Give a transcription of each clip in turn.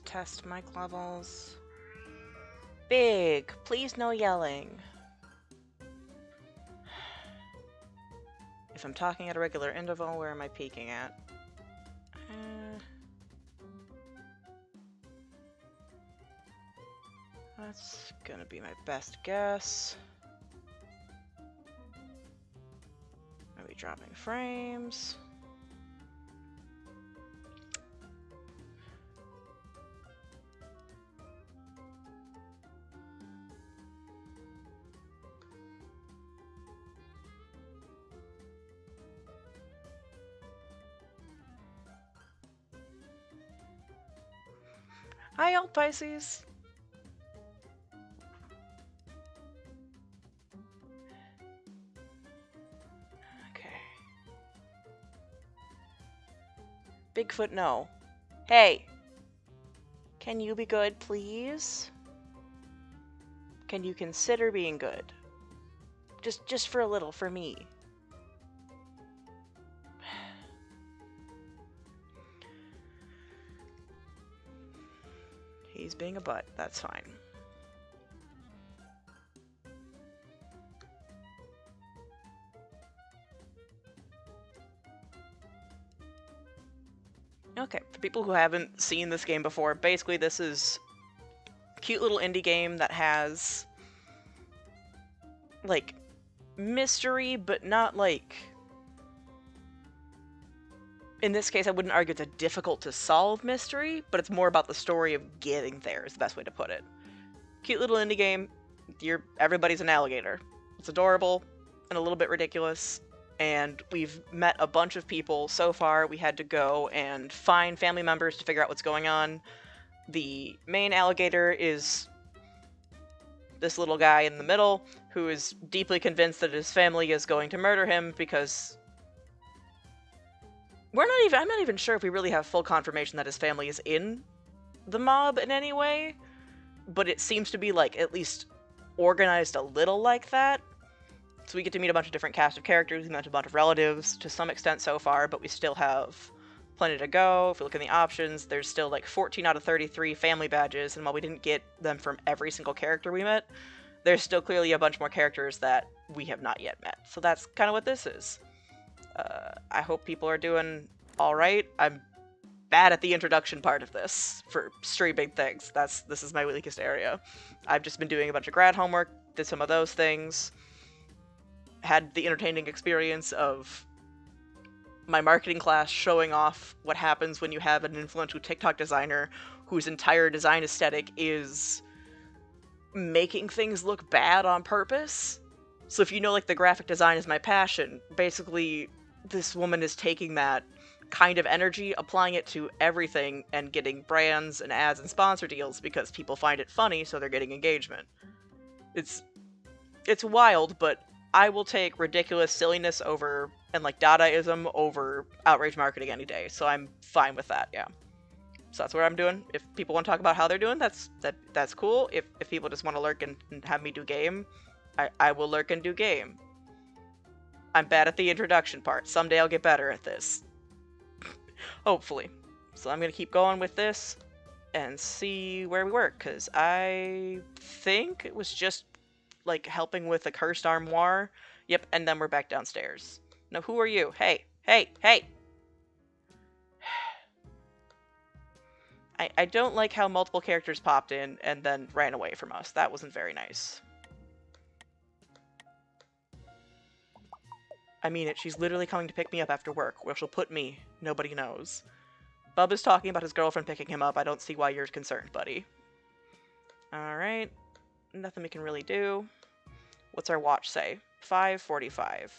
test mic levels. Big, please no yelling. If I'm talking at a regular interval, where am I peaking at? That's gonna be my best guess. Maybe dropping frames. Hi, old Pisces. Okay. Bigfoot, no. Hey! Can you be good, please? Can you consider being good? Just for a little, for me. He's being a butt, that's fine. Okay, for people who haven't seen this game before, basically this is a cute little indie game that has, like, mystery, but not, like... In this case, I wouldn't argue it's a difficult-to-solve mystery, but it's more about the story of getting there, is the best way to put it. Cute little indie game. Everybody's an alligator. It's adorable and a little bit ridiculous, and we've met a bunch of people so far. We had to go and find family members to figure out what's going on. The main alligator is this little guy in the middle who is deeply convinced that his family is going to murder him because I'm not even sure if we really have full confirmation that his family is in the mob in any way, but it seems to be, like, at least organized a little like that. So we get to meet a bunch of different cast of characters, we met a bunch of relatives to some extent so far, but we still have plenty to go. If we look in the options, there's still like 14 out of 33 family badges, and while we didn't get them from every single character we met, there's still clearly a bunch more characters that we have not yet met. So that's kind of what this is. I hope people are doing alright. I'm bad at the introduction part of this for streaming things. This is my weakest area. I've just been doing a bunch of grad homework, did some of those things, had the entertaining experience of my marketing class showing off what happens when you have an influential TikTok designer whose entire design aesthetic is making things look bad on purpose. So if you know, like, the graphic design is my passion, basically this woman is taking that kind of energy, applying it to everything, and getting brands and ads and sponsor deals because people find it funny, so they're getting engagement. It's wild, but I will take ridiculous silliness over, and, like, Dadaism over outrage marketing any day, so I'm fine with that, yeah. So that's what I'm doing. If people want to talk about how they're doing, that's cool. If people just want to lurk and have me do game, I will lurk and do game. I'm bad at the introduction part. Someday I'll get better at this. Hopefully. So I'm gonna keep going with this and see where we work, because I think it was just, like, helping with a cursed armoire. Yep, and then we're back downstairs. Now, who are you? Hey, hey, hey! I don't like how multiple characters popped in and then ran away from us. That wasn't very nice. I mean it, she's literally coming to pick me up after work. Where she'll put me, nobody knows. Bub is talking about his girlfriend picking him up. I don't see why you're concerned, buddy. Alright. Nothing we can really do. What's our watch say? 5:45.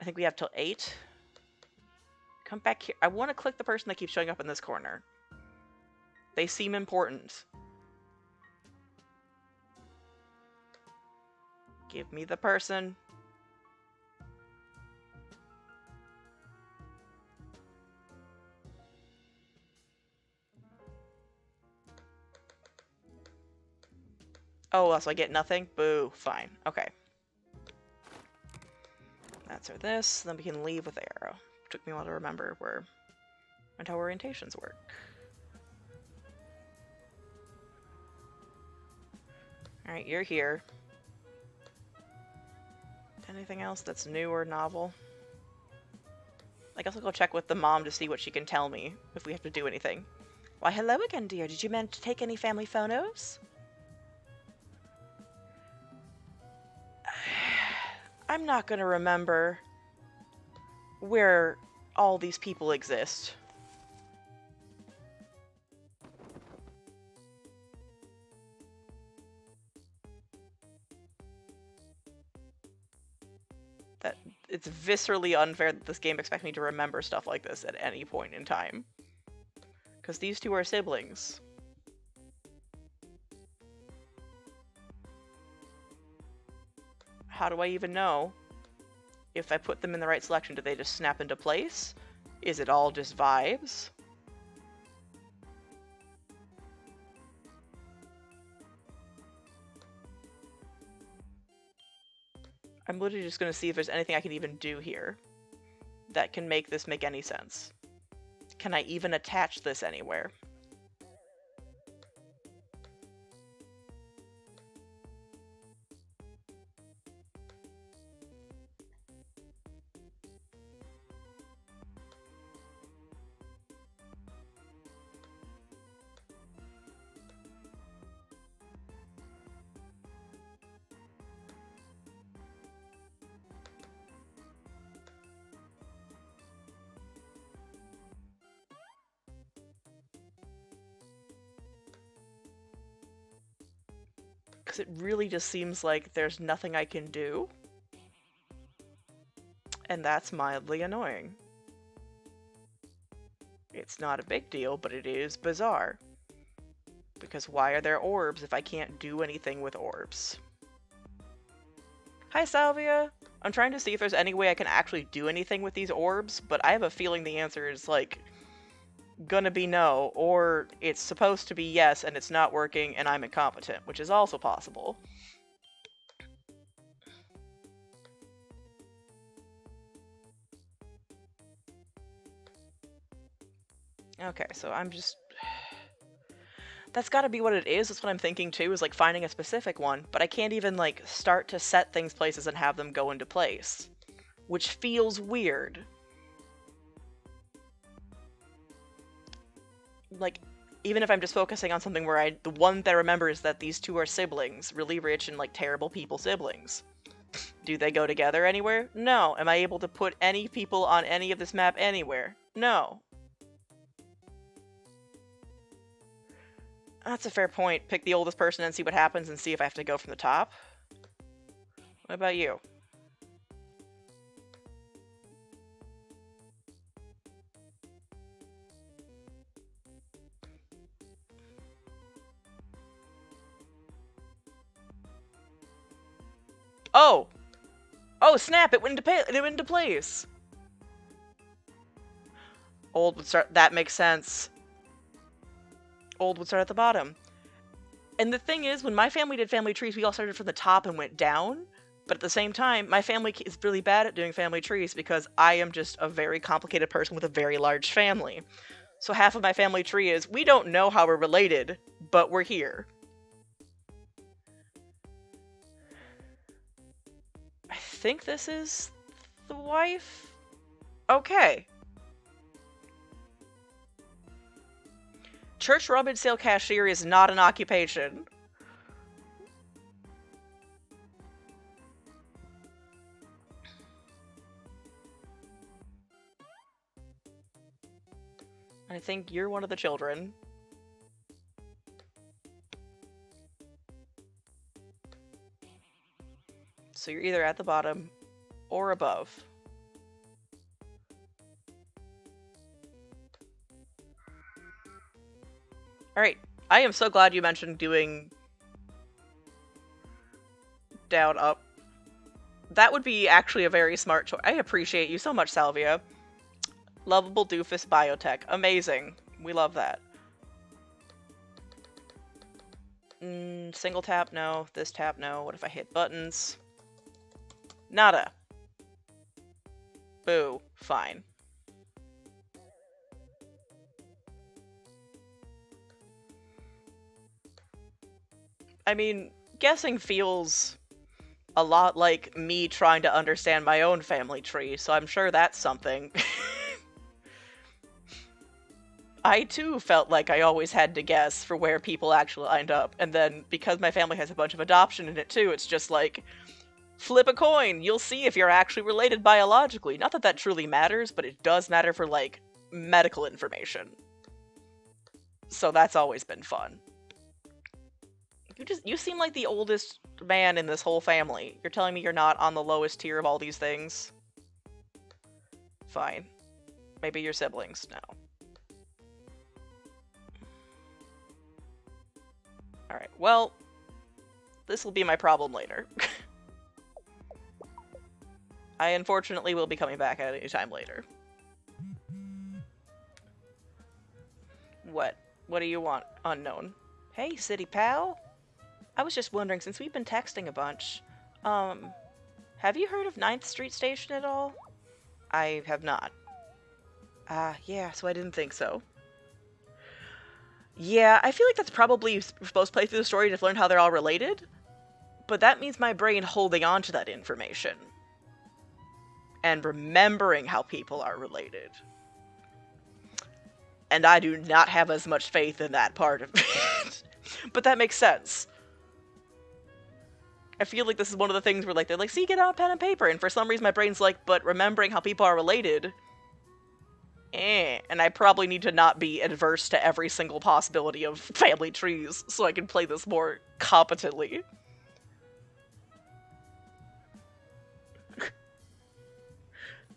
I think we have till 8. Come back here. I want to click the person that keeps showing up in this corner. They seem important. Give me the person. Oh, so I get nothing? Boo. Fine. Okay. Answer this. Then we can leave with arrow. Took me a while to remember how orientations work. Alright, you're here. Anything else that's new or novel? I guess I'll go check with the mom to see what she can tell me, if we have to do anything. Why, hello again, dear. Did you manage to take any family photos? I'm not gonna remember where all these people exist. That it's viscerally unfair that this game expects me to remember stuff like this at any point in time. Because these two are siblings. How do I even know? If I put them in the right selection, do they just snap into place? Is it all just vibes? I'm literally just going to see if there's anything I can even do here that can make this make any sense. Can I even attach this anywhere? Because it really just seems like there's nothing I can do. And that's mildly annoying. It's not a big deal, but it is bizarre. Because why are there orbs if I can't do anything with orbs? Hi, Salvia! I'm trying to see if there's any way I can actually do anything with these orbs, but I have a feeling the answer is, like, gonna be no, or it's supposed to be yes and it's not working and I'm incompetent, which is also possible. Okay, so I'm just... That's gotta be what it is, that's what I'm thinking too, is like finding a specific one, but I can't even like start to set things places and have them go into place. Which feels weird. Like, even if I'm just focusing on something where the one that I remember is that these two are siblings, really rich and like terrible people siblings. Do they go together anywhere? No. Am I able to put any people on any of this map anywhere? No. That's a fair point. Pick the oldest person and see what happens and see if I have to go from the top. What about you? Oh! Oh, snap! It went into place! Old would start... That makes sense. Old would start at the bottom. And the thing is, when my family did family trees, we all started from the top and went down. But at the same time, my family is really bad at doing family trees because I am just a very complicated person with a very large family. So half of my family tree is, we don't know how we're related, but we're here. I think this is the wife? Okay. Church rummage sale cashier is not an occupation. I think you're one of the children. So you're either at the bottom or above. Alright, I am so glad you mentioned doing down, up. That would be actually a very smart choice. I appreciate you so much, Salvia. Lovable doofus biotech. Amazing. We love that. Single tap, no. This tap, no. What if I hit buttons? Nada. Boo. Fine. I mean, guessing feels a lot like me trying to understand my own family tree, so I'm sure that's something. I too felt like I always had to guess for where people actually lined up, and then because my family has a bunch of adoption in it too, it's just like, flip a coin, you'll see if you're actually related biologically. Not that that truly matters, but it does matter for, like, medical information. So that's always been fun. You seem like the oldest man in this whole family. You're telling me you're not on the lowest tier of all these things? Fine. Maybe your siblings now. Alright, well, this will be my problem later. I unfortunately will be coming back at any time later. What? What do you want, unknown? Hey, city pal? I was just wondering, since we've been texting a bunch, have you heard of 9th Street Station at all? I have not. Yeah, so I didn't think so. Yeah, I feel like that's probably supposed to play through the story to learn how they're all related, but that means my brain holding on to that information. And remembering how people are related. And I do not have as much faith in that part of it. But that makes sense. I feel like this is one of the things where, like, they're like, see, get out pen and paper, and for some reason my brain's like, but remembering how people are related, and I probably need to not be adverse to every single possibility of family trees, so I can play this more competently.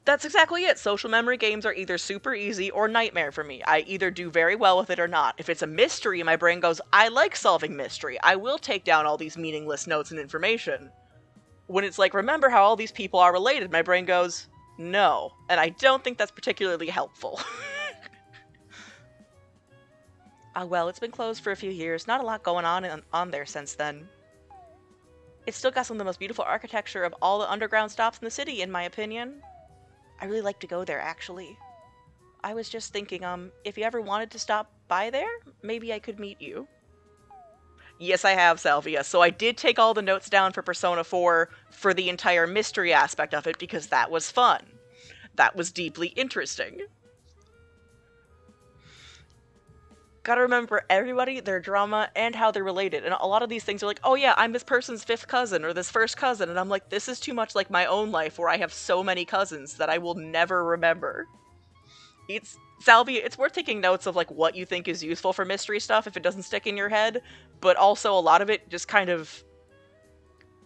That's exactly it. Social memory games are either super easy or nightmare for me. I either do very well with it or not. If it's a mystery, my brain goes, I like solving mystery. I will take down all these meaningless notes and information. When it's like, remember how all these people are related, my brain goes, no. And I don't think that's particularly helpful. Well, it's been closed for a few years. Not a lot going on there since then. It's still got some of the most beautiful architecture of all the underground stops in the city, in my opinion. I really like to go there, actually. I was just thinking, if you ever wanted to stop by there, maybe I could meet you. Yes, I have, Salvia. So I did take all the notes down for Persona 4 for the entire mystery aspect of it, because that was fun. That was deeply interesting. Gotta remember everybody, their drama, and how they're related. And a lot of these things are like, oh yeah, I'm this person's 5th cousin, or this first cousin, and I'm like, this is too much like my own life, where I have so many cousins that I will never remember. Salvia, it's worth taking notes of, like, what you think is useful for mystery stuff if it doesn't stick in your head, but also a lot of it just kind of...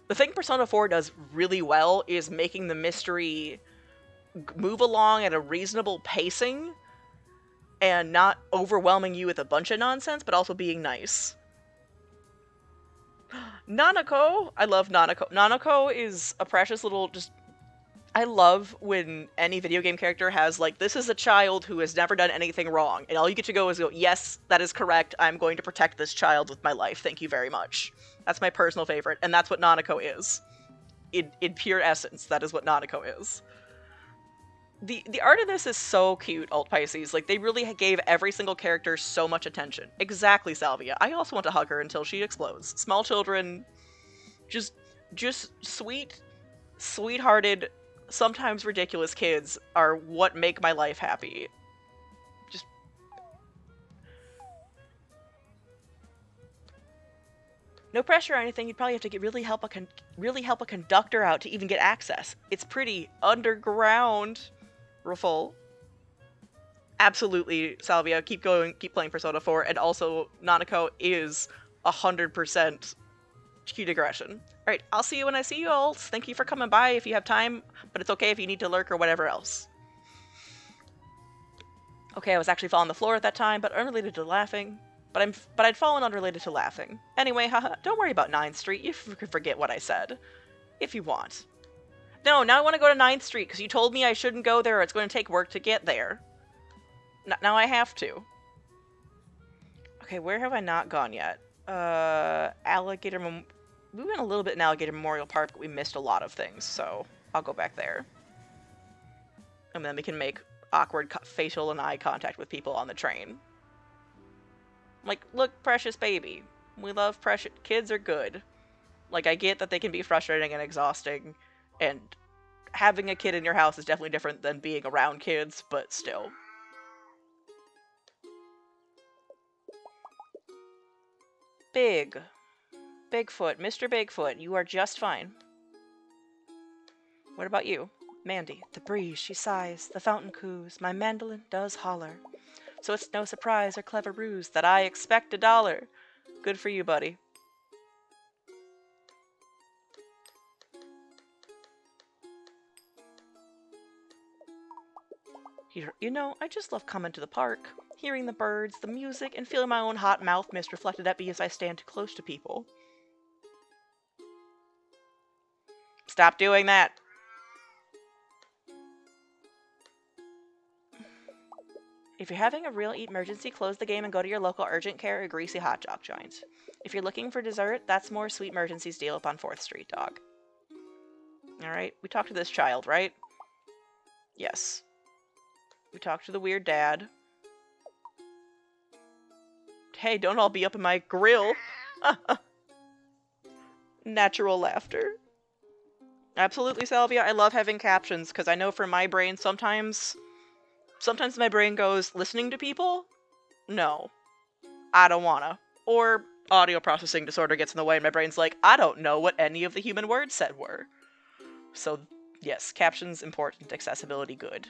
The thing Persona 4 does really well is making the mystery move along at a reasonable pacing, and not overwhelming you with a bunch of nonsense, but also being nice. Nanako! I love Nanako. Nanako is a precious little, I love when any video game character has, like, this is a child who has never done anything wrong, and all you get to go is go, yes, that is correct, I'm going to protect this child with my life, thank you very much. That's my personal favorite, and that's what Nanako is. In pure essence, that is what Nanako is. The art of this is so cute, Alt Pisces. Like, they really gave every single character so much attention. Exactly, Salvia. I also want to hug her until she explodes. Small children, just sweet, sweethearted, sometimes ridiculous kids are what make my life happy. Just... No pressure or anything, you'd probably have to really help a conductor out to even get access. It's pretty underground. Ruffle. Absolutely, Salvia. Keep going. Keep playing Persona 4. And also, Nanako is 100% cute aggression. Alright, I'll see you when I see you all. Thank you for coming by if you have time, but it's okay if you need to lurk or whatever else. Okay, I was actually falling on the floor at that time, but unrelated to laughing. But I'd fallen unrelated to laughing. Anyway, haha, don't worry about 9th Street. You can forget what I said. If you want. No, now I want to go to 9th Street, because you told me I shouldn't go there, or it's going to take work to get there. Now I have to. Okay, where have I not gone yet? Alligator... We went a little bit in Alligator Memorial Park, but we missed a lot of things, so I'll go back there. And then we can make awkward facial and eye contact with people on the train. Like, look, precious baby. We love precious... Kids are good. Like, I get that they can be frustrating and exhausting, and having a kid in your house is definitely different than being around kids, but still. Bigfoot, Mr. Bigfoot, you are just fine. What about you? Mandy, the breeze, she sighs, the fountain coos, my mandolin does holler. So it's no surprise or clever ruse that I expect $1. Good for you, buddy. You know, I just love coming to the park, hearing the birds, the music, and feeling my own hot mouth mist reflected at me as I stand too close to people. Stop doing that. If you're having a real emergency, close the game and go to your local urgent care or greasy hot dog joint. If you're looking for dessert, that's more Sweet Emergency's deal up on 4th Street, dog. Alright, we talked to this child, right? Yes. We talked to the weird dad. Hey, don't all be up in my grill. Natural laughter. Absolutely, Salvia. I love having captions, because I know for my brain sometimes my brain goes, listening to people? No. I don't wanna. Or audio processing disorder gets in the way and my brain's like, I don't know what any of the human words said were. So, yes, captions important, accessibility good.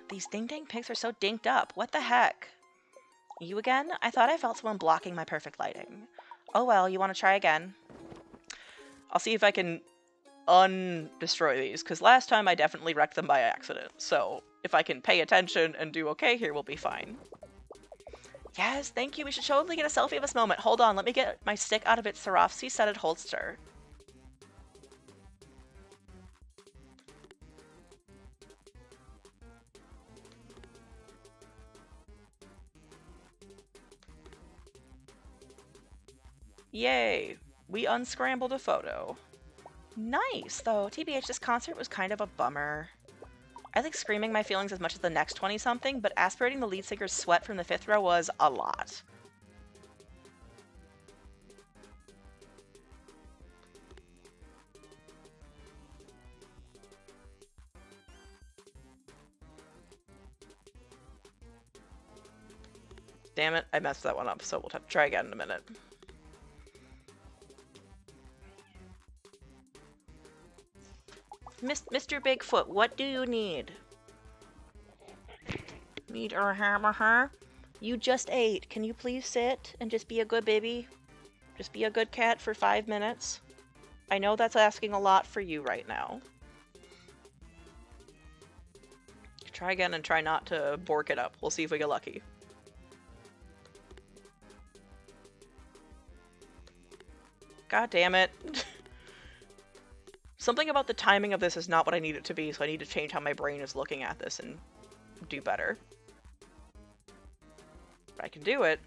These ding-dang pigs are so dinked up. What the heck? You again? I thought I felt someone blocking my perfect lighting. Oh well, you want to try again? I'll see if I can undestroy these, because last time I definitely wrecked them by accident. So, if I can pay attention and do okay here, we'll be fine. Yes, thank you. We should totally get a selfie of this moment. Hold on, let me get my stick out of its Swarovski-studded holster. Yay! We unscrambled a photo. Nice, though. TBH, this concert was kind of a bummer. I like screaming my feelings as much as the next 20-something, but aspirating the lead singer's sweat from the 5th row was a lot. Damn it, I messed that one up, so we'll have to try again in a minute. Mr. Bigfoot, what do you need? Need a hammer? You just ate. Can you please sit and just be a good baby? Just be a good cat for 5 minutes? I know that's asking a lot for you right now. Try again and try not to bork it up. We'll see if we get lucky. God damn it. Something about the timing of this is not what I need it to be, so I need to change how my brain is looking at this and do better. But I can do it.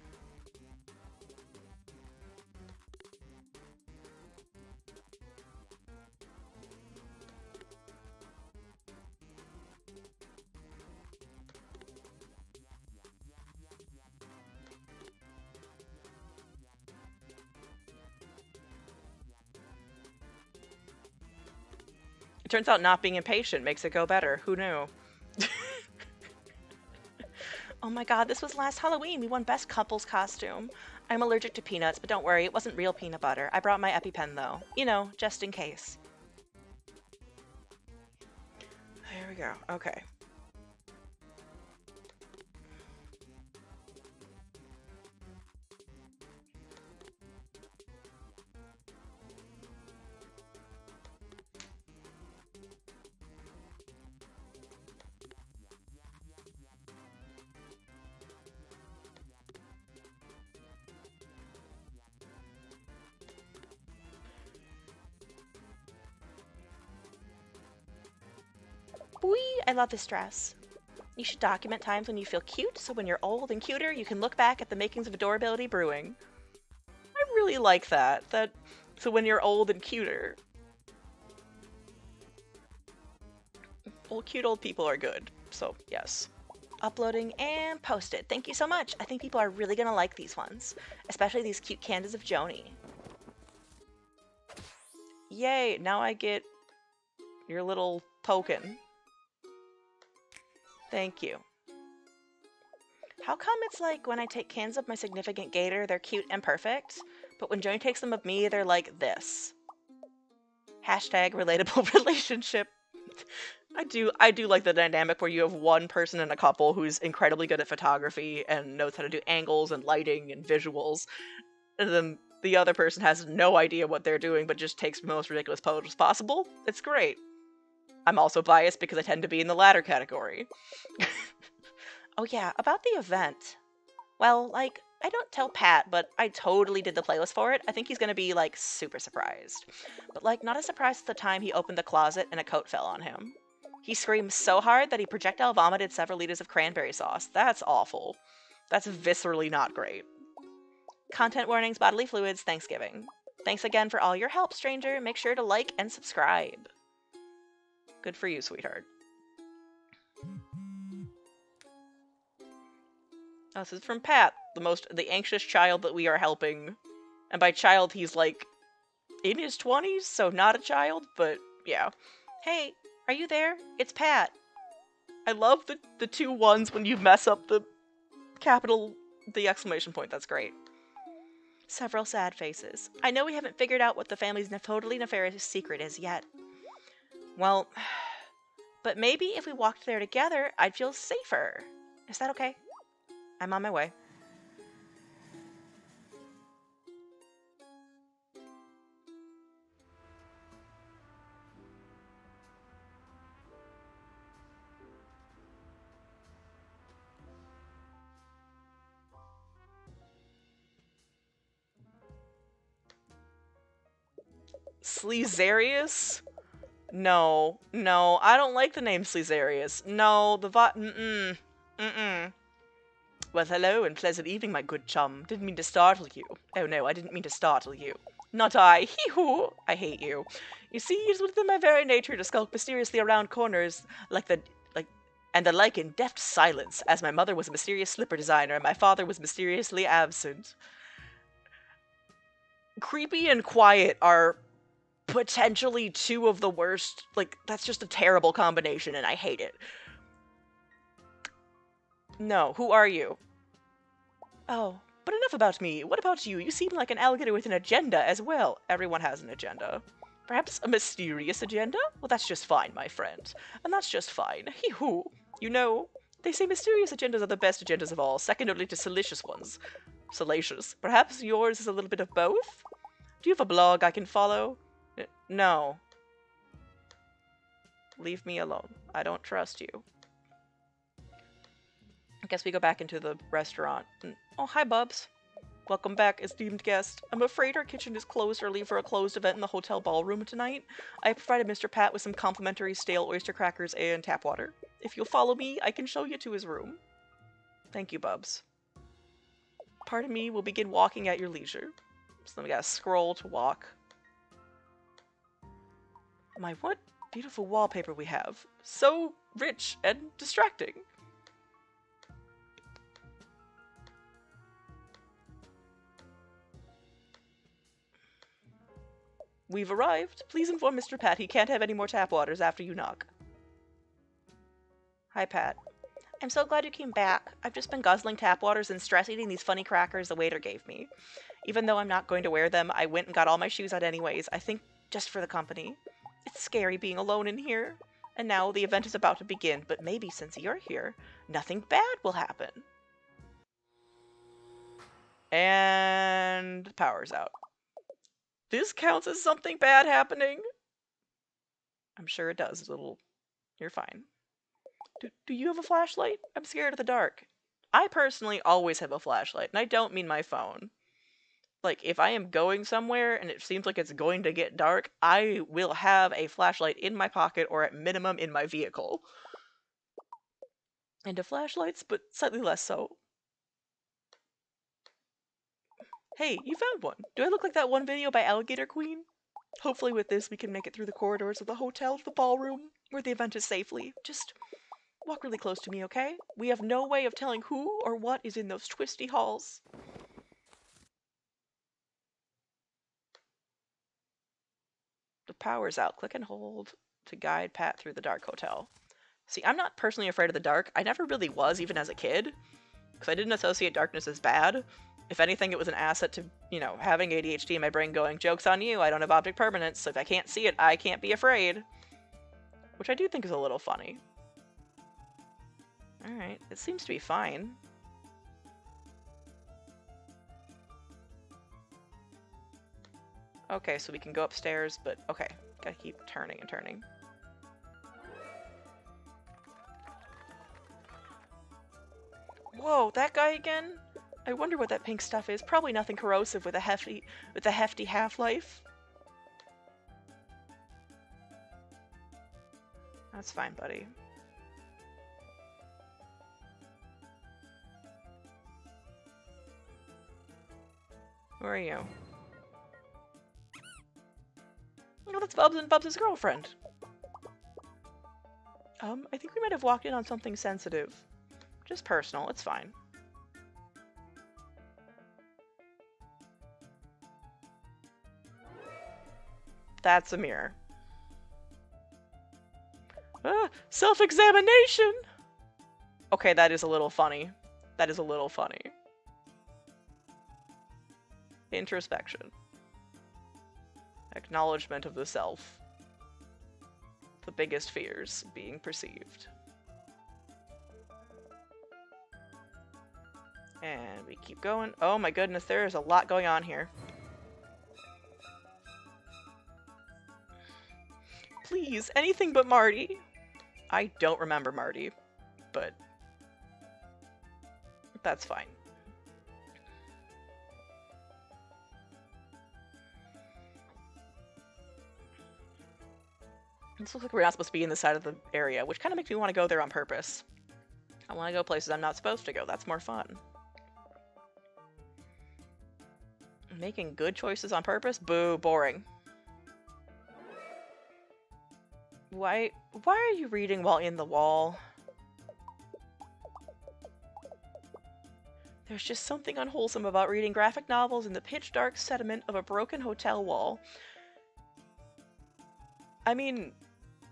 It turns out not being impatient makes it go better. Who knew? Oh my god, this was last Halloween. We won Best Couples Costume. I'm allergic to peanuts, but don't worry, it wasn't real peanut butter. I brought my EpiPen though. You know, just in case. There we go. Okay. Whee! I love this dress. You should document times when you feel cute, so when you're old and cuter, you can look back at the makings of adorability brewing. I really like that. So when you're old and cuter. Well, cute old people are good, so yes. Uploading and posted. Thank you so much. I think people are really gonna like these ones, especially these cute candies of Joni. Yay, now I get your little token. Thank you. How come it's like when I take cans of my significant gator, they're cute and perfect, but when Joni takes them of me, they're like this? Hashtag relatable relationship. I do like the dynamic where you have one person in a couple who's incredibly good at photography and knows how to do angles and lighting and visuals, and then the other person has no idea what they're doing but just takes the most ridiculous photos possible. It's great. I'm also biased because I tend to be in the latter category. Oh yeah, about the event. Well, like, I don't tell Pat, but I totally did the playlist for it. I think he's gonna be, like, super surprised. But, like, not as surprised as the time he opened the closet and a coat fell on him. He screamed so hard that he projectile vomited several liters of cranberry sauce. That's awful. That's viscerally not great. Content warnings, bodily fluids, Thanksgiving. Thanks again for all your help, stranger. Make sure to like and subscribe. Good for you, sweetheart. Oh, this is from Pat, the anxious child that we are helping. And by child, he's like in his 20s, so not a child, but yeah. Hey, are you there? It's Pat. I love the two ones when you mess up the exclamation point. That's great. Several sad faces. I know we haven't figured out what the family's totally nefarious secret is yet. Well, but maybe if we walked there together, I'd feel safer. Is that okay? I'm on my way. Sleazarius? No, I don't like the name Sleazarius. No, mm-mm. Well, hello and pleasant evening, my good chum. Didn't mean to startle you. Oh no, I didn't mean to startle you. Not I. Hee-hoo! I hate you. You see, it's within my very nature to skulk mysteriously around corners and the like in deft silence, as my mother was a mysterious slipper designer and my father was mysteriously absent. Creepy and quiet are potentially two of the worst. Like, that's just a terrible combination and I hate it. No, who are you? Oh, but enough about me. What about you? You seem like an alligator with an agenda as well. Everyone has an agenda. Perhaps a mysterious agenda? Well, that's just fine, my friend. And that's just fine. Hee-hoo. You know, they say mysterious agendas are the best agendas of all, second only to salacious ones. Salacious. Perhaps yours is a little bit of both? Do you have a blog I can follow? No. Leave me alone. I don't trust you. I guess we go back into the restaurant. Oh, hi, Bubs. Welcome back, esteemed guest. I'm afraid our kitchen is closed early for a closed event in the hotel ballroom tonight. I provided Mr. Pat with some complimentary stale oyster crackers and tap water. If you'll follow me, I can show you to his room. Thank you, Bubs. Pardon me, we'll begin walking at your leisure. So then we gotta scroll to walk. My, what beautiful wallpaper we have. So rich and distracting. We've arrived. Please inform Mr. Pat he can't have any more tap waters after you knock. Hi, Pat. I'm so glad you came back. I've just been guzzling tap waters and stress eating these funny crackers the waiter gave me. Even though I'm not going to wear them, I went and got all my shoes out anyways, I think just for the company. It's scary being alone in here. And now the event is about to begin, but maybe since you're here, nothing bad will happen. And power's out. This counts as something bad happening? I'm sure it does. You're fine. Do you have a flashlight? I'm scared of the dark. I personally always have a flashlight, and I don't mean my phone. Like, if I am going somewhere and it seems like it's going to get dark, I will have a flashlight in my pocket or at minimum in my vehicle. Into flashlights, but slightly less so. Hey, you found one. Do I look like that one video by Alligator Queen? Hopefully with this we can make it through the corridors of the hotel to the ballroom, where the event is safely. Just Walk really close to me, okay? We have no way of telling who or what is in those twisty halls. The power's out. Click and hold to guide Pat through the dark hotel. See, I'm not personally afraid of the dark. I never really was, even as a kid, because I didn't associate darkness as bad. If anything, it was an asset to, having ADHD in my brain going, joke's on you, I don't have object permanence, so if I can't see it, I can't be afraid. Which I do think is a little funny. Alright, it seems to be fine. Okay, so we can go upstairs, but okay. Gotta keep turning and turning. Whoa, that guy again? I wonder what that pink stuff is. Probably nothing corrosive with a hefty half-life. That's fine, buddy. Where are you? Oh, that's Bubs and Bubs' girlfriend. I think we might have walked in on something sensitive. Just personal, it's fine. That's a mirror. Self-examination! Okay, that is a little funny. That is a little funny. Introspection. Acknowledgement of the self. The biggest fears being perceived. And we keep going. Oh my goodness, there is a lot going on here. Please, anything but Marty. I don't remember Marty, but that's fine. This looks like we're not supposed to be in the side of the area, which kind of makes me want to go there on purpose. I want to go places I'm not supposed to go. That's more fun. Making good choices on purpose? Boo, boring. Why are you reading while in the wall? There's just something unwholesome about reading graphic novels in the pitch dark sediment of a broken hotel wall. I mean,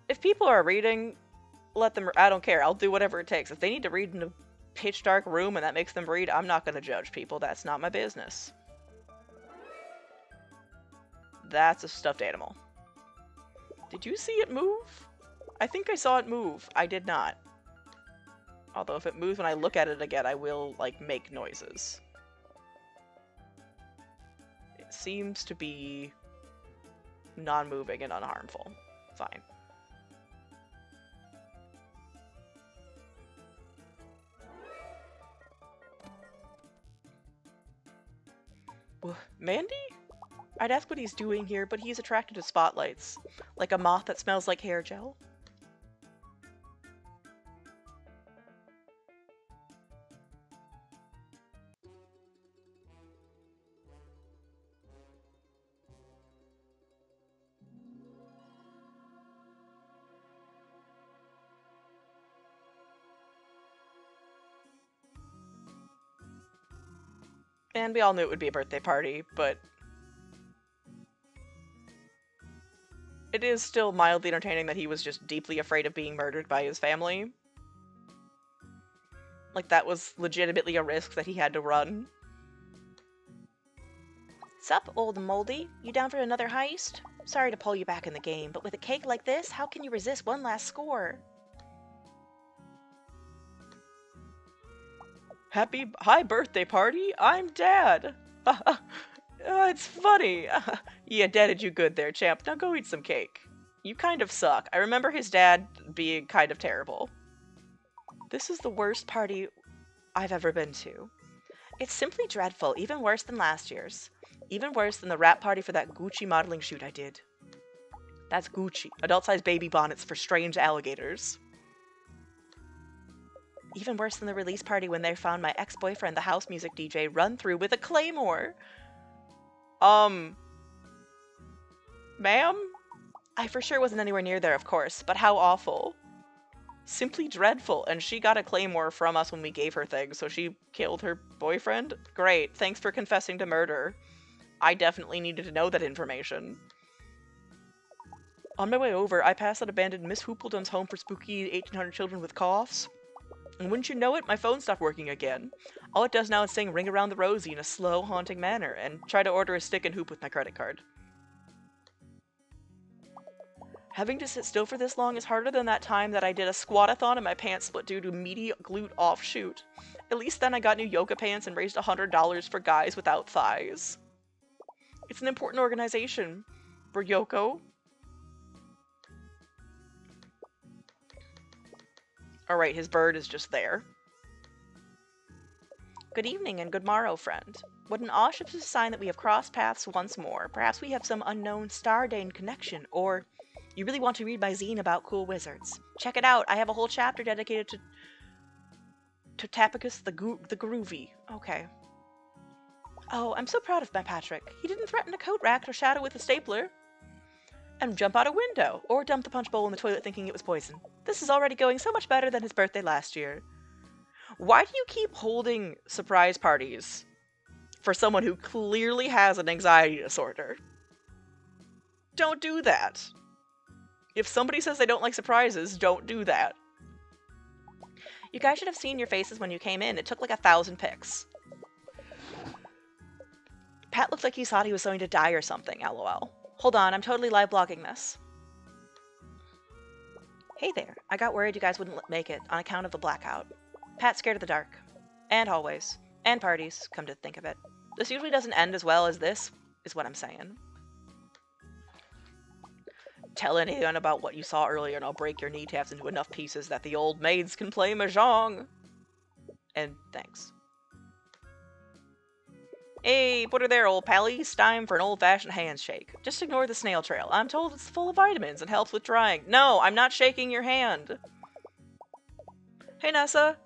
if people are reading, let them. I don't care. I'll do whatever it takes. If they need to read in a pitch dark room and that makes them read, I'm not going to judge people. That's not my business. That's a stuffed animal. Did you see it move? I think I saw it move. I did not. Although if it moves when I look at it again, I will, like, make noises. It seems to be non-moving and unharmful. Fine. Mandy? I'd ask what he's doing here, but he's attracted to spotlights. Like a moth that smells like hair gel. And we all knew it would be a birthday party, but it is still mildly entertaining that he was just deeply afraid of being murdered by his family. Like, that was legitimately a risk that he had to run. Sup, old moldy? You down for another heist? Sorry to pull you back in the game, but with a cake like this, how can you resist one last score? Hi birthday party, I'm Dad! It's funny. Yeah, Dad did you good there, champ. Now go eat some cake. You kind of suck. I remember his dad being kind of terrible. This is the worst party I've ever been to. It's simply dreadful, even worse than last year's. Even worse than the wrap party for that Gucci modeling shoot I did. That's Gucci. Adult-sized baby bonnets for strange alligators. Even worse than the release party when they found my ex-boyfriend, the house music DJ, run through with a claymore. Ma'am? I for sure wasn't anywhere near there, of course, but how awful. Simply dreadful, and she got a claymore from us when we gave her things, so she killed her boyfriend? Great, thanks for confessing to murder. I definitely needed to know that information. On my way over, I passed that abandoned Miss Hoopledum's home for spooky 1800 children with coughs. And wouldn't you know it, my phone stopped working again. All it does now is sing Ring Around the Rosie in a slow, haunting manner, and try to order a stick and hoop with my credit card. Having to sit still for this long is harder than that time that I did a squat-a-thon and my pants split due to meaty glute offshoot. At least then I got new yoga pants and raised $100 for guys without thighs. It's an important organization. For Yoko. Alright, his bird is just there. Good evening and good morrow, friend. What an auspicious sign that we have crossed paths once more. Perhaps we have some unknown Stardane connection, or you really want to read my zine about cool wizards. Check it out, I have a whole chapter dedicated to Tapicus the Groovy. Okay. Oh, I'm so proud of my Patrick. He didn't threaten a coat rack or shadow with a stapler. And jump out a window, or dump the punch bowl in the toilet thinking it was poison. This is already going so much better than his birthday last year. Why do you keep holding surprise parties for someone who clearly has an anxiety disorder? Don't do that. If somebody says they don't like surprises, don't do that. You guys should have seen your faces when you came in. It took like 1,000 pics. Pat looked like he thought he was going to die or something, lol. Hold on, I'm totally live blogging this. Hey there, I got worried you guys wouldn't make it on account of the blackout. Pat's scared of the dark. And hallways. And parties, come to think of it. This usually doesn't end as well as this, is what I'm saying. Tell anyone about what you saw earlier and I'll break your kneecaps into enough pieces that the old maids can play mahjong. And thanks. Hey, put her there, old pally. It's time for an old-fashioned handshake. Just ignore the snail trail. I'm told it's full of vitamins and helps with drying. No, I'm not shaking your hand. Hey, Nessa.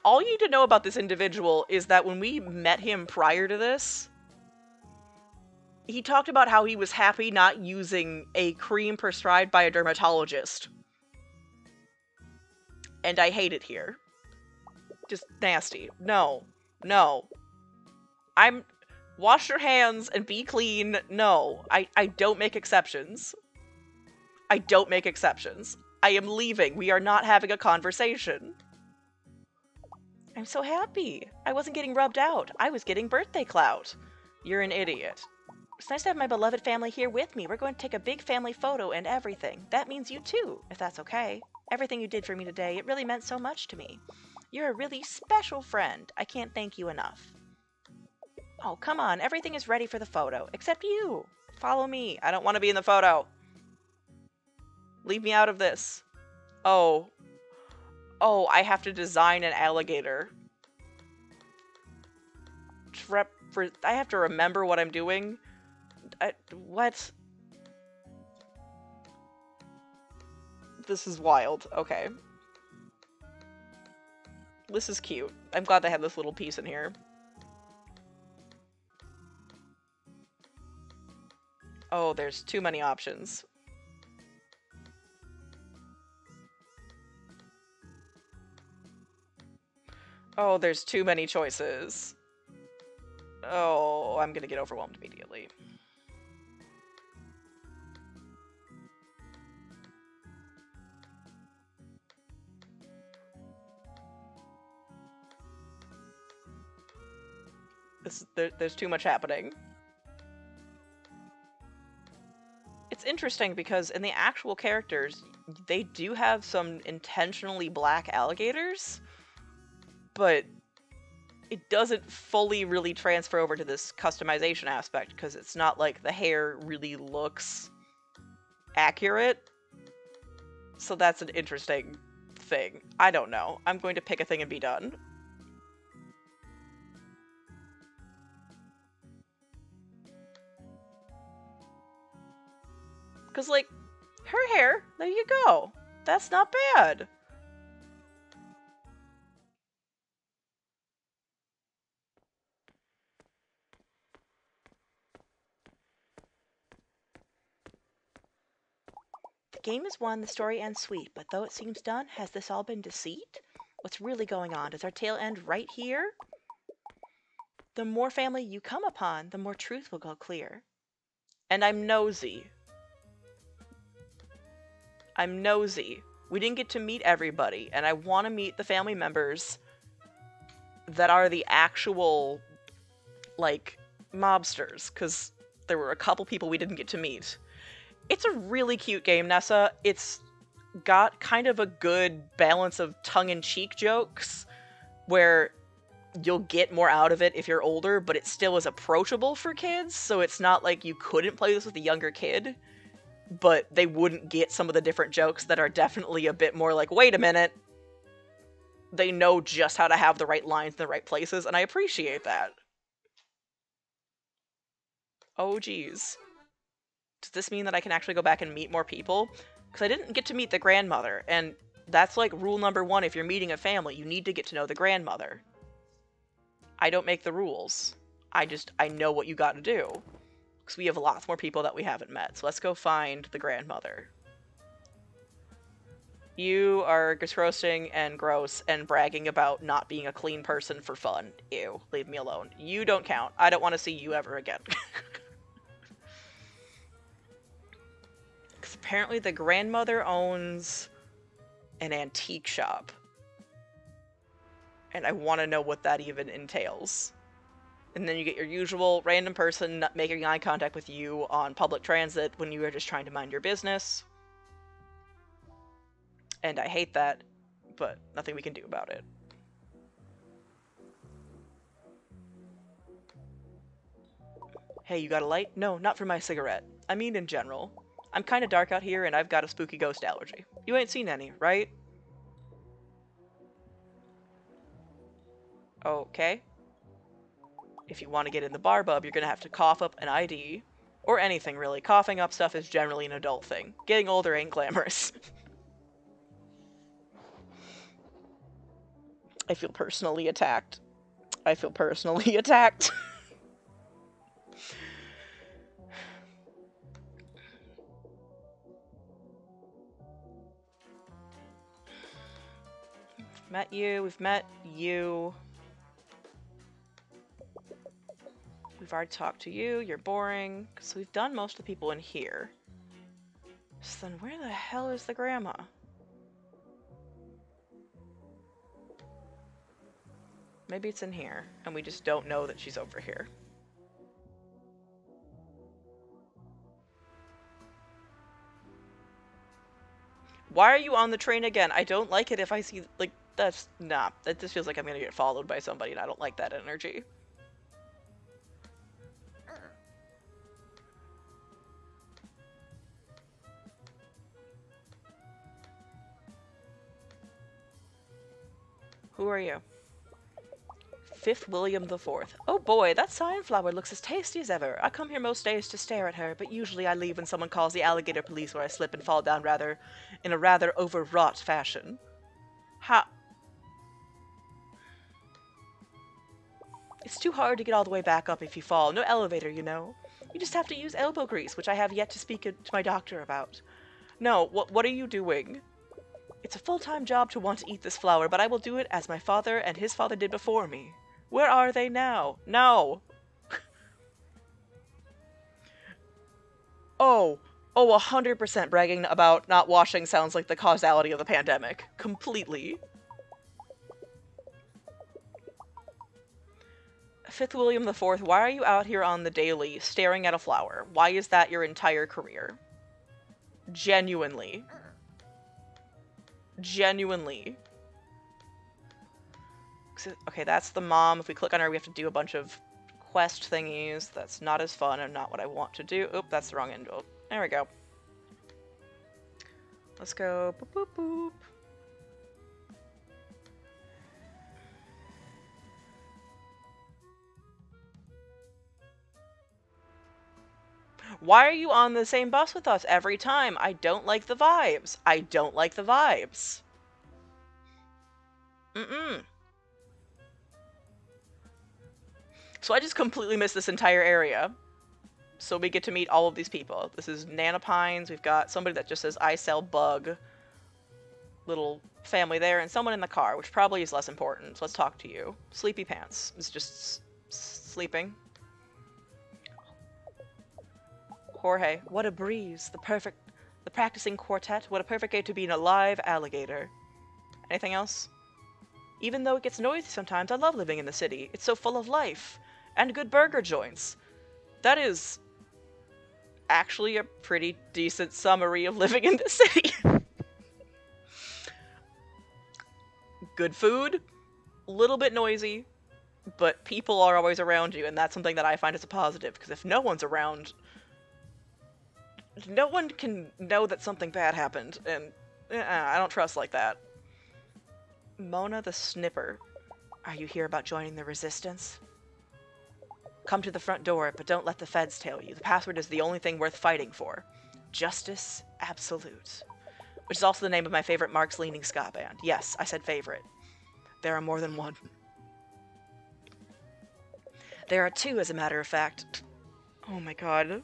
All you need to know about this individual is that when we met him prior to this, he talked about how he was happy not using a cream prescribed by a dermatologist. And I hate it here. Just nasty. No. No. Wash your hands and be clean. No. I don't make exceptions. I don't make exceptions. I am leaving. We are not having a conversation. I'm so happy. I wasn't getting rubbed out. I was getting birthday clout. You're an idiot. It's nice to have my beloved family here with me. We're going to take a big family photo and everything. That means you too, if that's okay. Everything you did for me today, it really meant so much to me. You're a really special friend. I can't thank you enough. Oh, come on. Everything is ready for the photo. Except you. Follow me. I don't want to be in the photo. Leave me out of this. Oh. Oh, I have to design an alligator. I have to remember what I'm doing. What? This is wild. Okay. This is cute. I'm glad they have this little piece in here. Oh, there's too many options. Oh, there's too many choices. Oh, I'm gonna get overwhelmed immediately. There's too much happening. It's interesting because in the actual characters, they do have some intentionally black alligators, but it doesn't fully really transfer over to this customization aspect because it's not like the hair really looks accurate. So that's an interesting thing. I don't know. I'm going to pick a thing and be done. Because, like, her hair, there you go. That's not bad. game is won, the story ends sweet, but though it seems done, has this all been deceit? What's really going on? Does our tale end right here? The more family you come upon, the more truth will go clear. And I'm nosy. I'm nosy. We didn't get to meet everybody, and I want to meet the family members that are the actual, like, mobsters, because there were a couple people we didn't get to meet. It's a really cute game, Nessa. It's got kind of a good balance of tongue-in-cheek jokes, where you'll get more out of it if you're older, but it still is approachable for kids, so it's not like you couldn't play this with a younger kid, but they wouldn't get some of the different jokes that are definitely a bit more like, wait a minute, they know just how to have the right lines in the right places, and I appreciate that. Oh geez. Does this mean that I can actually go back and meet more people? Because I didn't get to meet the grandmother, and that's like rule number one if you're meeting a family, you need to get to know the grandmother. I don't make the rules. I know what you gotta do. Because we have lots more people that we haven't met, so let's go find the grandmother. You are grossing and gross and bragging about not being a clean person for fun. Ew, leave me alone. You don't count. I don't want to see you ever again. Because apparently the grandmother owns an antique shop. And I want to know what that even entails. And then you get your usual random person making eye contact with you on public transit when you are just trying to mind your business. And I hate that, but nothing we can do about it. Hey, you got a light? No, not for my cigarette. I mean in general. I'm kinda dark out here and I've got a spooky ghost allergy. You ain't seen any, right? Okay. If you want to get in the bar bub, you're gonna have to cough up an ID. Or anything, really. Coughing up stuff is generally an adult thing. Getting older ain't glamorous. I feel personally attacked. I feel personally attacked. Met you, we've met you. We've already talked to you, you're boring. So we've done most of the people in here. So then where the hell is the grandma? Maybe it's in here, and we just don't know that she's over here. Why are you on the train again? I don't like it if I see, like, that's, nah. That just feels like I'm gonna get followed by somebody, and I don't like that energy. Who are you? 5th William the Fourth. Oh boy, that sunflower looks as tasty as ever. I come here most days to stare at her, but usually I leave when someone calls the alligator police or I slip and fall down in a rather overwrought fashion. It's too hard to get all the way back up if you fall. No elevator, you know. You just have to use elbow grease, which I have yet to speak to my doctor about. No, what are you doing? It's a full-time job to want to eat this flower, but I will do it as my father and his father did before me. Where are they now? No! Oh, 100% bragging about not washing sounds like the causality of the pandemic. Completely. 5th William the Fourth, why are you out here on the daily staring at a flower? Why is that your entire career? Genuinely. Genuinely. Okay, that's the mom. If we click on her, we have to do a bunch of quest thingies. That's not as fun and not what I want to do. Oop, that's the wrong end. Oh, there we go. Let's go. Boop, boop, boop. Why are you on the same bus with us every time? I don't like the vibes. I don't like the vibes. Mm-mm. So I just completely missed this entire area. So we get to meet all of these people. This is Nanopines. We've got somebody that just says, I sell bug. Little family there, and someone in the car, which probably is less important. So let's talk to you. Sleepy Pants is just sleeping. Jorge, what a breeze. The practicing quartet. What a perfect day to be an alive alligator. Anything else? Even though it gets noisy sometimes, I love living in the city. It's so full of life. And good burger joints. That is actually a pretty decent summary of living in the city. Good food, a little bit noisy, but people are always around you, and that's something that I find as a positive, because if no one's around, no one can know that something bad happened, and I don't trust like that. Mona the Snipper. Are you here about joining the resistance? Come to the front door, but don't let the feds tail you. The password is the only thing worth fighting for. Justice Absolute. Which is also the name of my favorite Marx-leaning ska band. Yes, I said favorite. There are more than one. There are two, as a matter of fact. Oh my god.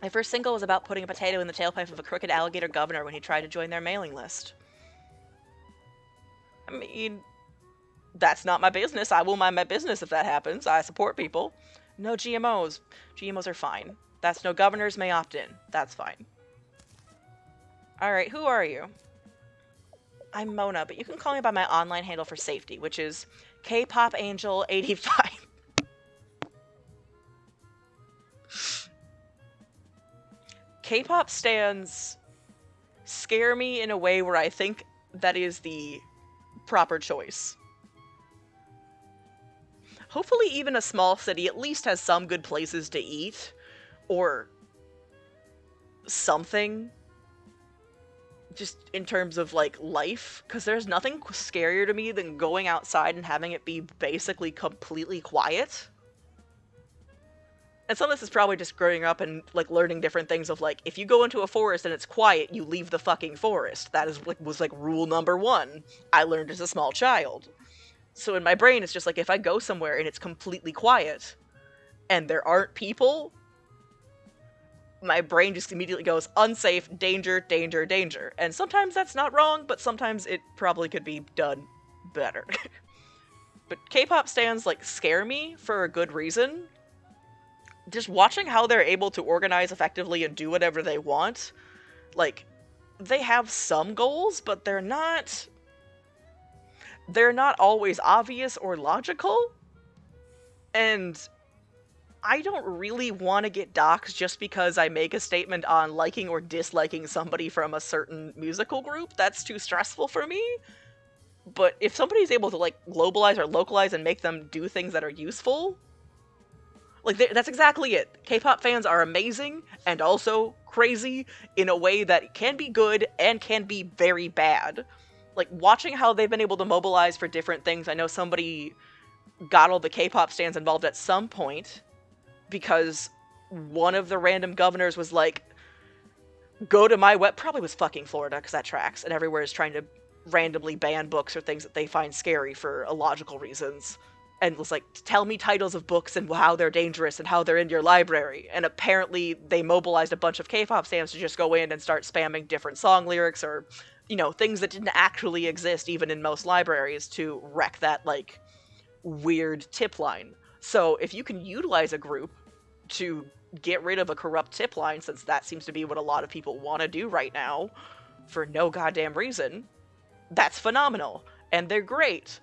My first single was about putting a potato in the tailpipe of a crooked alligator governor when he tried to join their mailing list. I mean, that's not my business. I will mind my business if that happens. I support people. No GMOs. GMOs are fine. That's no governors may opt in. That's fine. Alright, who are you? I'm Mona, but you can call me by my online handle for safety, which is KPopAngel85. K-pop stans scare me in a way where I think that is the proper choice. Hopefully even a small city at least has some good places to eat, or something. Just in terms of, like, life, because there's nothing scarier to me than going outside and having it be basically completely quiet. And some of this is probably just growing up and, like, learning different things of, like, if you go into a forest and it's quiet, you leave the fucking forest. That is, like, was, like, rule number one I learned as a small child. So in my brain, it's just, like, if I go somewhere and it's completely quiet, and there aren't people, my brain just immediately goes, unsafe, danger, danger, danger. And sometimes that's not wrong, but sometimes it probably could be done better. But K-pop stans, like, scare me for a good reason. Just watching how they're able to organize effectively and do whatever they want. Like, they have some goals, but they're not always obvious or logical. And I don't really want to get doxxed just because I make a statement on liking or disliking somebody from a certain musical group. That's too stressful for me. But if somebody's able to, like, globalize or localize and make them do things that are useful, like, that's exactly it. K-pop fans are amazing and also crazy in a way that can be good and can be very bad. Like, watching how they've been able to mobilize for different things. I know somebody got all the K-pop stans involved at some point, because one of the random governors was like, go to my probably was fucking Florida, because that tracks, and everywhere is trying to randomly ban books or things that they find scary for illogical reasons, and was like, tell me titles of books and how they're dangerous and how they're in your library. And apparently they mobilized a bunch of K-pop stans to just go in and start spamming different song lyrics, or, you know, things that didn't actually exist even in most libraries, to wreck that, like, weird tip line. So if you can utilize a group to get rid of a corrupt tip line, since that seems to be what a lot of people want to do right now, for no goddamn reason, that's phenomenal. And they're great.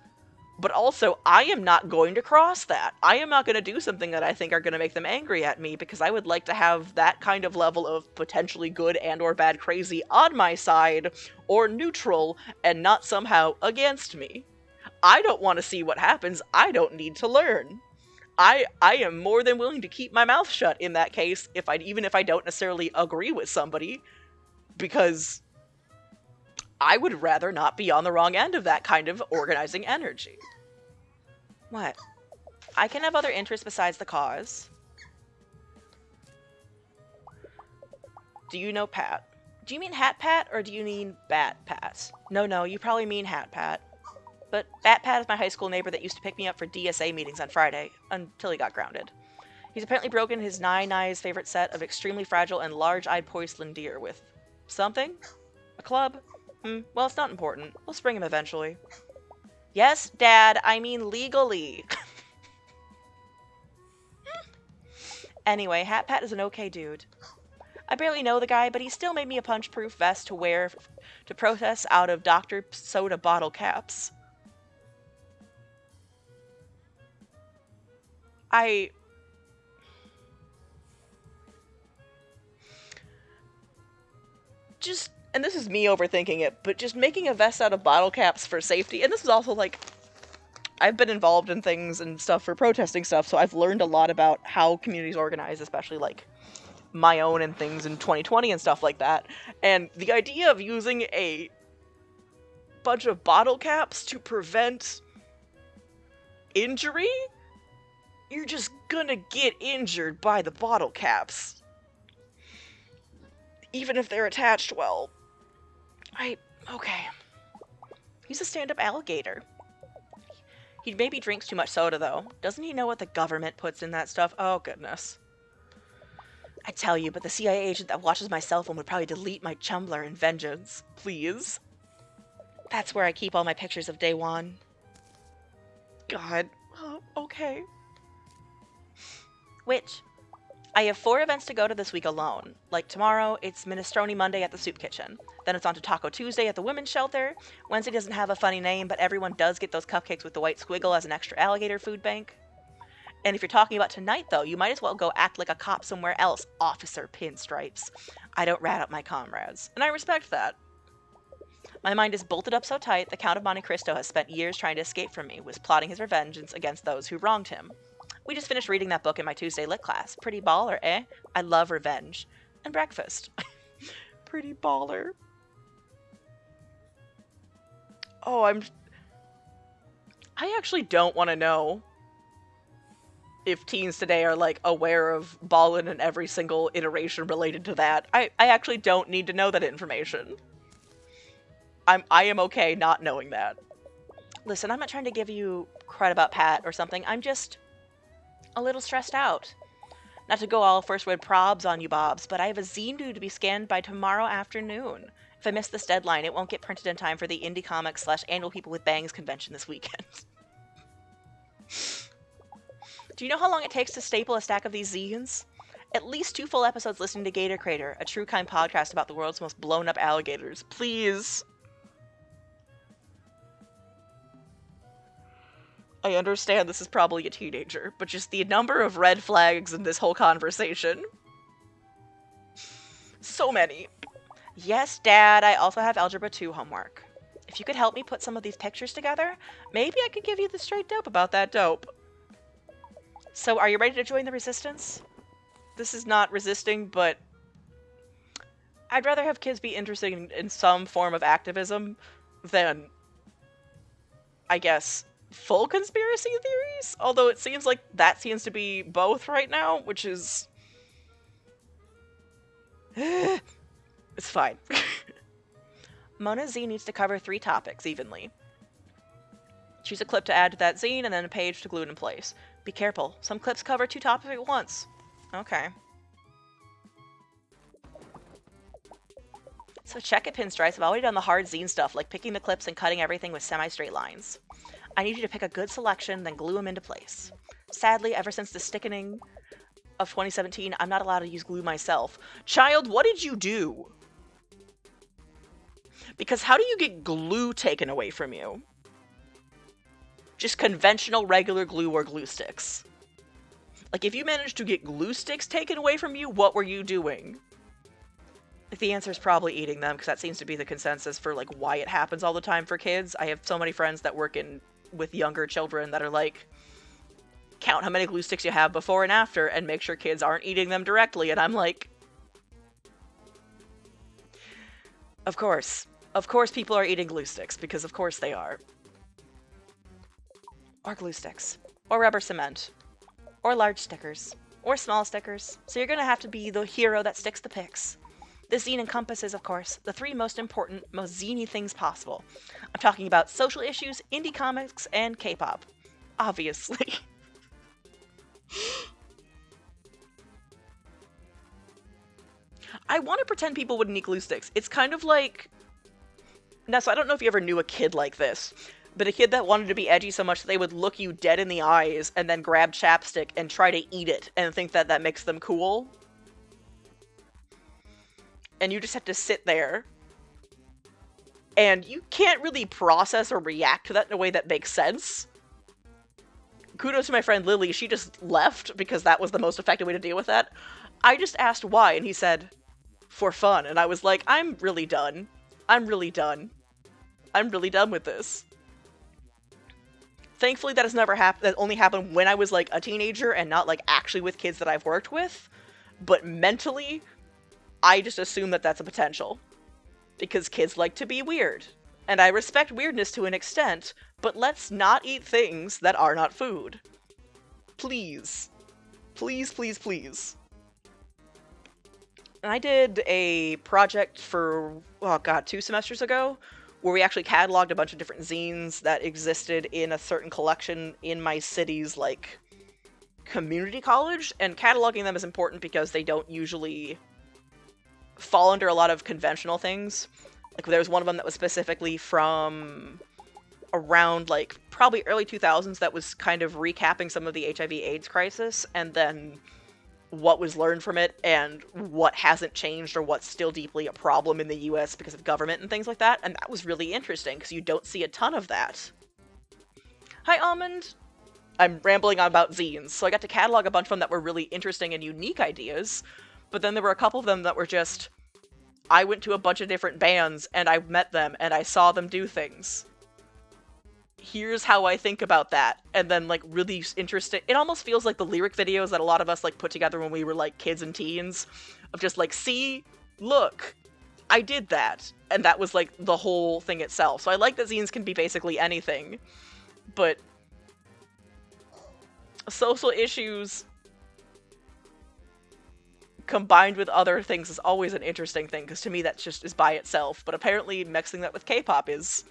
But also, I am not going to cross that. I am not going to do something that I think are going to make them angry at me, because I would like to have that kind of level of potentially good and or bad crazy on my side, or neutral, and not somehow against me. I don't want to see what happens. I don't need to learn. I am more than willing to keep my mouth shut in that case, even if I don't necessarily agree with somebody, because I would rather not be on the wrong end of that kind of organizing energy. What? I can have other interests besides the cause. Do you know Pat? Do you mean Hat Pat, or do you mean Bat Pat? No, you probably mean Hat Pat. But Bat Pat is my high school neighbor that used to pick me up for DSA meetings on Friday, until he got grounded. He's apparently broken his Nai's favorite set of extremely fragile and large-eyed porcelain deer with something? A club? Well, it's not important. We'll spring him eventually. Yes, Dad, I mean legally. Anyway, Hat Pat is an okay dude. I barely know the guy, but he still made me a punch-proof vest to wear to protest out of Dr. Soda bottle caps. And this is me overthinking it, but just making a vest out of bottle caps for safety, and this is also like, I've been involved in things and stuff for protesting stuff, so I've learned a lot about how communities organize, especially like my own and things in 2020 and stuff like that. And the idea of using a bunch of bottle caps to prevent injury, you're just gonna get injured by the bottle caps. Even if they're attached well. Okay. He's a stand-up alligator. He maybe drinks too much soda, though. Doesn't he know what the government puts in that stuff? Oh, goodness. I tell you, but the CIA agent that watches my cell phone would probably delete my Tumblr in vengeance. Please. That's where I keep all my pictures of day one. God. Oh, okay. Which? I have 4 events to go to this week alone. Like tomorrow, it's Minestrone Monday at the Soup Kitchen. Then it's on to Taco Tuesday at the Women's Shelter. Wednesday doesn't have a funny name, but everyone does get those cupcakes with the white squiggle as an extra alligator food bank. And if you're talking about tonight, though, you might as well go act like a cop somewhere else, Officer Pinstripes. I don't rat out my comrades, and I respect that. My mind is bolted up so tight, the Count of Monte Cristo has spent years trying to escape from me, was plotting his revenge against those who wronged him. We just finished reading that book in my Tuesday lit class. Pretty baller, eh? I love revenge. And breakfast. Pretty baller. Oh, I actually don't want to know if teens today are, like, aware of ballin' in every single iteration related to that. I actually don't need to know that information. I am okay not knowing that. Listen, I'm not trying to give you credit about Pat or something. I'm just a little stressed out. Not to go all first word probs on you, Bobs, but I have a zine due to be scanned by tomorrow afternoon. If I miss this deadline, it won't get printed in time for the Indie Comics / Annual People with Bangs convention this weekend. Do you know how long it takes to staple a stack of these zines? At least 2 full episodes listening to Gator Crater, a true crime podcast about the world's most blown up alligators. Please. I understand this is probably a teenager, but just the number of red flags in this whole conversation. So many. Yes, Dad, I also have Algebra 2 homework. If you could help me put some of these pictures together, maybe I could give you the straight dope about that dope. So, are you ready to join the resistance? This is not resisting, but I'd rather have kids be interested in some form of activism than, I guess, full conspiracy theories? Although it seems like that seems to be both right now, which is... It's fine. Mona's zine needs to cover 3 topics evenly. Choose a clip to add to that zine, and then a page to glue it in place. Be careful. Some clips cover 2 topics at once. Okay. So check it, Pinstripes. I've already done the hard zine stuff, like picking the clips and cutting everything with semi-straight lines. I need you to pick a good selection, then glue them into place. Sadly, ever since the stickening of 2017, I'm not allowed to use glue myself. Child, what did you do? Because how do you get glue taken away from you? Just conventional regular glue or glue sticks. Like, if you managed to get glue sticks taken away from you, what were you doing? Like, the answer is probably eating them, because that seems to be the consensus for, like, why it happens all the time for kids. I have so many friends that work with younger children that are like, count how many glue sticks you have before and after, and make sure kids aren't eating them directly, and I'm like... Of course. Of course people are eating glue sticks, because of course they are. Or glue sticks. Or rubber cement. Or large stickers. Or small stickers. So you're gonna have to be the hero that sticks the pics. This zine encompasses, of course, the 3 most important, most zine-y things possible. I'm talking about social issues, indie comics, and K-pop. Obviously. I want to pretend people wouldn't eat glue sticks. It's kind of like... Now, so I don't know if you ever knew a kid like this, but a kid that wanted to be edgy so much that they would look you dead in the eyes and then grab chapstick and try to eat it and think that that makes them cool. And you just have to sit there. And you can't really process or react to that in a way that makes sense. Kudos to my friend Lily, she just left because that was the most effective way to deal with that. I just asked why, and he said, for fun. And I was like, I'm really done. I'm really done. I'm really done with this. Thankfully, that has never happened. That only happened when I was like a teenager and not like actually with kids that I've worked with. But mentally, I just assume that that's a potential. Because kids like to be weird. And I respect weirdness to an extent, but let's not eat things that are not food. Please. Please, please, please. And I did a project for, oh god, 2 semesters ago, where we actually cataloged a bunch of different zines that existed in a certain collection in my city's, like, community college, and cataloging them is important because they don't usually fall under a lot of conventional things. Like, there was one of them that was specifically from around, like, probably early 2000s that was kind of recapping some of the HIV/AIDS crisis, and then what was learned from it, and what hasn't changed, or what's still deeply a problem in the US because of government and things like that, and that was really interesting, because you don't see a ton of that. Hi, Almond! I'm rambling on about zines, so I got to catalog a bunch of them that were really interesting and unique ideas, but then there were a couple of them that were just, I went to a bunch of different bands, and I met them, and I saw them do things. Here's how I think about that, and then, like, really interesting. It almost feels like the lyric videos that a lot of us, like, put together when we were, like, kids and teens, of just, like, see, look, I did that, and that was, like, the whole thing itself. So I like that zines can be basically anything, but social issues combined with other things is always an interesting thing, because to me that just is by itself, but apparently mixing that with K-pop is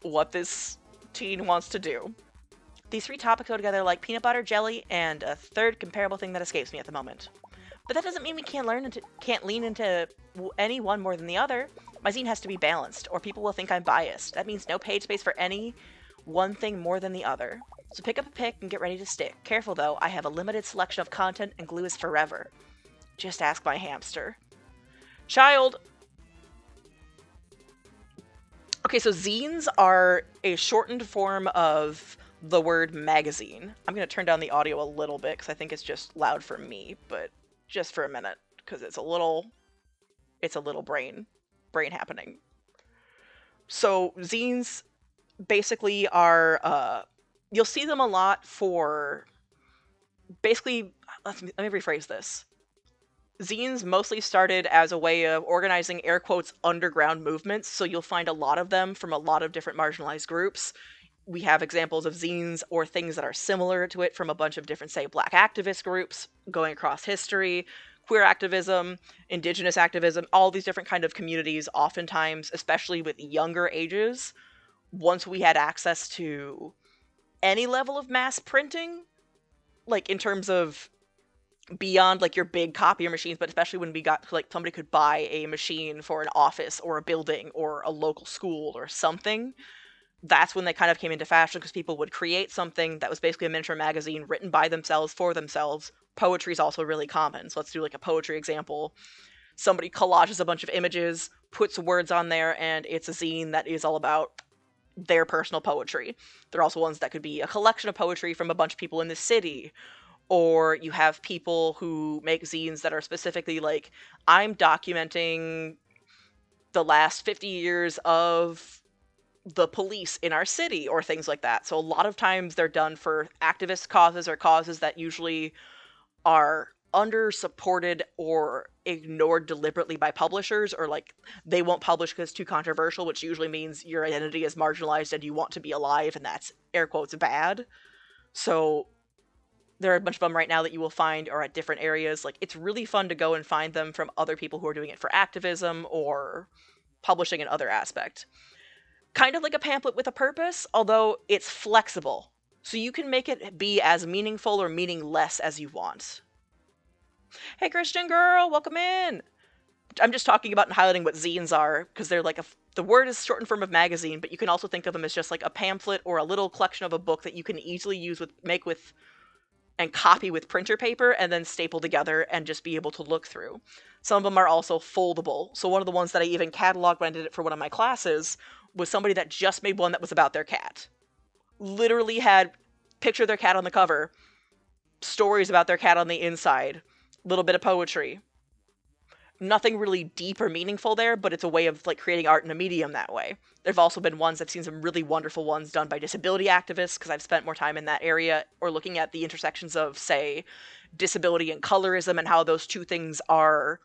what this teen wants to do. These 3 topics go together like peanut butter, jelly, and a third comparable thing that escapes me at the moment. But that doesn't mean we can't lean into any one more than the other. My zine has to be balanced, or people will think I'm biased. That means no page space for any one thing more than the other. So pick up a pick and get ready to stick. Careful though, I have a limited selection of content and glue is forever. Just ask my hamster. Child! Okay, so zines are a shortened form of the word magazine. I'm going to turn down the audio a little bit because I think it's just loud for me, but just for a minute because it's a little brain happening. So zines basically are, you'll see them a lot for, basically, let me rephrase this. Zines mostly started as a way of organizing, air quotes, underground movements, so you'll find a lot of them from a lot of different marginalized groups. We have examples of zines or things that are similar to it from a bunch of different, say, Black activist groups going across history, queer activism, indigenous activism, all these different kind of communities, oftentimes, especially with younger ages. Once we had access to any level of mass printing, like in terms of beyond like your big copier machines, but especially when we got like somebody could buy a machine for an office or a building or a local school or something, that's when they kind of came into fashion, because people would create something that was basically a miniature magazine written by themselves for themselves. Poetry is also really common, so let's do like a poetry example. Somebody collages a bunch of images, puts words on there, and it's a zine that is all about their personal poetry. There are also ones that could be a collection of poetry from a bunch of people in the city. Or you have people who make zines that are specifically like, I'm documenting the last 50 years of the police in our city, or things like that. So a lot of times they're done for activist causes, or causes that usually are under-supported or ignored deliberately by publishers, or like they won't publish because it's too controversial, which usually means your identity is marginalized and you want to be alive, and that's, air quotes, bad. So there are a bunch of them right now that you will find are at different areas. Like, it's really fun to go and find them from other people who are doing it for activism or publishing in other aspect. Kind of like a pamphlet with a purpose, although it's flexible. So you can make it be as meaningful or meaningless as you want. Hey, Christian girl, welcome in! I'm just talking about and highlighting what zines are, because they're like the word is shortened form of magazine, but you can also think of them as just like a pamphlet or a little collection of a book that you can easily make with and copy with printer paper and then staple together and just be able to look through. Some of them are also foldable. So one of the ones that I even cataloged when I did it for one of my classes was somebody that just made one that was about their cat. Literally had picture of their cat on the cover, stories about their cat on the inside, little bit of poetry. Nothing really deep or meaningful there, but it's a way of like creating art in a medium that way. There've also been ones, I've seen some really wonderful ones done by disability activists, because I've spent more time in that area, or looking at the intersections of, say, disability and colorism and how those two things are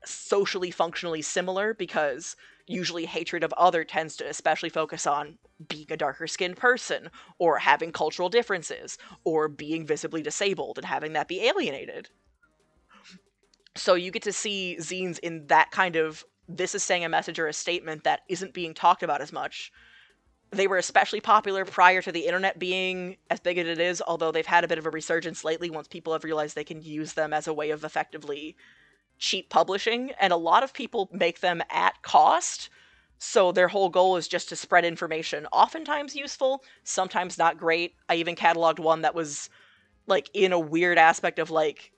socially functionally similar, because usually hatred of other tends to especially focus on being a darker skinned person, or having cultural differences, or being visibly disabled and having that be alienated. So you get to see zines in that kind of, this is saying a message or a statement that isn't being talked about as much. They were especially popular prior to the internet being as big as it is, although they've had a bit of a resurgence lately once people have realized they can use them as a way of effectively cheap publishing, and a lot of people make them at cost. So their whole goal is just to spread information, oftentimes useful, sometimes not great. I even cataloged one that was like in a weird aspect of like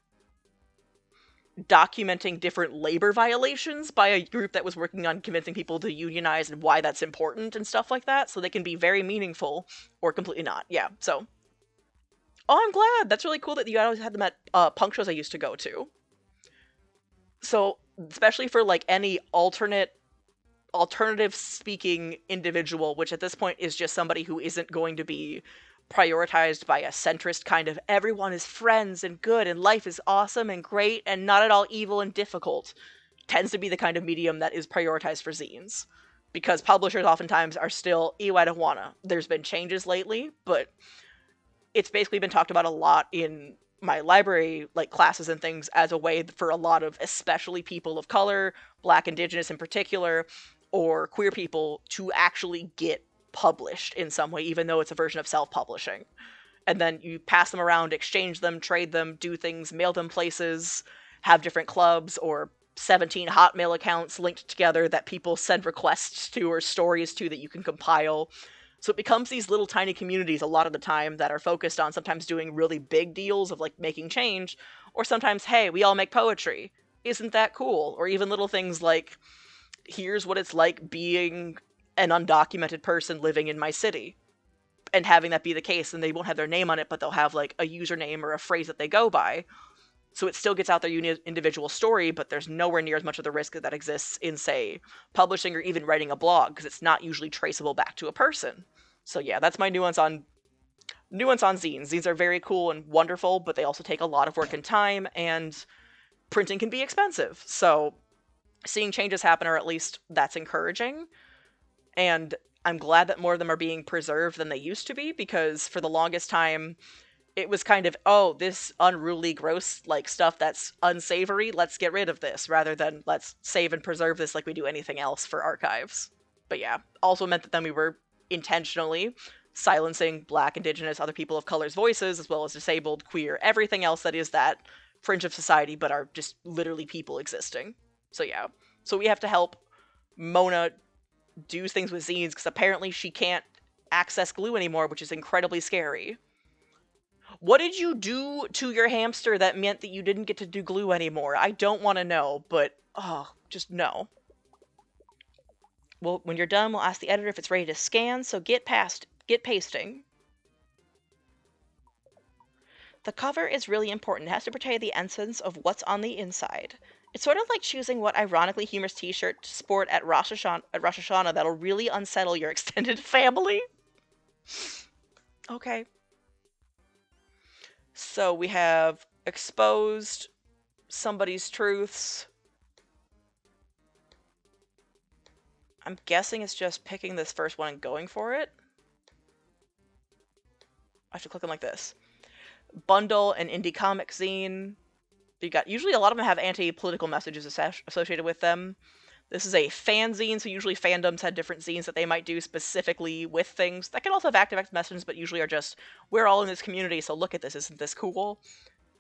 documenting different labor violations by a group that was working on convincing people to unionize and why that's important and stuff like that, so they can be very meaningful or completely not. Yeah, so. Oh, I'm glad. That's really cool that you always had them at punk shows I used to go to. So, especially for like any alternative speaking individual, which at this point is just somebody who isn't going to be prioritized by a centrist kind of everyone is friends and good and life is awesome and great and not at all evil and difficult, tends to be the kind of medium that is prioritized for zines. Because publishers oftentimes are still, ew, I don't wanna. There's been changes lately, but it's basically been talked about a lot in my library like classes and things as a way for a lot of especially people of color, black, indigenous in particular, or queer people to actually get published in some way, even though it's a version of self-publishing. And then you pass them around, exchange them, trade them, do things, mail them places, have different clubs or 17 Hotmail accounts linked together that people send requests to or stories to that you can compile. So it becomes these little tiny communities a lot of the time that are focused on sometimes doing really big deals of like making change, or sometimes, hey, we all make poetry. Isn't that cool? Or even little things like, here's what it's like being an undocumented person living in my city. And having that be the case, and they won't have their name on it, but they'll have like a username or a phrase that they go by. So it still gets out their individual story, but there's nowhere near as much of the risk that exists in, say, publishing or even writing a blog, because it's not usually traceable back to a person. So yeah, that's my nuance on zines. Zines are very cool and wonderful, but they also take a lot of work and time, and printing can be expensive. So seeing changes happen, or at least that's encouraging. And I'm glad that more of them are being preserved than they used to be, because for the longest time, it was kind of, oh, this unruly, gross, like, stuff that's unsavory, let's get rid of this, rather than let's save and preserve this like we do anything else for archives. But yeah, also meant that then we were intentionally silencing black, indigenous, other people of color's voices, as well as disabled, queer, everything else that is that fringe of society, but are just literally people existing. So yeah. So we have to help Mona do things with zines, because apparently she can't access glue anymore, which is incredibly scary. What did you do to your hamster that meant that you didn't get to do glue anymore? I don't want to know, but, oh, just no. Well, when you're done, we'll ask the editor if it's ready to scan, so get pasting. The cover is really important. It has to portray the essence of what's on the inside. It's sort of like choosing what ironically humorous t-shirt to sport at Rosh Hashanah that'll really unsettle your extended family. Okay. So we have exposed somebody's truths. I'm guessing it's just picking this first one and going for it. I have to click on like this. Bundle an indie comic zine. You got, usually a lot of them have anti-political messages associated with them. This is a fanzine, so usually fandoms had different zines that they might do specifically with things. That can also have active messages, but usually are just, we're all in this community, so look at this, isn't this cool?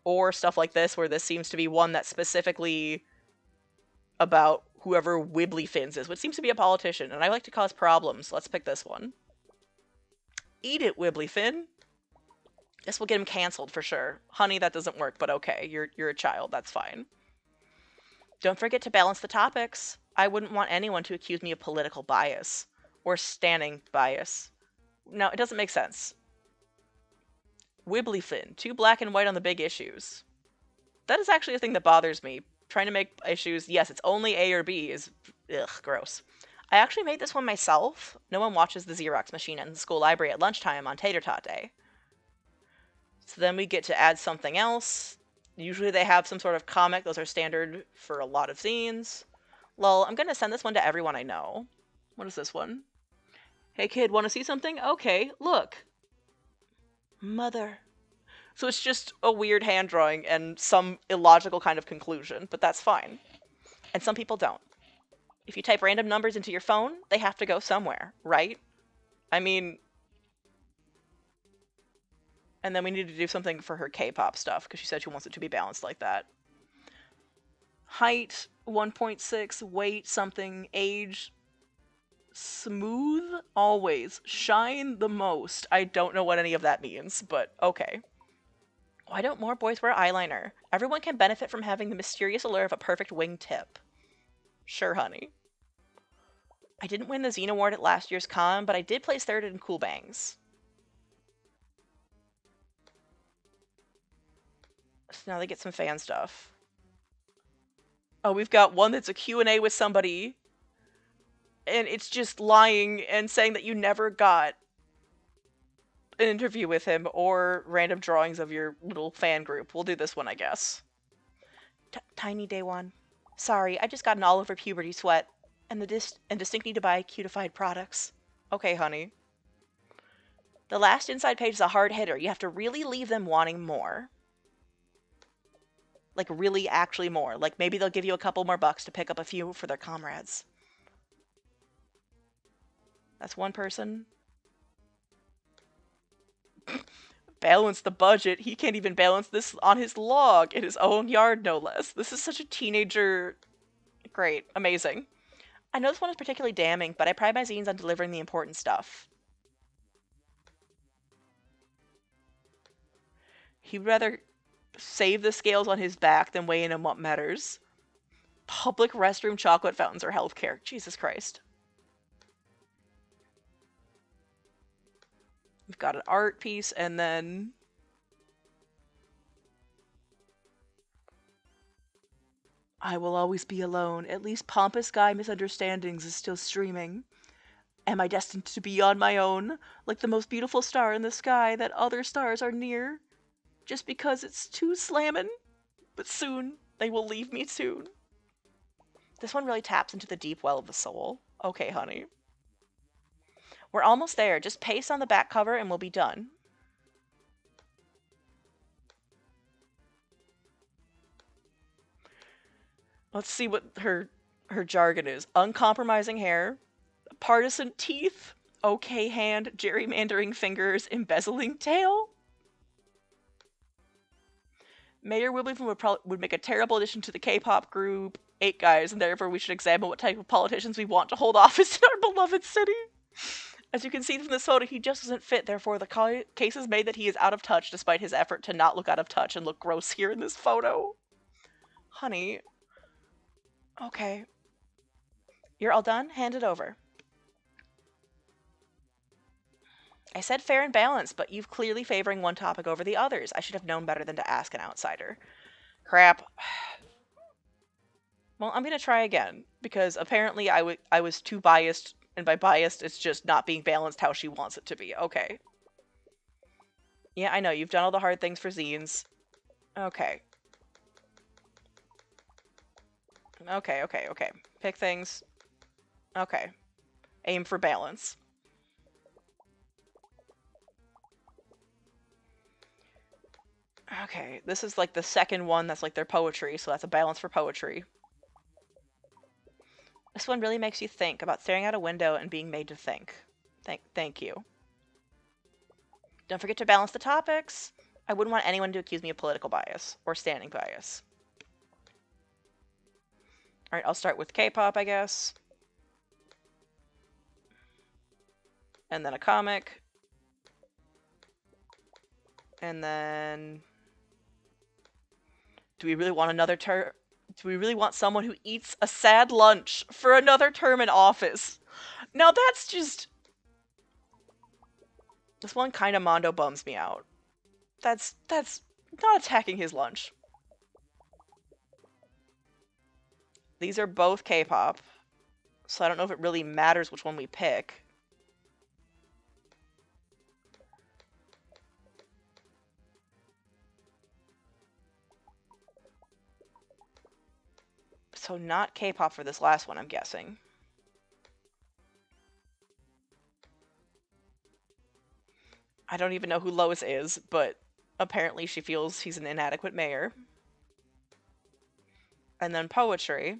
Or stuff like this, where this seems to be one that specifically about whoever Wibbly Fins is, which seems to be a politician, and I like to cause problems. Let's pick this one. Eat it, Wibbly Fin. This will get him canceled for sure. Honey, that doesn't work, but okay. You're a child. That's fine. Don't forget to balance the topics. I wouldn't want anyone to accuse me of political bias or standing bias. No, it doesn't make sense. Wibbly Fin, too black and white on the big issues. That is actually a thing that bothers me. Trying to make issues, yes, it's only A or B is, ugh, gross. I actually made this one myself. No one watches the Xerox machine in the school library at lunchtime on Tater Tot Day. So then we get to add something else. Usually they have some sort of comic. Those are standard for a lot of scenes. Lol, I'm gonna send this one to everyone I know. What is this one? Hey kid, wanna see something? Okay, look. Mother. So it's just a weird hand drawing and some illogical kind of conclusion, but that's fine. And some people don't. If you type random numbers into your phone, they have to go somewhere, right? I mean... And then we need to do something for her K-pop stuff, because she said she wants it to be balanced like that. Height, 1.6, weight, something, age, smooth, always, shine the most. I don't know what any of that means, but okay. Why don't more boys wear eyeliner? Everyone can benefit from having the mysterious allure of a perfect wingtip. Sure, honey. I didn't win the Zine Award at last year's con, but I did place third in Cool Bangs. So now they get some fan stuff. Oh, we've got one that's a Q&A with somebody, and it's just lying and saying that you never got an interview with him or random drawings of your little fan group. We'll do this one, I guess. Tiny Day One. Sorry, I just got an all-over puberty sweat, and distinct need to buy cutified products. Okay, honey. The last inside page is a hard hitter. You have to really leave them wanting more. Like, really, actually more. Like, maybe they'll give you a couple more bucks to pick up a few for their comrades. That's one person. Balance the budget. He can't even balance this on his log in his own yard, no less. This is such a teenager... Great. Amazing. I know this one is particularly damning, but I pride my zines on delivering the important stuff. He'd rather save the scales on his back than weigh in on what matters. Public restroom chocolate fountains or healthcare. Jesus Christ. We've got an art piece, and then... I will always be alone. At least Pompous Guy Misunderstandings is still streaming. Am I destined to be on my own, like the most beautiful star in the sky that other stars are near? Just because it's too slammin'? But soon, they will leave me soon. This one really taps into the deep well of the soul. Okay, honey. We're almost there. Just paste on the back cover and we'll be done. Let's see what her jargon is. Uncompromising hair, partisan teeth, okay hand, gerrymandering fingers, embezzling tail. Mayor Wibblyfin would make a terrible addition to the K-pop group, 8 guys, and therefore we should examine what type of politicians we want to hold office in our beloved city. As you can see from this photo, he just doesn't fit, therefore the case is made that he is out of touch despite his effort to not look out of touch and look gross here in this photo. Honey. Okay. You're all done? Hand it over. I said fair and balanced, but you've clearly favoring one topic over the others. I should have known better than to ask an outsider. Crap. Well, I'm gonna try again, because apparently I was too biased, and by biased, it's just not being balanced how she wants it to be. Okay. Yeah, I know, you've done all the hard things for zines. Okay. Okay. Pick things. Okay. Aim for balance. Okay, this is like the second one that's like their poetry, so that's a balance for poetry. This one really makes you think about staring out a window and being made to think. Thank you. Don't forget to balance the topics. I wouldn't want anyone to accuse me of political bias or standing bias. Alright, I'll start with K-pop, I guess. And then a comic. And then... Do we really want another term? Do we really want someone who eats a sad lunch for another term in office? Now that's just... This one kind of Mondo bums me out. That's not attacking his lunch. These are both K-pop, so I don't know if it really matters which one we pick. So not K-pop for this last one, I'm guessing. I don't even know who Lois is, but apparently she feels he's an inadequate mayor. And then poetry.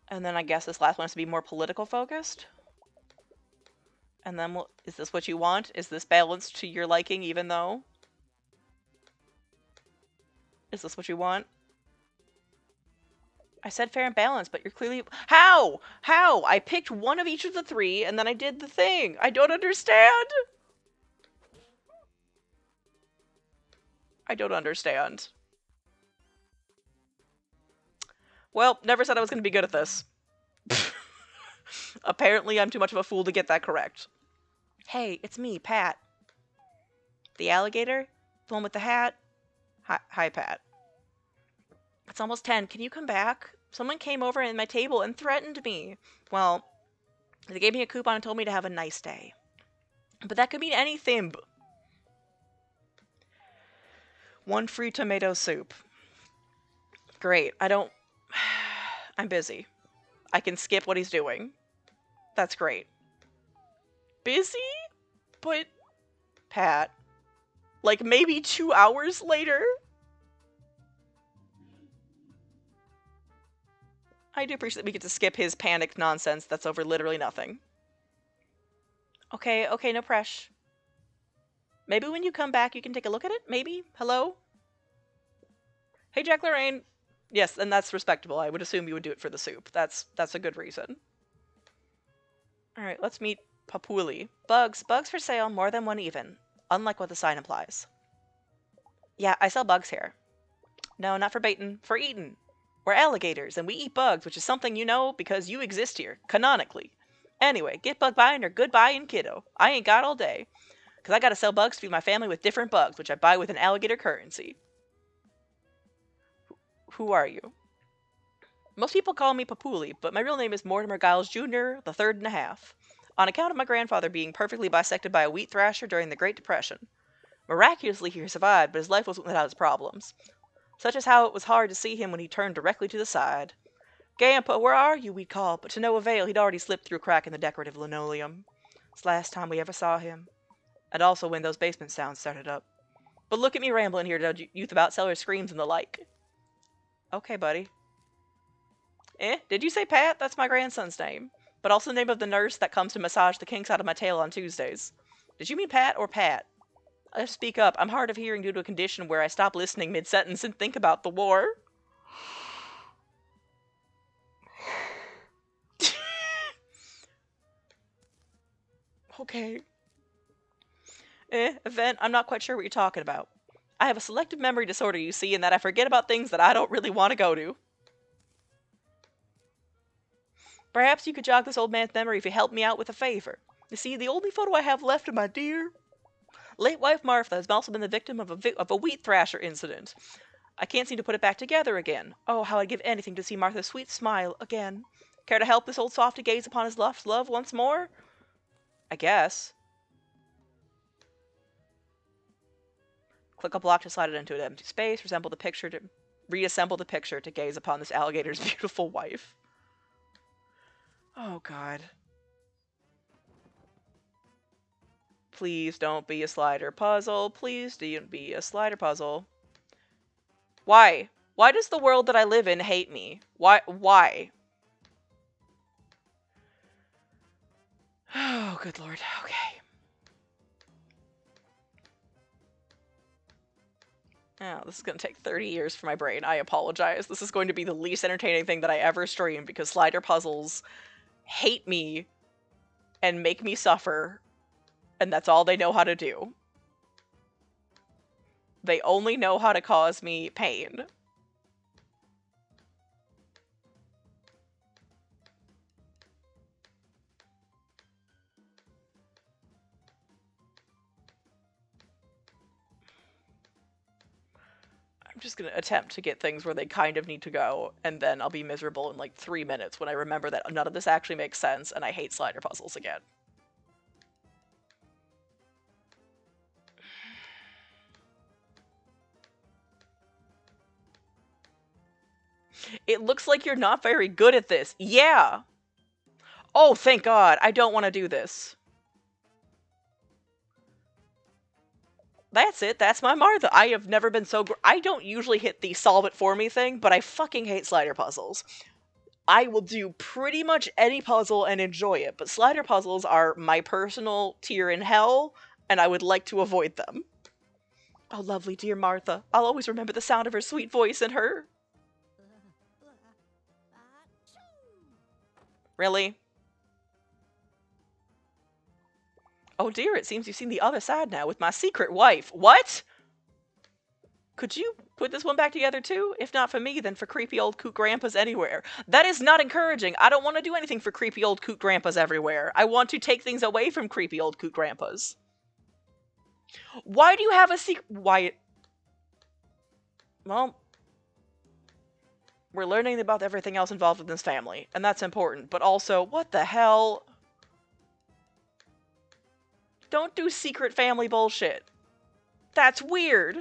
And then I guess this last one has to be more political focused. And then, is this what you want? Is this balanced to your liking even though? Is this what you want? I said fair and balanced, but you're clearly... How? How? I picked one of each of the three, and then I did the thing. I don't understand. I don't understand. Well, never said I was going to be good at this. Apparently, I'm too much of a fool to get that correct. Hey, it's me, Pat. The alligator? The one with the hat? Hi, Pat. It's almost 10. Can you come back? Someone came over at my table and threatened me. Well, they gave me a coupon and told me to have a nice day. But that could mean anything. One free tomato soup. Great. I'm busy. I can skip what he's doing. That's great. Busy? But... Pat. Like, maybe 2 hours later? I do appreciate that we get to skip his panicked nonsense that's over literally nothing. Okay, no press. Maybe when you come back you can take a look at it? Maybe? Hello? Hey, Jack Lorraine. Yes, and that's respectable. I would assume you would do it for the soup. That's a good reason. Alright, let's meet Papuli. Bugs for sale, more than one even. Unlike what the sign implies. Yeah, I sell bugs here. No, not for baiting, for eating. We're alligators, and we eat bugs, which is something you know because you exist here, canonically. Anyway, get bug buying or goodbye, kiddo. I ain't got all day. Because I gotta sell bugs to feed my family with different bugs, which I buy with an alligator currency. Who are you? Most people call me Papuli, but my real name is Mortimer Giles Jr., the third and a half. On account of my grandfather being perfectly bisected by a wheat thrasher during the Great Depression. Miraculously, he survived, but his life wasn't without its problems. Such as how it was hard to see him when he turned directly to the side. "Gampa, where are you?" we'd call, but to no avail. He'd already slipped through a crack in the decorative linoleum. It's the last time we ever saw him. And also when those basement sounds started up. But look at me rambling here to youth about cellar screams and the like. Okay, buddy. Did you say Pat? That's my grandson's name. But also the name of the nurse that comes to massage the kinks out of my tail on Tuesdays. Did you mean Pat or Pat? I have to speak up. I'm hard of hearing due to a condition where I stop listening mid-sentence and think about the war. Okay. Event, I'm not quite sure what you're talking about. I have a selective memory disorder, you see, in that I forget about things that I don't really want to go to. Perhaps you could jog this old man's memory if you helped me out with a favor. You see, the only photo I have left of my dear... late wife Martha has also been the victim of a wheat thrasher incident. I can't seem to put it back together again. Oh, how I'd give anything to see Martha's sweet smile again. Care to help this old softy gaze upon his lost love once more? I guess. Click a block to slide it into an empty space. Reassemble the picture to gaze upon this alligator's beautiful wife. Oh, God. Please don't be a slider puzzle. Please don't be a slider puzzle. Why? Why does the world that I live in hate me? Why? Oh, good lord. Okay. Oh, this is going to take 30 years for my brain. I apologize. This is going to be the least entertaining thing that I ever stream because slider puzzles hate me and make me suffer, and that's all they know how to do. They only know how to cause me pain. I'm just gonna attempt to get things where they kind of need to go, and then I'll be miserable in like 3 minutes when I remember that none of this actually makes sense and I hate slider puzzles again. It looks like you're not very good at this. Yeah! Oh, thank God. I don't want to do this. That's it. That's my Martha. I have never been so... I don't usually hit the solve it for me thing, but I fucking hate slider puzzles. I will do pretty much any puzzle and enjoy it, but slider puzzles are my personal tier in hell, and I would like to avoid them. Oh, lovely dear Martha. I'll always remember the sound of her sweet voice and her... Really? Oh dear, it seems you've seen the other side now with my secret wife. What? Could you put this one back together too? If not for me, then for creepy old coot grandpas anywhere. That is not encouraging. I don't want to do anything for creepy old coot grandpas everywhere. I want to take things away from creepy old coot grandpas. Why do you have a secret? Why? Well, we're learning about everything else involved in this family, and that's important. But also, what the hell? Don't do secret family bullshit. That's weird.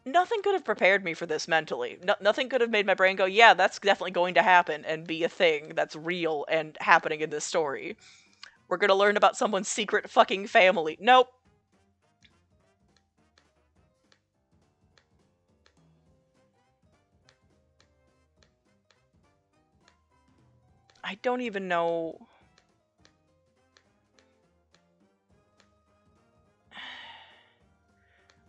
Nothing could have prepared me for this mentally. Nothing could have made my brain go, yeah, that's definitely going to happen and be a thing that's real and happening in this story. We're gonna learn about someone's secret fucking family. Nope. I don't even know...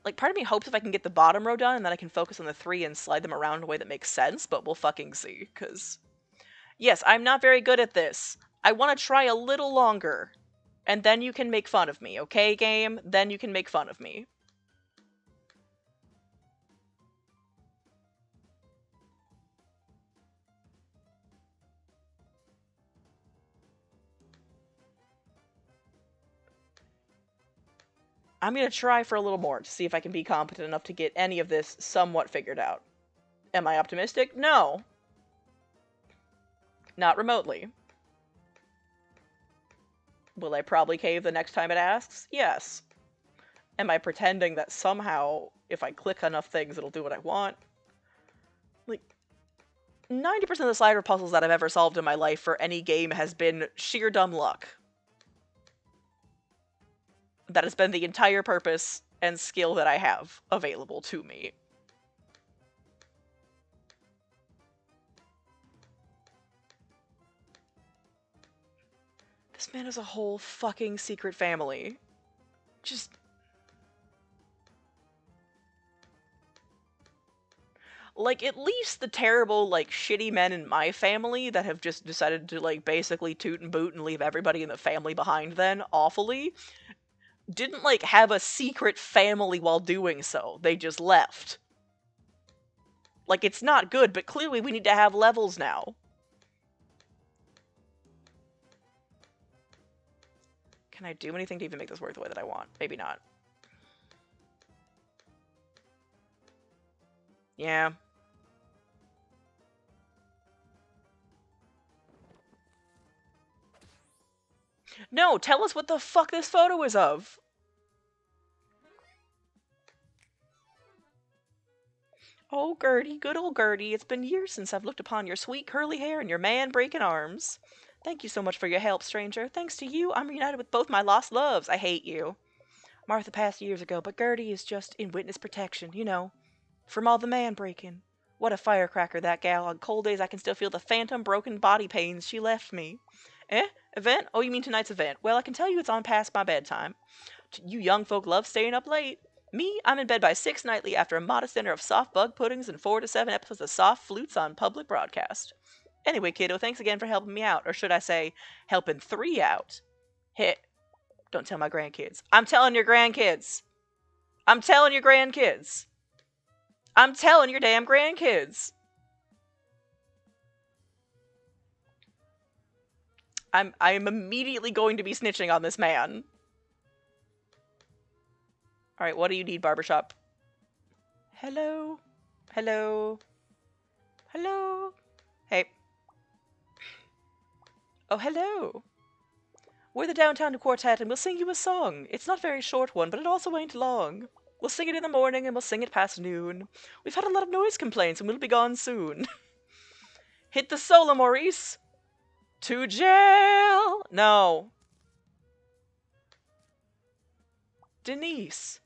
Like, part of me hopes if I can get the bottom row done and then I can focus on the 3 and slide them around in a way that makes sense, but we'll fucking see, because... Yes, I'm not very good at this. I want to try a little longer. And then you can make fun of me, okay, game? Then you can make fun of me. I'm gonna try for a little more to see if I can be competent enough to get any of this somewhat figured out. Am I optimistic? No. Not remotely. Will I probably cave the next time it asks? Yes. Am I pretending that somehow, if I click enough things, it'll do what I want? Like, 90% of the slider puzzles that I've ever solved in my life for any game has been sheer dumb luck. That has been the entire purpose and skill that I have available to me. This man has a whole fucking secret family. Just... Like, at least the terrible, like, shitty men in my family that have just decided to, like, basically toot and boot and leave everybody in the family behind then, awfully, didn't, like, have a secret family while doing so. They just left. Like, it's not good, but clearly we need to have levels now. Can I do anything to even make this work the way that I want? Maybe not. Yeah. No, tell us what the fuck this photo is of. Oh, Gertie, good old Gertie, it's been years since I've looked upon your sweet curly hair and your man-breaking arms. Thank you so much for your help, stranger. Thanks to you, I'm reunited with both my lost loves. I hate you. Martha passed years ago, but Gertie is just in witness protection, you know, from all the man-breaking. What a firecracker, that gal. On cold days, I can still feel the phantom broken body pains she left me. Eh? Event? Oh, you mean tonight's event? Well, I can tell you it's on past my bedtime. You young folk love staying up late. Me, I'm in bed by 6 nightly after a modest dinner of soft bug puddings and 4 to 7 episodes of soft flutes on public broadcast. Anyway, kiddo, thanks again for helping me out. Or should I say, helping 3 out. Hit. Don't tell my grandkids. I'm telling your grandkids. I'm telling your grandkids. I'm telling your damn grandkids. I'm immediately going to be snitching on this man. Alright, what do you need, barbershop? Hello? Hello? Hello? Hey. Oh, hello. We're the Downtown Quartet, and we'll sing you a song. It's not a very short one, but it also ain't long. We'll sing it in the morning, and we'll sing it past noon. We've had a lot of noise complaints, and we'll be gone soon. Hit the solo, Maurice! To jail! No. Denise.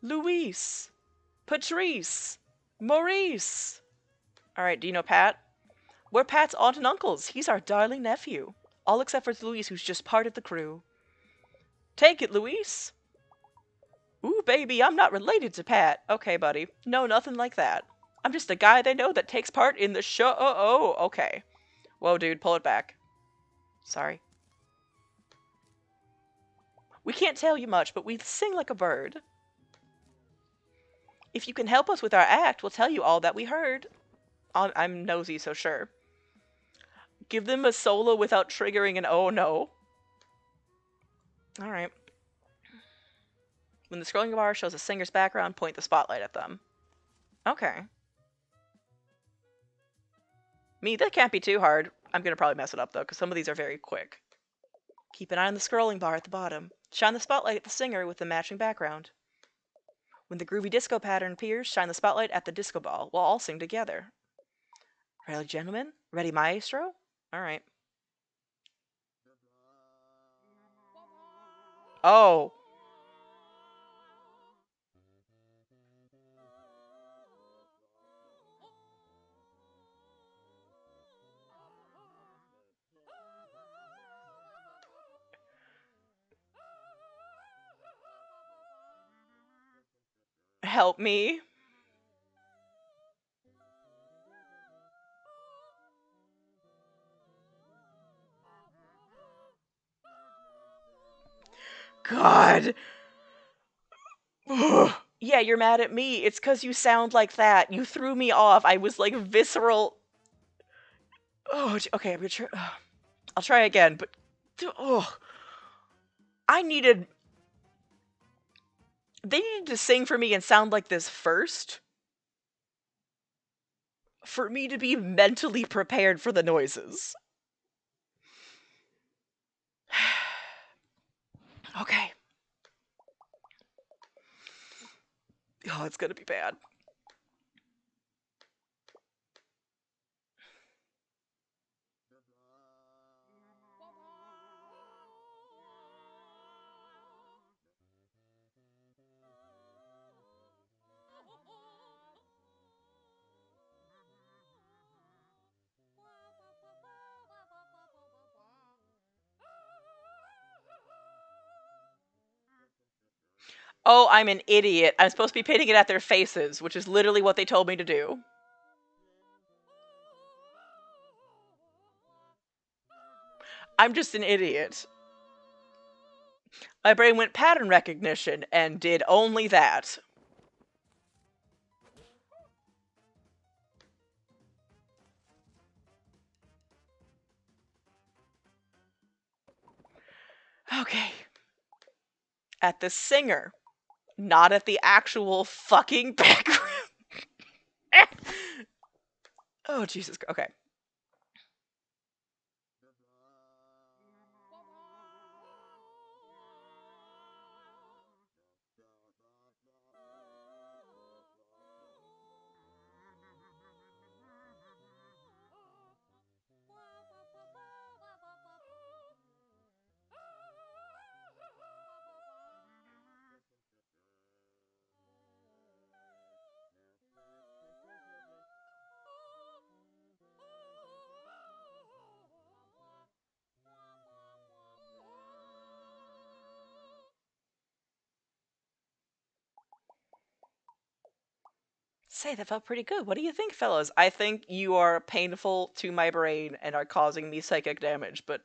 Luis. Patrice. Maurice. Alright, do you know Pat? We're Pat's aunt and uncles. He's our darling nephew. All except for Luis, who's just part of the crew. Take it, Luis. Ooh, baby, I'm not related to Pat. Okay, buddy. No, nothing like that. I'm just a guy they know that takes part in the show. Oh, okay. Whoa, dude, pull it back. Sorry. We can't tell you much, but we sing like a bird. If you can help us with our act, we'll tell you all that we heard. I'm nosy, so sure. Give them a solo without triggering an oh no. Alright. When the scrolling bar shows a singer's background, point the spotlight at them. Okay. Me, that can't be too hard. I'm gonna probably mess it up, though, because some of these are very quick. Keep an eye on the scrolling bar at the bottom. Shine the spotlight at the singer with the matching background. When the groovy disco pattern appears, shine the spotlight at the disco ball. We'll all sing together. Ready, gentlemen? Ready, maestro? Alright. Oh. Help me. God. Yeah, you're mad at me. It's because you sound like that. You threw me off. I was like visceral. Oh, okay. I'm gonna try. I'll try again, but oh, I needed. They needed to sing for me and sound like this first, for me to be mentally prepared for the noises. Okay. Oh, it's gonna be bad. Oh, I'm an idiot. I'm supposed to be painting it at their faces, which is literally what they told me to do. I'm just an idiot. My brain went pattern recognition and did only that. Okay. At the singer, not at the actual fucking background. Oh, Jesus. Okay. Say, that felt pretty good. What do you think, fellows? I think you are painful to my brain and are causing me psychic damage, but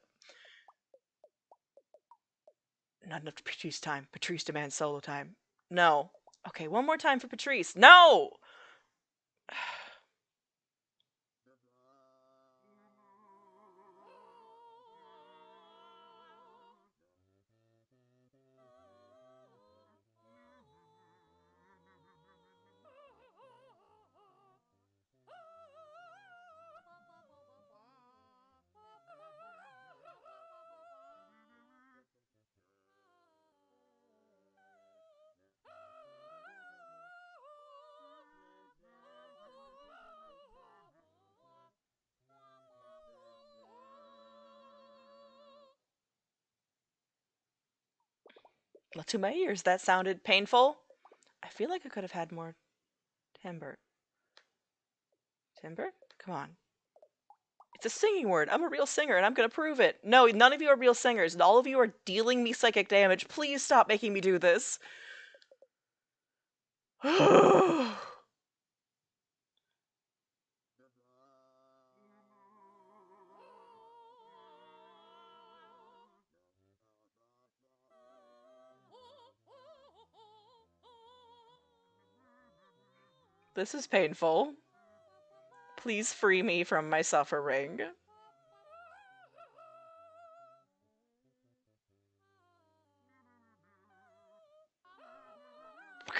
not enough Patrice time. Patrice demands solo time. No. Okay, one more time for Patrice. No! Well, to my ears, that sounded painful. I feel like I could have had more timbre. Timbre? Come on. It's a singing word. I'm a real singer, and I'm gonna prove it. No, none of you are real singers, and all of you are dealing me psychic damage. Please stop making me do this. This is painful. Please free me from my suffering.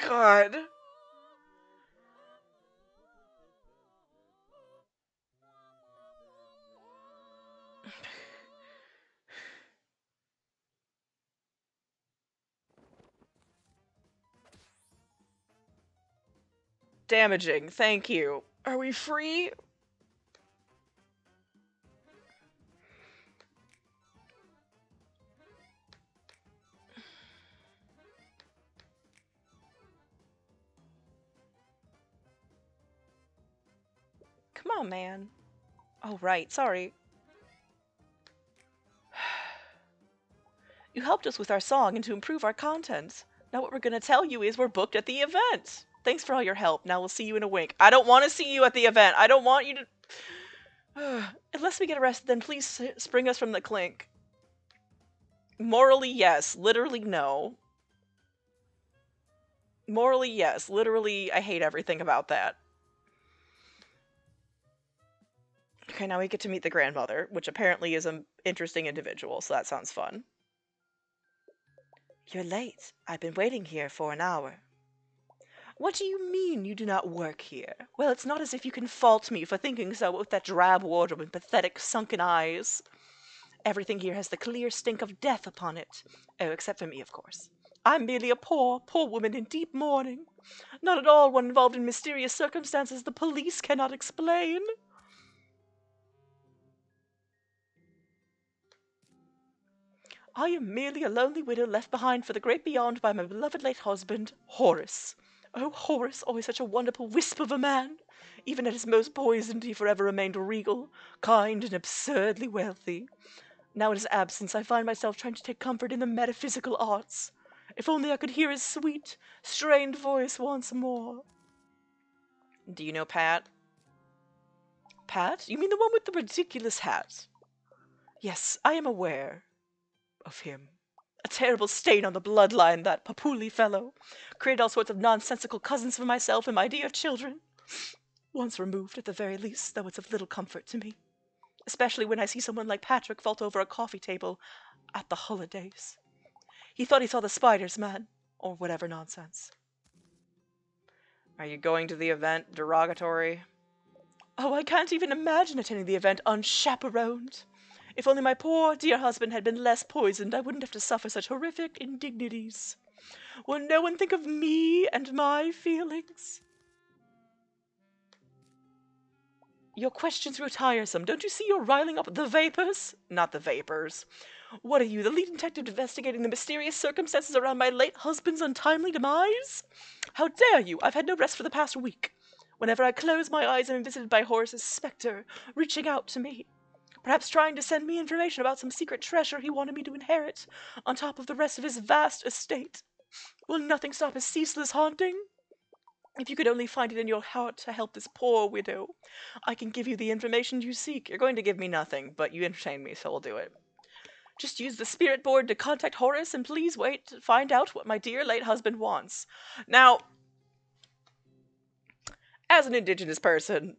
God. Damaging, thank you. Are we free? Come on, man. Oh, right, sorry. You helped us with our song and to improve our content. Now what we're gonna tell you is we're booked at the event. Thanks for all your help. Now we'll see you in a wink. I don't want to see you at the event. I don't want you to... Unless we get arrested, then please spring us from the clink. Morally, yes. Literally, no. Morally, yes. Literally, I hate everything about that. Okay, now we get to meet the grandmother, which apparently is an interesting individual, so that sounds fun. You're late. I've been waiting here for an hour. What do you mean you do not work here? Well, it's not as if you can fault me for thinking so with that drab wardrobe and pathetic sunken eyes. Everything here has the clear stink of death upon it. Oh, except for me, of course. I'm merely a poor, poor woman in deep mourning. Not at all one involved in mysterious circumstances the police cannot explain. I am merely a lonely widow left behind for the great beyond by my beloved late husband, Horace. Oh, Horace, always such a wonderful wisp of a man! Even at his most poisoned, he forever remained regal, kind, and absurdly wealthy. Now in his absence, I find myself trying to take comfort in the metaphysical arts. If only I could hear his sweet, strained voice once more. Do you know Pat? Pat? You mean the one with the ridiculous hat? Yes, I am aware of him. A terrible stain on the bloodline, that Papuli fellow. Created all sorts of nonsensical cousins for myself and my dear children. Once removed, at the very least, though it's of little comfort to me. Especially when I see someone like Patrick vault over a coffee table at the holidays. He thought he saw the spiders, man. Or whatever nonsense. Are you going to the event, derogatory? Oh, I can't even imagine attending the event unchaperoned. If only my poor, dear husband had been less poisoned, I wouldn't have to suffer such horrific indignities. Will no one think of me and my feelings? Your questions grow tiresome. Don't you see you're riling up the vapors? Not the vapors. What are you, the lead detective investigating the mysterious circumstances around my late husband's untimely demise? How dare you? I've had no rest for the past week. Whenever I close my eyes, I'm visited by Horace's spectre, reaching out to me. Perhaps trying to send me information about some secret treasure he wanted me to inherit, on top of the rest of his vast estate. Will nothing stop his ceaseless haunting? If you could only find it in your heart to help this poor widow, I can give you the information you seek. You're going to give me nothing, but you entertain me, so we'll do it. Just use the spirit board to contact Horace, and please wait to find out what my dear late husband wants. Now, as an indigenous person,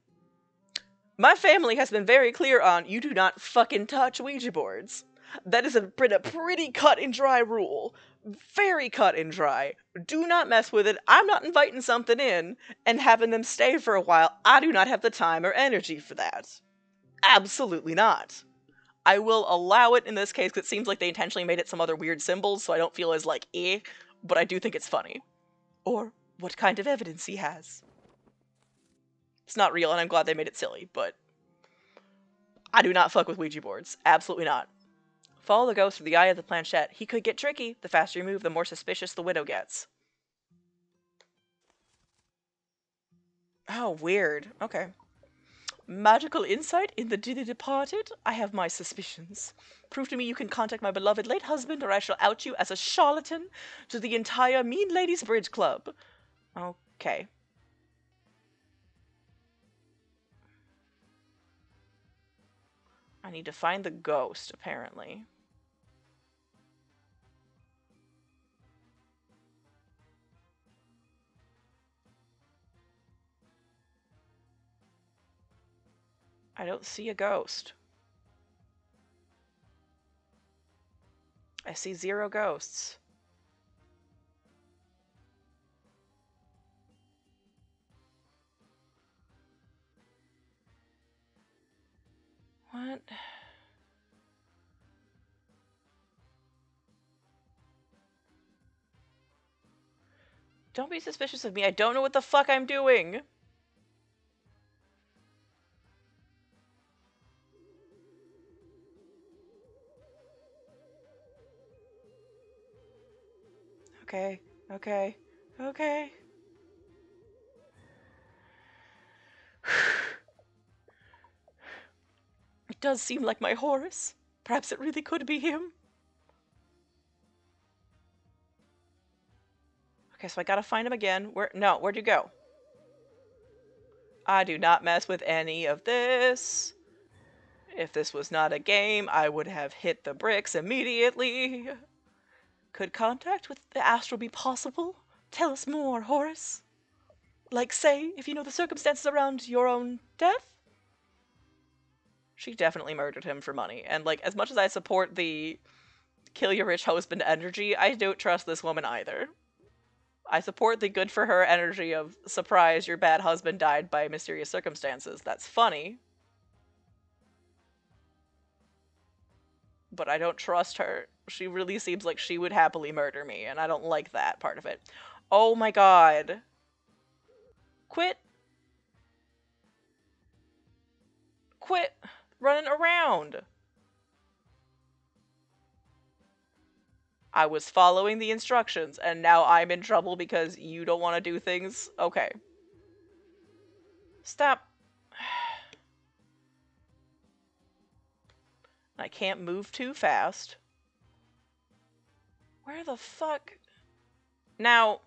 my family has been very clear on you do not fucking touch Ouija boards. That has been a pretty cut and dry rule. Very cut and dry. Do not mess with it. I'm not inviting something in and having them stay for a while. I do not have the time or energy for that. Absolutely not. I will allow it in this case because it seems like they intentionally made it some other weird symbols, so I don't feel as like, but I do think it's funny. Or what kind of evidence he has. It's not real, and I'm glad they made it silly, but I do not fuck with Ouija boards. Absolutely not. Follow the ghost through the eye of the planchette. He could get tricky. The faster you move, the more suspicious the widow gets. Oh, weird. Okay. Magical insight in the dearly departed? I have my suspicions. Prove to me you can contact my beloved late husband, or I shall out you as a charlatan to the entire Mean Ladies Bridge Club. Okay. I need to find the ghost, apparently. I don't see a ghost. I see 0 ghosts. What? Don't be suspicious of me. I don't know what the fuck I'm doing. Okay, okay, okay. It does seem like my Horace. Perhaps it really could be him. Okay, so I gotta find him again. Where'd you go? I do not mess with any of this. If this was not a game, I would have hit the bricks immediately. Could contact with the astral be possible? Tell us more, Horace. Like, say, if you know the circumstances around your own death? She definitely murdered him for money. And, like, as much as I support the kill your rich husband energy, I don't trust this woman either. I support the good for her energy of, surprise, your bad husband died by mysterious circumstances. That's funny. But I don't trust her. She really seems like she would happily murder me, and I don't like that part of it. Oh my god. Quit. Quit running around. I was following the instructions, and now I'm in trouble because you don't want to do things? Okay. Stop. I can't move too fast. Where the fuck? Now...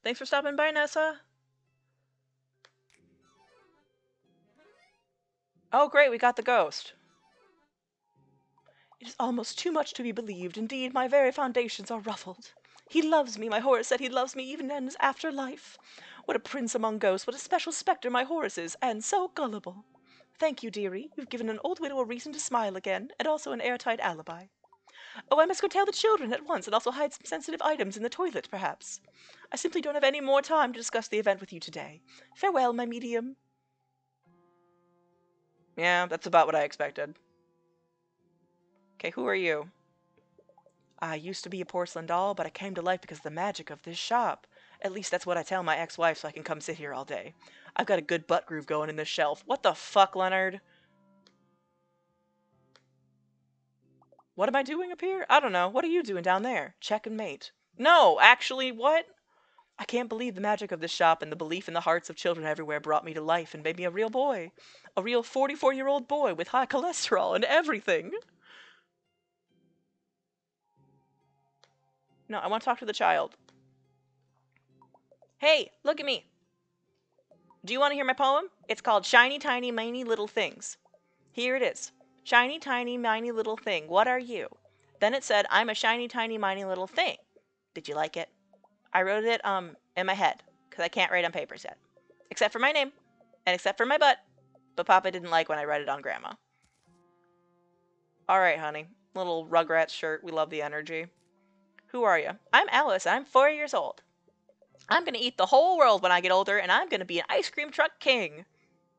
Thanks for stopping by, Nessa. Oh, great, we got the ghost. It is almost too much to be believed. Indeed, my very foundations are ruffled. He loves me. My Horace said he loves me even in his afterlife. What a prince among ghosts. What a special spectre my Horace is, and so gullible. Thank you, dearie. You've given an old widow a reason to smile again, and also an airtight alibi. Oh, I must go tell the children at once, and also hide some sensitive items in the toilet, perhaps. I simply don't have any more time to discuss the event with you today. Farewell, my medium. Yeah, that's about what I expected. Okay, who are you? I used to be a porcelain doll, but I came to life because of the magic of this shop. At least that's what I tell my ex-wife so I can come sit here all day. I've got a good butt groove going in this shelf. What the fuck, Leonard? What am I doing up here? I don't know. What are you doing down there? Check and mate. No, actually, what? I can't believe the magic of this shop and the belief in the hearts of children everywhere brought me to life and made me a real boy. A real 44-year-old boy with high cholesterol and everything. No, I want to talk to the child. Hey, look at me. Do you want to hear my poem? It's called Shiny, Tiny, Miny Little Things. Here it is. Shiny, tiny, miny little thing, what are you? Then it said, I'm a shiny, tiny, miny little thing. Did you like it? I wrote it, in my head, because I can't write on papers yet. Except for my name, and except for my butt. But Papa didn't like when I read it on Grandma. Alright, honey. Little Rugrats shirt, we love the energy. Who are you? I'm Alice, and I'm 4 years old. I'm gonna eat the whole world when I get older, and I'm gonna be an ice cream truck king.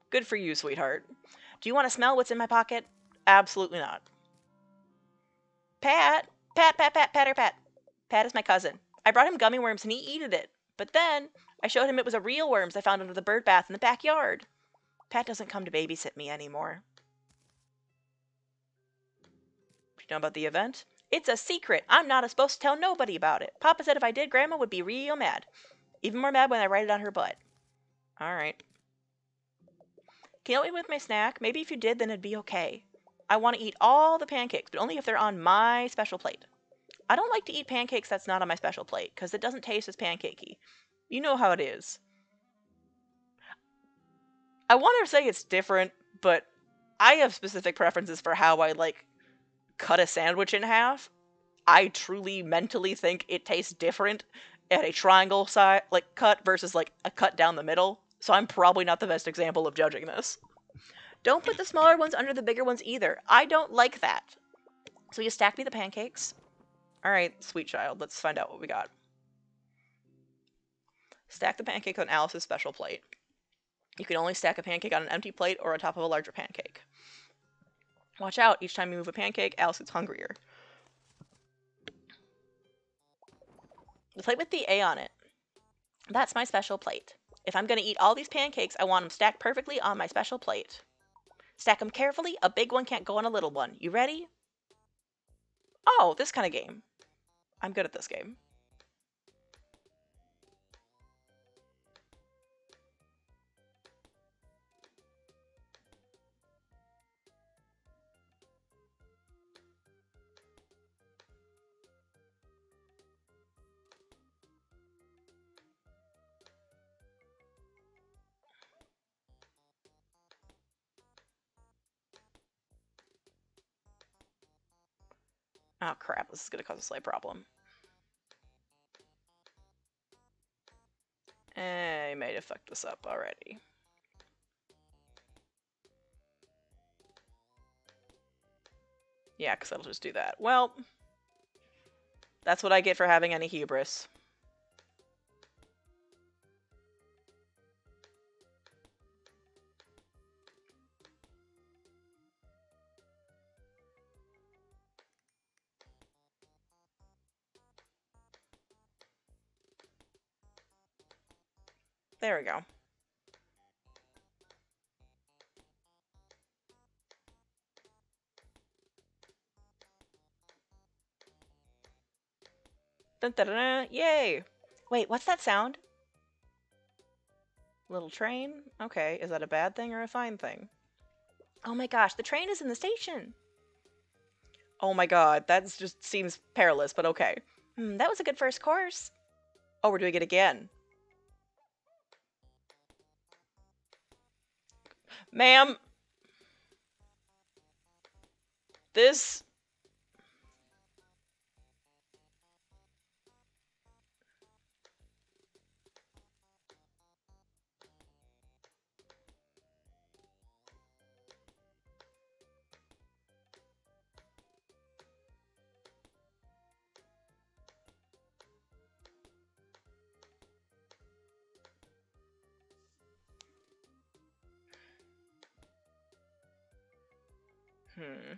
Good for you, sweetheart. Do you want to smell what's in my pocket? Absolutely not. Pat! Pat, Pat, Pat, Patter, Pat. Pat is my cousin. I brought him gummy worms and he eated it. But then, I showed him it was a real worms I found under the bird bath in the backyard. Pat doesn't come to babysit me anymore. Do you know about the event? It's a secret. I'm not supposed to tell nobody about it. Papa said if I did, Grandma would be real mad. Even more mad when I write it on her butt. Alright. Can you help me with my snack? Maybe if you did, then it'd be okay. I want to eat all the pancakes, but only if they're on my special plate. I don't like to eat pancakes that's not on my special plate, because it doesn't taste as pancakey. You know how it is. I want to say it's different, but I have specific preferences for how I, like, cut a sandwich in half. I truly mentally think it tastes different at a triangle side, like, cut versus, like, a cut down the middle. So I'm probably not the best example of judging this. Don't put the smaller ones under the bigger ones either. I don't like that. So you stack me the pancakes. Alright, sweet child, let's find out what we got. Stack the pancake on Alice's special plate. You can only stack a pancake on an empty plate or on top of a larger pancake. Watch out, each time you move a pancake, Alice gets hungrier. The plate with the A on it. That's my special plate. If I'm gonna eat all these pancakes, I want them stacked perfectly on my special plate. Stack them carefully, a big one can't go on a little one. You ready? Oh, this kind of game. I'm good at this game. Oh crap, this is gonna cause a slight problem. I might have fucked this up already. Yeah, because that'll just do that. Well, that's what I get for having any hubris. There we go. Dun, dun, dun, dun. Yay! Wait, what's that sound? Little train? Okay, is that a bad thing or a fine thing? Oh my gosh, the train is in the station! Oh my god, that just seems perilous, but okay. That was a good first course. Oh, we're doing it again. Ma'am! This... Hmm.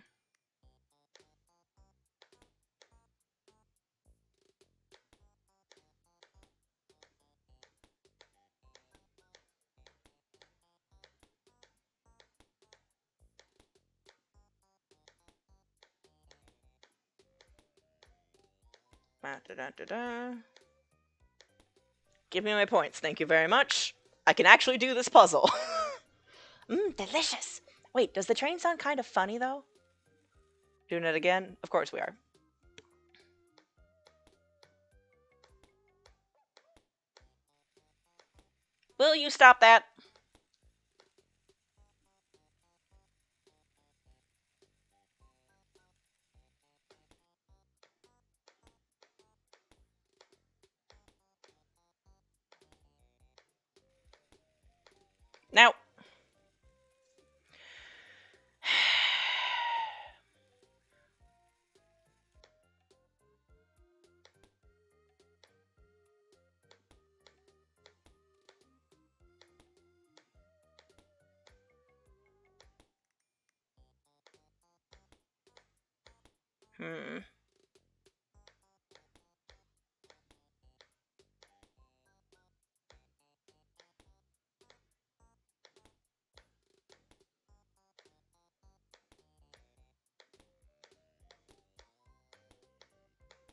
Da, da, da, da. Give me my points, thank you very much. I can actually do this puzzle. Delicious. Wait, does the train sound kind of funny, though? Doing it again? Of course we are. Will you stop that? Now.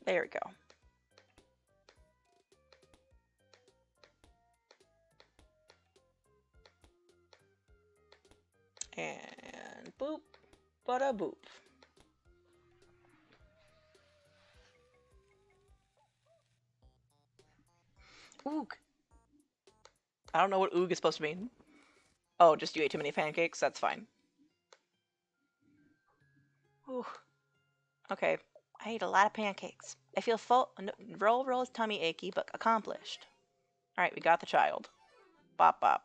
There we go. And boop, bada boop. Oog. I don't know what oog is supposed to mean. Oh, just you ate too many pancakes? That's fine. Ooh. Okay. I ate a lot of pancakes. I feel full. Roll is tummy achy, but accomplished. Alright, we got the child. Bop bop.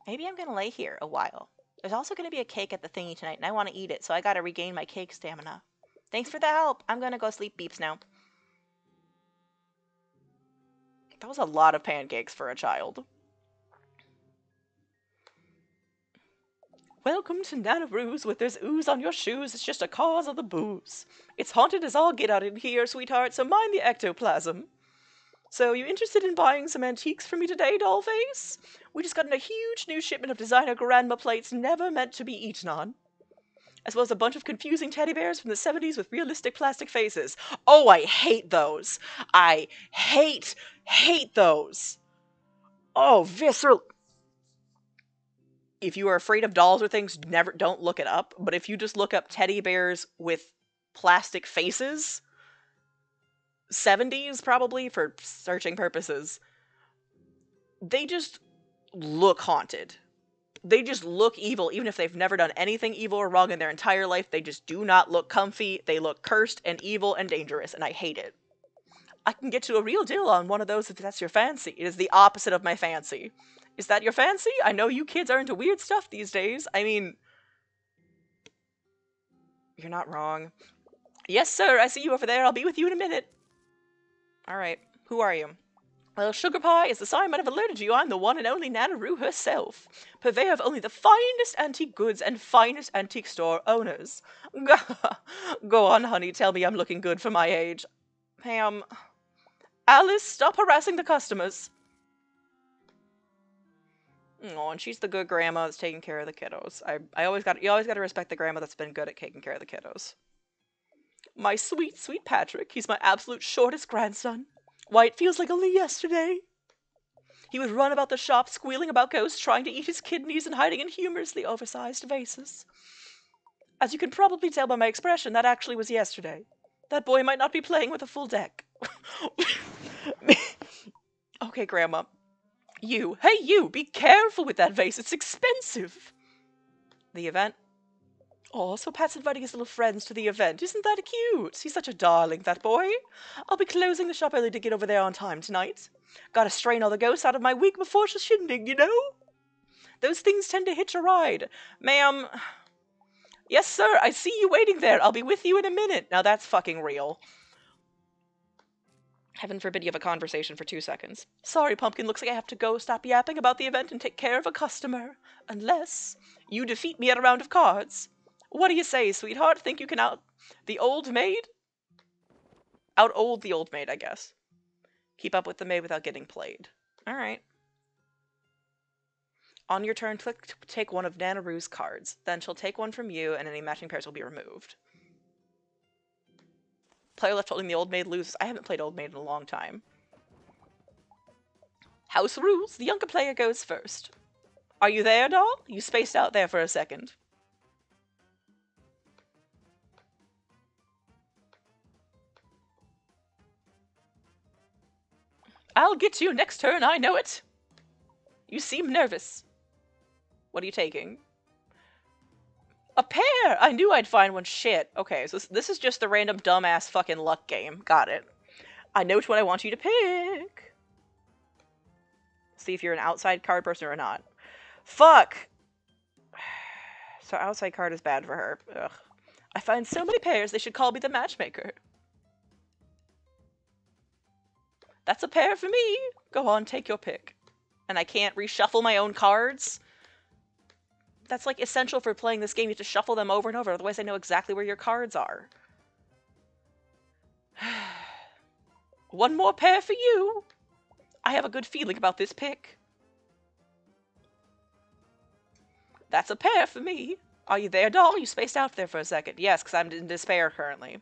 Maybe I'm gonna lay here a while. There's also gonna be a cake at the thingy tonight, and I want to eat it, so I gotta regain my cake stamina. Thanks for the help. I'm gonna go sleep beeps now. That was a lot of pancakes for a child. Welcome to Nana Roo's, where there's ooze on your shoes. It's just a cause of the booze. It's haunted as all get out in here, sweetheart, so mind the ectoplasm. So, you interested in buying some antiques from me today, dollface? We just got in a huge new shipment of designer grandma plates never meant to be eaten on. As well as a bunch of confusing teddy bears from the 70s with realistic plastic faces. Oh, I hate those. I hate those. Oh, visceral. If you are afraid of dolls or things, don't look it up. But if you just look up teddy bears with plastic faces, 70s probably for searching purposes, they just look haunted. They just look evil, even if they've never done anything evil or wrong in their entire life. They just do not look comfy. They look cursed and evil and dangerous, and I hate it. I can get you a real deal on one of those if that's your fancy. It is the opposite of my fancy. Is that your fancy? I know you kids are into weird stuff these days. I mean, you're not wrong. Yes, sir, I see you over there. I'll be with you in a minute. Alright, who are you? Well, Sugar Pie, as the sign might have alerted you, I'm the one and only Nana Roo herself, purveyor of only the finest antique goods and finest antique store owners. Go on, honey, tell me I'm looking good for my age. Pam. Alice, stop harassing the customers. Oh, and she's the good grandma that's taking care of the kiddos. You always got to respect the grandma that's been good at taking care of the kiddos. My sweet, sweet Patrick, he's my absolute shortest grandson. Why, it feels like only yesterday. He would run about the shop squealing about ghosts, trying to eat his kidneys and hiding in humorously oversized vases. As you can probably tell by my expression, that actually was yesterday. That boy might not be playing with a full deck. Okay, Grandma. Hey you, be careful with that vase, it's expensive. The event? Oh, so Pat's inviting his little friends to the event. Isn't that cute? He's such a darling, that boy. I'll be closing the shop early to get over there on time tonight. Gotta strain all the ghosts out of my wig before the shindig, you know? Those things tend to hitch a ride. Ma'am. Yes, sir, I see you waiting there. I'll be with you in a minute. Now that's fucking real. Heaven forbid you have a conversation for 2 seconds. Sorry, Pumpkin, looks like I have to go. Stop yapping about the event and take care of a customer. Unless you defeat me at a round of cards. What do you say, sweetheart? Think you can out the old maid? Out-old the old maid, I guess. Keep up with the maid without getting played. Alright. On your turn, click to take one of Nana Roo's cards. Then she'll take one from you, and any matching pairs will be removed. Player left holding the old maid loses. I haven't played old maid in a long time. House rules, the younger player goes first. Are you there, doll? You spaced out there for a second. I'll get you next turn, I know it. You seem nervous. What are you taking? A pear! I knew I'd find one. Shit. Okay, so this is just the random dumbass fucking luck game. Got it. I know which one I want you to pick. See if you're an outside card person or not. Fuck! So outside card is bad for her. Ugh. I find so many pairs, they should call me the matchmaker. That's a pair for me. Go on, take your pick. And I can't reshuffle my own cards? That's like essential for playing this game. You have to shuffle them over and over, otherwise I know exactly where your cards are. One more pair for you. I have a good feeling about this pick. That's a pair for me. Are you there, doll? You spaced out there for a second. Yes, because I'm in despair currently.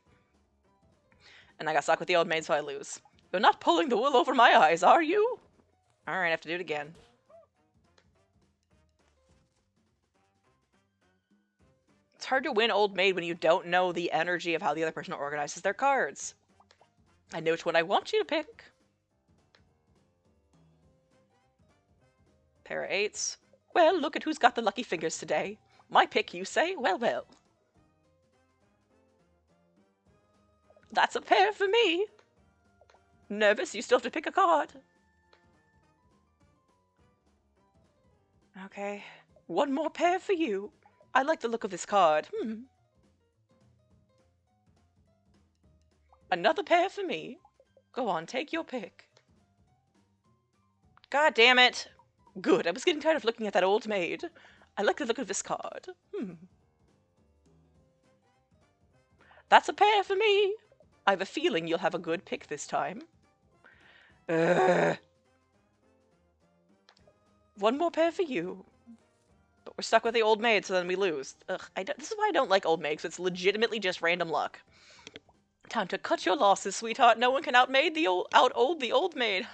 And I got stuck with the old maid, so I lose. You're not pulling the wool over my eyes, are you? Alright, I have to do it again. It's hard to win Old Maid when you don't know the energy of how the other person organizes their cards. I know which one I want you to pick. Pair of eights. Well, look at who's got the lucky fingers today. My pick, you say? Well, well. That's a pair for me. Nervous? You still have to pick a card. Okay. One more pair for you. I like the look of this card. Another pair for me. Go on, take your pick. God damn it. Good, I was getting tired of looking at that old maid. I like the look of this card. That's a pair for me. I have a feeling you'll have a good pick this time. One more pair for you. But we're stuck with the old maid, so then we lose. Ugh, this is why I don't like old maids. It's legitimately just random luck. Time to cut your losses, sweetheart. No one can out-old the old maid.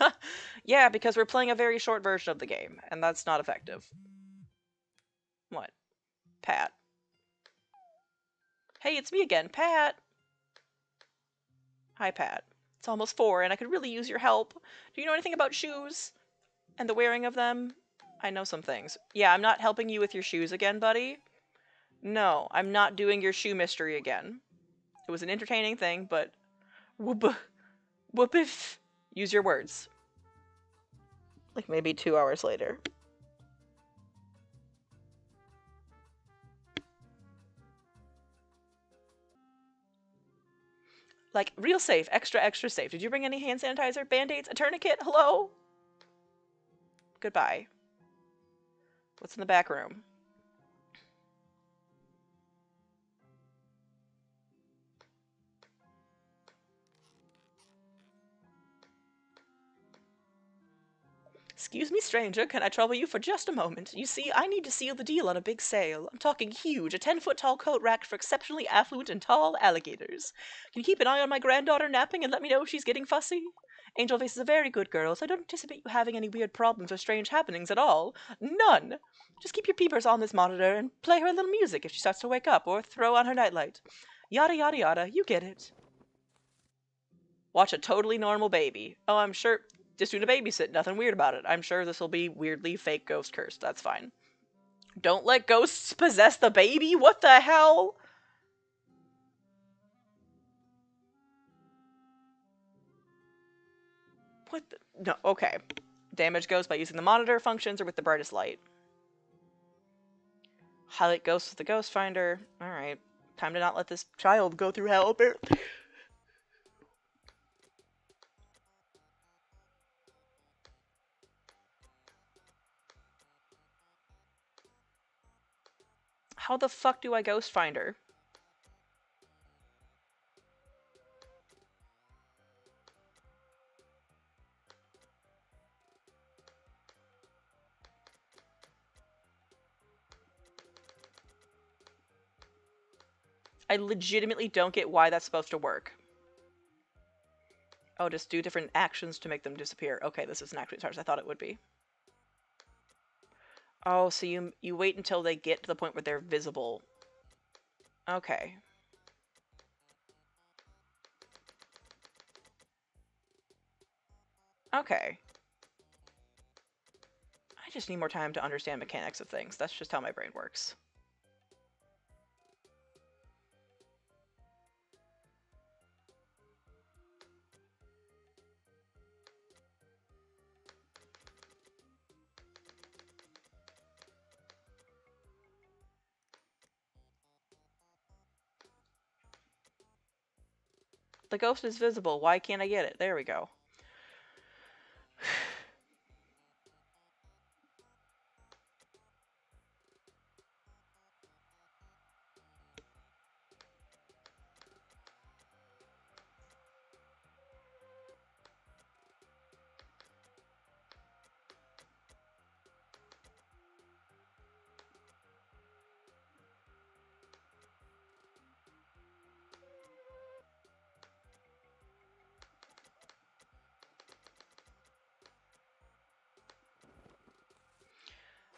Yeah, because we're playing a very short version of the game, and that's not effective. What? Pat. Hey, it's me again, Pat. Hi, Pat. It's almost 4, and I could really use your help. Do you know anything about shoes? And the wearing of them? I know some things. Yeah, I'm not helping you with your shoes again, buddy. No, I'm not doing your shoe mystery again. It was an entertaining thing, but... Whoop-if. Use your words. Like maybe 2 hours later. Like, real safe. Extra, extra safe. Did you bring any hand sanitizer? Band-aids? A tourniquet? Hello? Goodbye. What's in the back room? Excuse me, stranger, can I trouble you for just a moment? You see, I need to seal the deal on a big sale. I'm talking huge, a 10-foot-tall coat rack for exceptionally affluent and tall alligators. Can you keep an eye on my granddaughter napping and let me know if she's getting fussy? Angel Face is a very good girl, so I don't anticipate you having any weird problems or strange happenings at all. None! Just keep your peepers on this monitor and play her a little music if she starts to wake up, or throw on her nightlight. Yada yada yada, you get it. Watch a totally normal baby. Oh, I'm sure... Just doing a babysit, nothing weird about it. I'm sure this will be weirdly fake ghost cursed. That's fine. Don't let ghosts possess the baby? What the hell? What the... No, okay. Damage goes by using the monitor functions or with the brightest light. Highlight ghosts with the ghost finder. Alright. Time to not let this child go through hell. How the fuck do I ghost find her? I legitimately don't get why that's supposed to work. Oh, just do different actions to make them disappear. Okay, this isn't actually as hard as I thought it would be. Oh, so you wait until they get to the point where they're visible. Okay. Okay. I just need more time to understand mechanics of things. That's just how my brain works. The ghost is visible. Why can't I get it? There we go.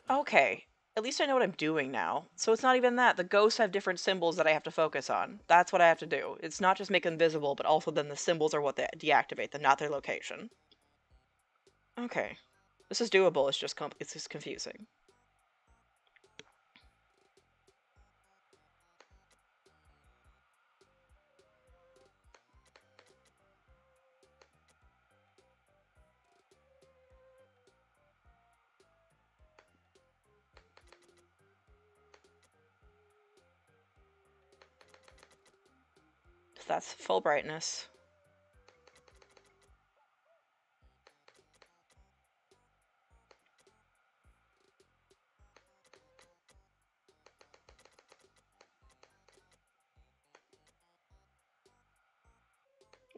Okay. At least I know what I'm doing now. So it's not even that. The ghosts have different symbols that I have to focus on. That's what I have to do. It's not just make them visible, but also then the symbols are what they deactivate them, not their location. Okay. This is doable. It's just confusing. That's full brightness.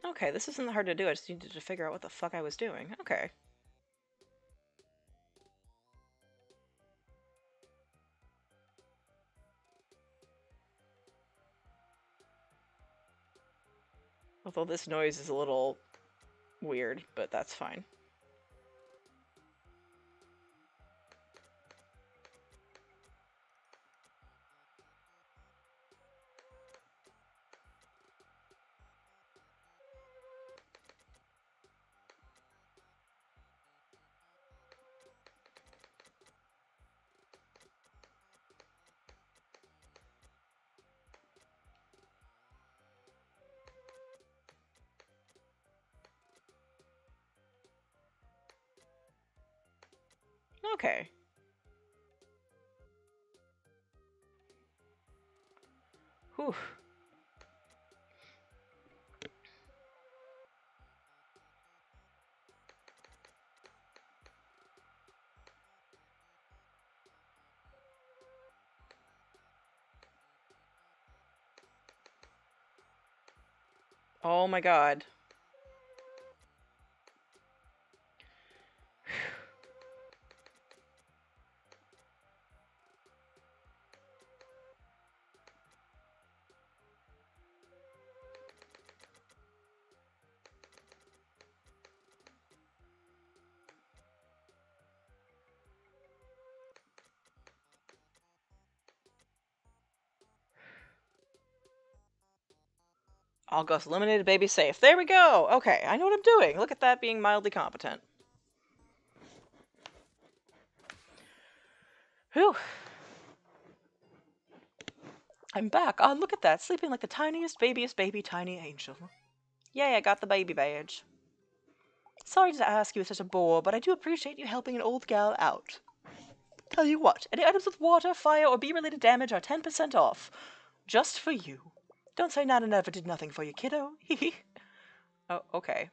Okay, this isn't hard to do. I just needed to figure out what the fuck I was doing. Okay. Although this noise is a little weird, but that's fine. Okay. Whew. Oh my god. All ghosts eliminated, baby safe. There we go! Okay, I know what I'm doing. Look at that being mildly competent. Whew. I'm back. Oh, look at that. Sleeping like the tiniest, babiest baby tiny angel. Yay, I got the baby badge. Sorry to ask you such a bore, but I do appreciate you helping an old gal out. Tell you what, any items with water, fire, or bee-related damage are 10% off. Just for you. Don't say Nana never did nothing for you, kiddo. Hee Oh, okay.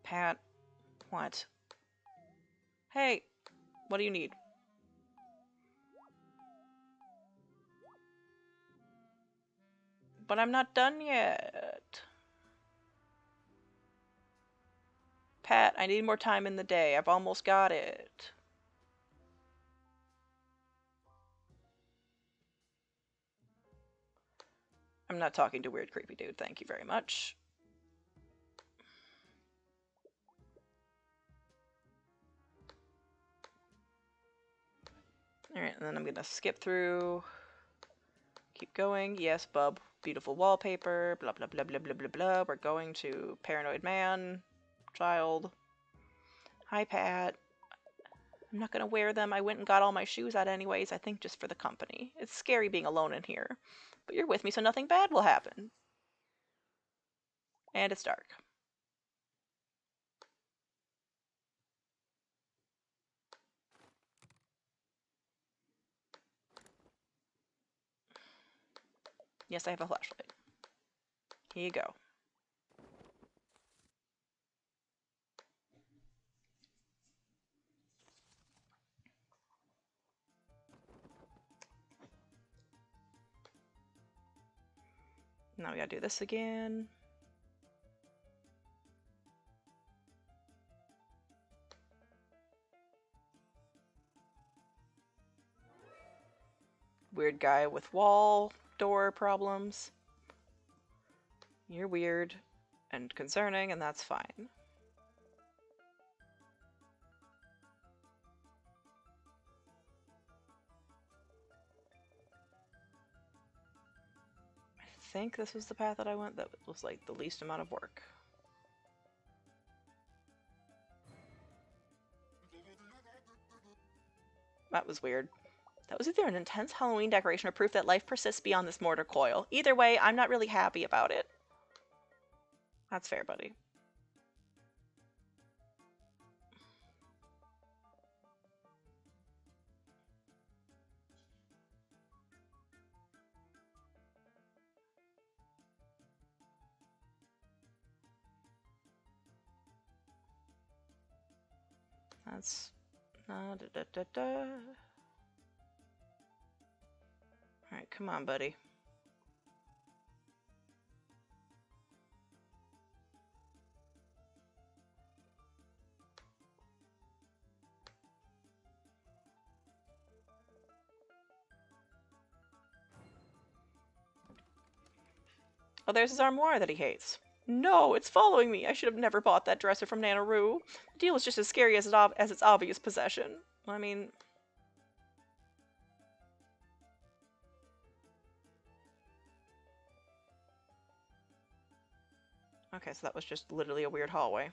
Pat. What? Hey, what do you need? But I'm not done yet. Pat, I need more time in the day. I've almost got it. I'm not talking to weird, creepy dude. Thank you very much. Alright, and then I'm gonna skip through. Keep going. Yes, bub. Beautiful wallpaper. Blah, blah, blah, blah, blah, blah, blah. We're going to Paranoid Man. Child. Hi, Pat. I'm not gonna wear them. I went and got all my shoes out anyways, I think just for the company. It's scary being alone in here. But you're with me, so nothing bad will happen. And it's dark. Yes, I have a flashlight. Here you go. Now we gotta do this again. Weird guy with wall door problems. You're weird and concerning, and that's fine. I think this was the path that I went that was like the least amount of work. That was weird. That was either an intense Halloween decoration or proof that life persists beyond this mortar coil. Either way, I'm not really happy about it. That's fair, buddy. That's... Alright, come on, buddy. Oh, there's his armoire that he hates. No, it's following me. I should have never bought that dresser from Nana Rue. The deal is just as scary as its obvious possession. I mean... Okay, so that was just literally a weird hallway.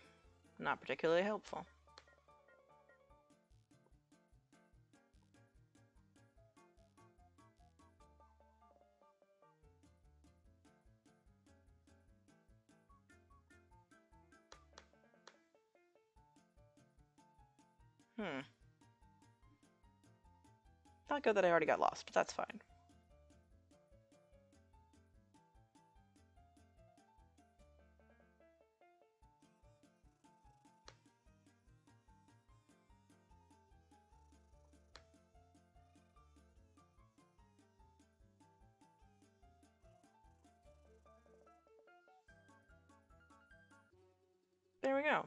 Not particularly helpful. Not good that I already got lost, but that's fine. There we go.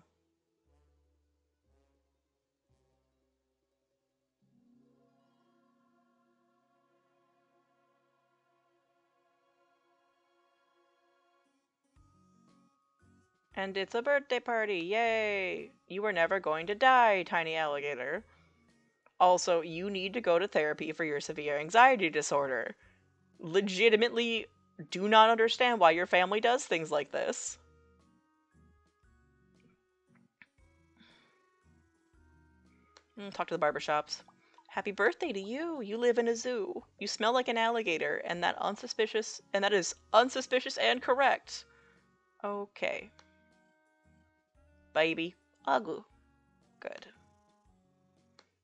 And it's a birthday party, yay! You were never going to die, tiny alligator. Also, you need to go to therapy for your severe anxiety disorder. Legitimately do not understand why your family does things like this. Talk to the barbershops. Happy birthday to you! You live in a zoo. You smell like an alligator, and that is unsuspicious and correct. Okay. Baby. Ugly. Good.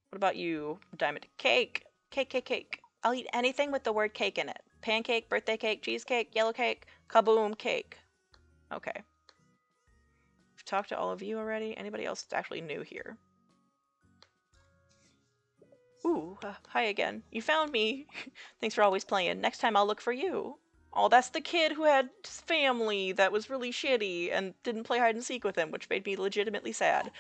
What about you, Diamond? Cake! Cake, cake, cake. I'll eat anything with the word cake in it. Pancake, birthday cake, cheesecake, yellow cake, kaboom, cake. Okay. I've talked to all of you already. Anybody else that's actually new here? Ooh, hi again. You found me. Thanks for always playing. Next time I'll look for you. Oh, that's the kid who had his family that was really shitty and didn't play hide and seek with him, which made me legitimately sad.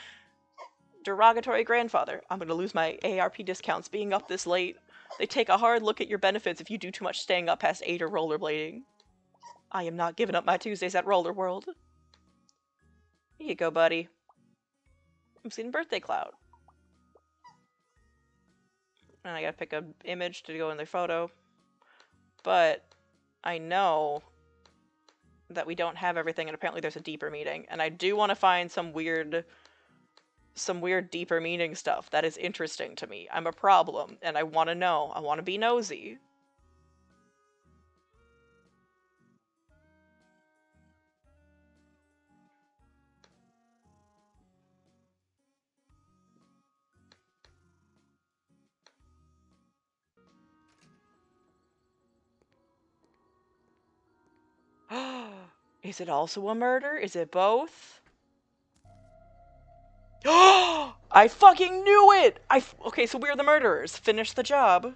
Derogatory grandfather. I'm gonna lose my AARP discounts being up this late. They take a hard look at your benefits if you do too much staying up past 8 or rollerblading. I am not giving up my Tuesdays at Roller World. Here you go, buddy. I'm seeing Birthday Cloud. And I gotta pick an image to go in their photo. But I know that we don't have everything, and apparently there's a deeper meaning. And I do want to find some weird deeper meaning stuff that is interesting to me. I'm a problem, and I want to know. I want to be nosy. Is it also a murder? Is it both? I fucking knew it! Okay, so we're the murderers. Finish the job.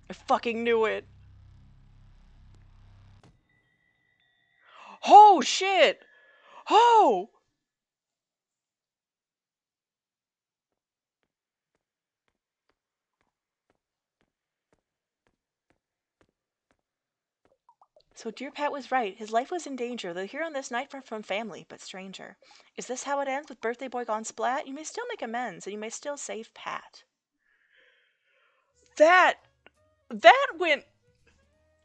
I fucking knew it. Oh, shit! Oh! So dear Pat was right. His life was in danger, though here on this night from family, but stranger. Is this how it ends with Birthday Boy gone splat? You may still make amends, and you may still save Pat. That went...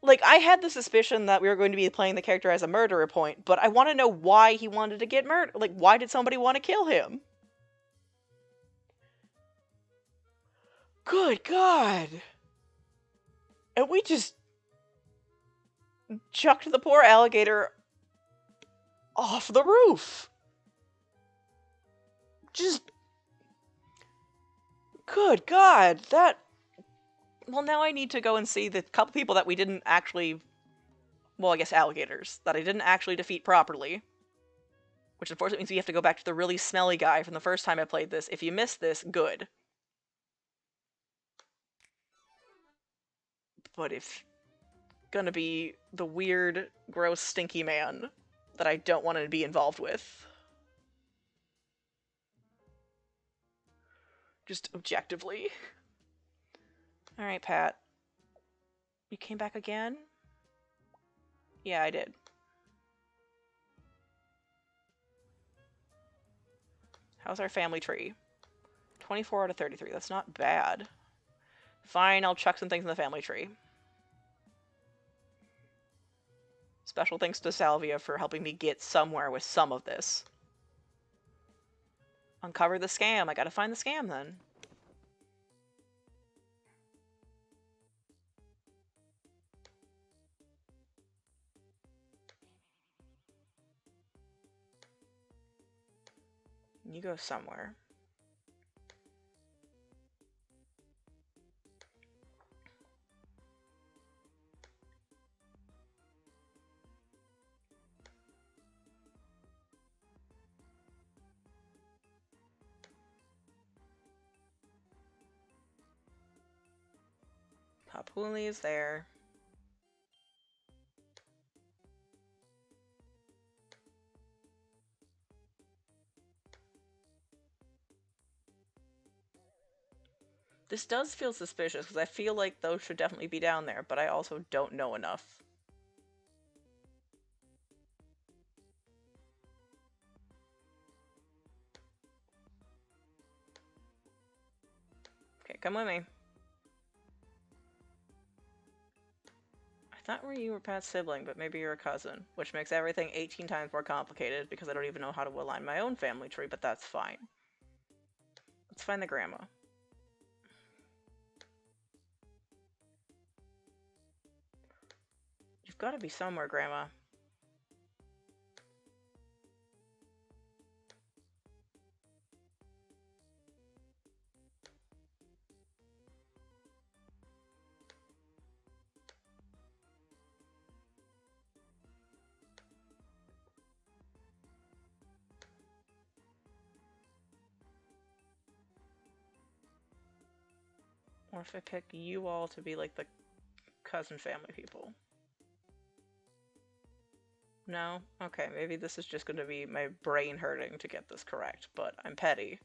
Like, I had the suspicion that we were going to be playing the character as a murderer point, but I want to know why he wanted to get murdered. Like, why did somebody want to kill him? Good God. And we just chucked the poor alligator off the roof. Just... Good God, that... Well, now I need to go and see the couple people that we didn't actually... Well, I guess alligators. That I didn't actually defeat properly. Which unfortunately means we have to go back to the really smelly guy from the first time I played this. If you missed this, good. But if... Gonna be the weird, gross, stinky man that I don't want to be involved with. Just objectively. Alright, Pat. You came back again? Yeah, I did. How's our family tree? 24 out of 33. That's not bad. Fine, I'll chuck some things in the family tree. Special thanks to Salvia for helping me get somewhere with some of this. Uncover the scam. I gotta find the scam then. You go somewhere. Papuli is there. This does feel suspicious, because I feel like those should definitely be down there, but I also don't know enough. Okay, come with me. I thought you were Pat's sibling, but maybe you're a cousin, which makes everything 18 times more complicated, because I don't even know how to align my own family tree, but that's fine. Let's find the grandma. You've got to be somewhere, Grandma. Or if I pick you all to be like the cousin family people. No? Okay, maybe this is just going to be my brain hurting to get this correct, but I'm petty.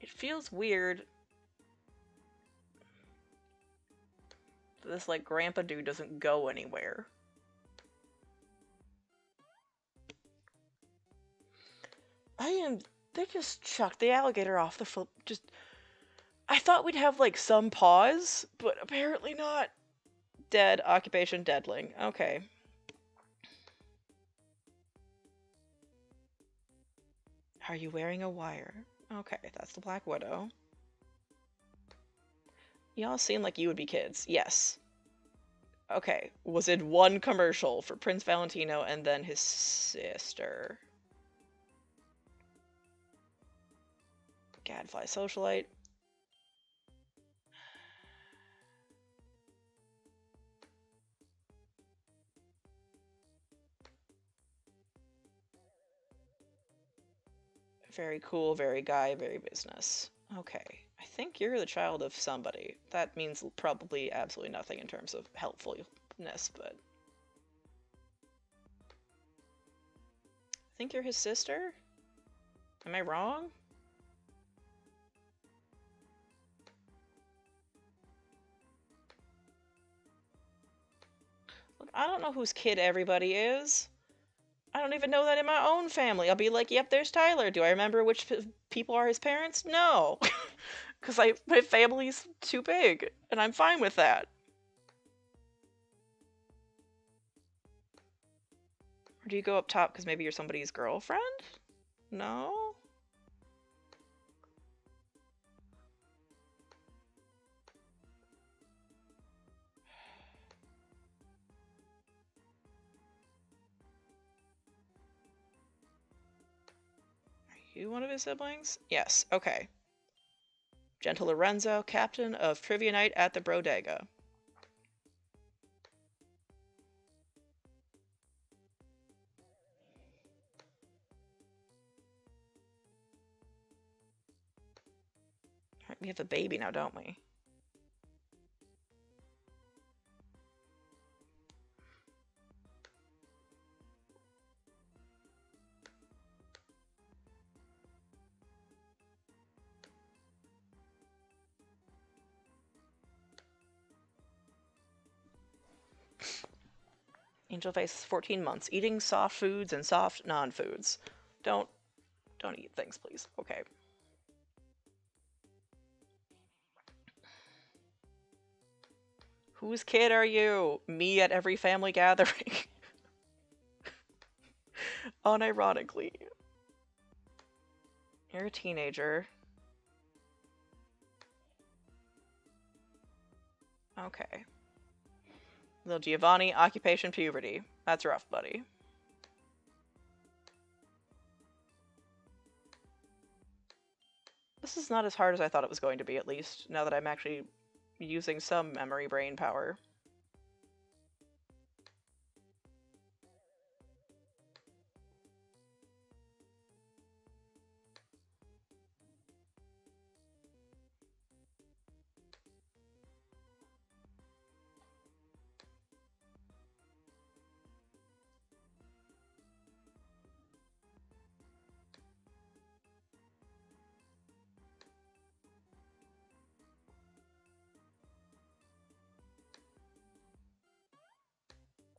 It feels weird that this, like, grandpa dude doesn't go anywhere. They just chucked the alligator off the flip. I thought we'd have, like, some pause, but apparently not. Dead, occupation, deadling. Okay. Are you wearing a wire? Okay, that's the Black Widow. Y'all seem like you would be kids. Yes. Okay, was in one commercial for Prince Valentino and then his sister. Gadfly Socialite. Very cool, very guy, very business. Okay, I think you're the child of somebody. That means probably absolutely nothing in terms of helpfulness, but... I think you're his sister? Am I wrong? Look, I don't know whose kid everybody is. I don't even know that in my own family. I'll be like, yep, there's Tyler. Do I remember which people are his parents? No. Because my family's too big, and I'm fine with that. Or do you go up top because maybe you're somebody's girlfriend? No? Are you one of his siblings? Yes, okay. Gentle Lorenzo, captain of Trivia Night at the Bodega. We have a baby now, don't we? Angel Face is 14 months. Eating soft foods and soft non-foods. Don't eat things, please. Okay. Whose kid are you? Me at every family gathering. Unironically. You're a teenager. Okay. Little Giovanni, occupation, puberty. That's rough, buddy. This is not as hard as I thought it was going to be, at least, now that I'm actually using some memory brain power.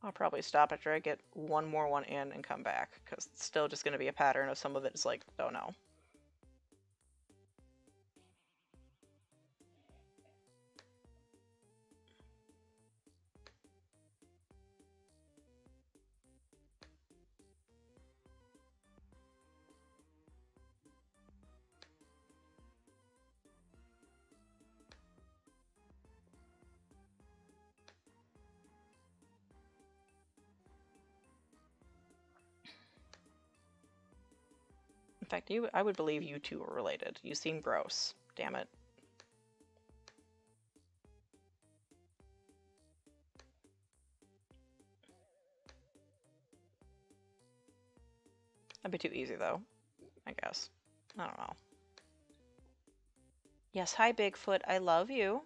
I'll probably stop after I get one more one in and come back, because it's still just going to be a pattern of some of it is like, oh no. In fact, I would believe you two are related. You seem gross. Damn it. That'd be too easy, though. I guess. I don't know. Yes, hi, Bigfoot. I love you.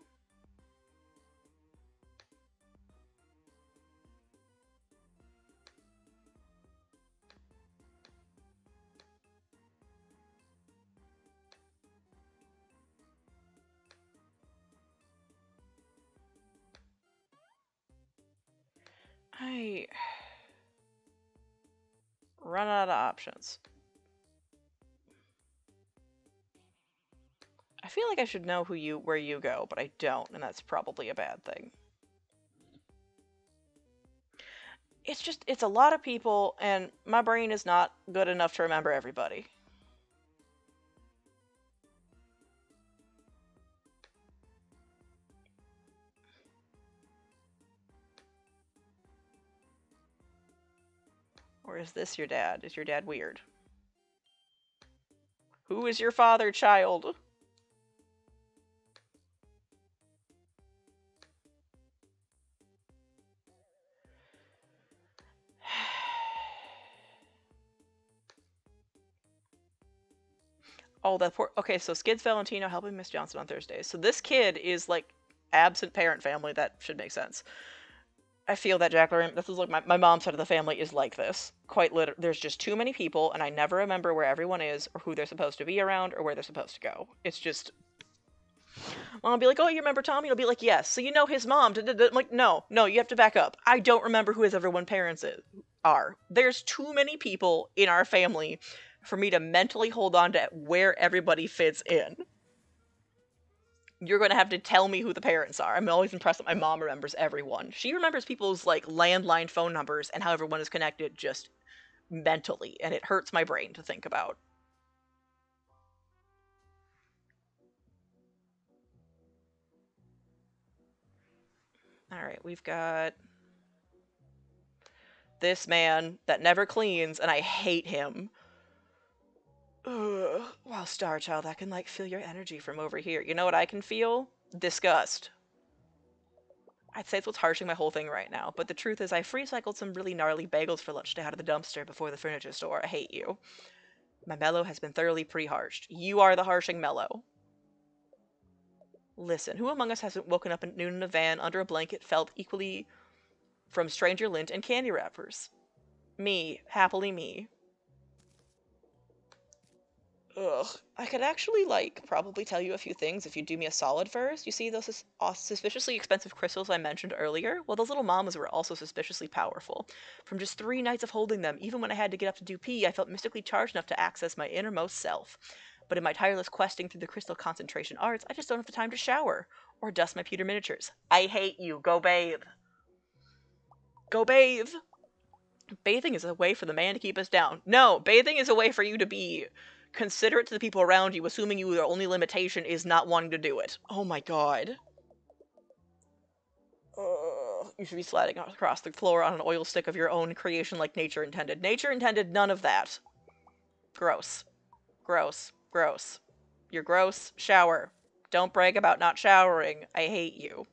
options. I feel like I should know where you go, but I don't, and that's probably a bad thing. It's a lot of people, and my brain is not good enough to remember everybody. Or is this your dad? Is your dad weird? Who is your father, child? Oh, that poor. Okay, so Skids Valentino helping Miss Johnson on Thursdays. So this kid is like absent parent family. That should make sense. I feel that Jack Lorraine. This is like my mom's side of the family is like this. Quite literally, there's just too many people, and I never remember where everyone is, or who they're supposed to be around, or where they're supposed to go. It's just. Mom will be like, "Oh, you remember Tommy?" I'll be like, "Yes." So you know his mom. I'm like, no, you have to back up. I don't remember who his everyone parents are. There's too many people in our family for me to mentally hold on to where everybody fits in. You're going to have to tell me who the parents are. I'm always impressed that my mom remembers everyone. She remembers people's like landline phone numbers and how everyone is connected just mentally, and it hurts my brain to think about. All right, we've got this man that never cleans, and I hate him. Ugh. Wow, Star Child, I can like feel your energy from over here. You know what I can feel? Disgust. I'd say it's what's harshing my whole thing right now, but the truth is I free-cycled some really gnarly bagels for lunch today out of the dumpster before the furniture store. I hate you. My mellow has been thoroughly pre-harshed. You are the harshing mellow. Listen, who among us hasn't woken up at noon in a van under a blanket felt equally from stranger lint and candy wrappers? Me. Happily me. Ugh. I could actually, like, probably tell you a few things if you do me a solid first. You see those suspiciously expensive crystals I mentioned earlier? Well, those little mamas were also suspiciously powerful. From just 3 nights of holding them, even when I had to get up to do pee, I felt mystically charged enough to access my innermost self. But in my tireless questing through the crystal concentration arts, I just don't have the time to shower. Or dust my pewter miniatures. I hate you. Go bathe. Go bathe. Bathing is a way for the man to keep us down. No, bathing is a way for you to be considerate to the people around you, assuming your only limitation is not wanting to do it. Oh my god. You should be sliding across the floor on an oil stick of your own creation like nature intended. Nature intended none of that. Gross. Gross. Gross. You're gross. Shower. Don't brag about not showering. I hate you.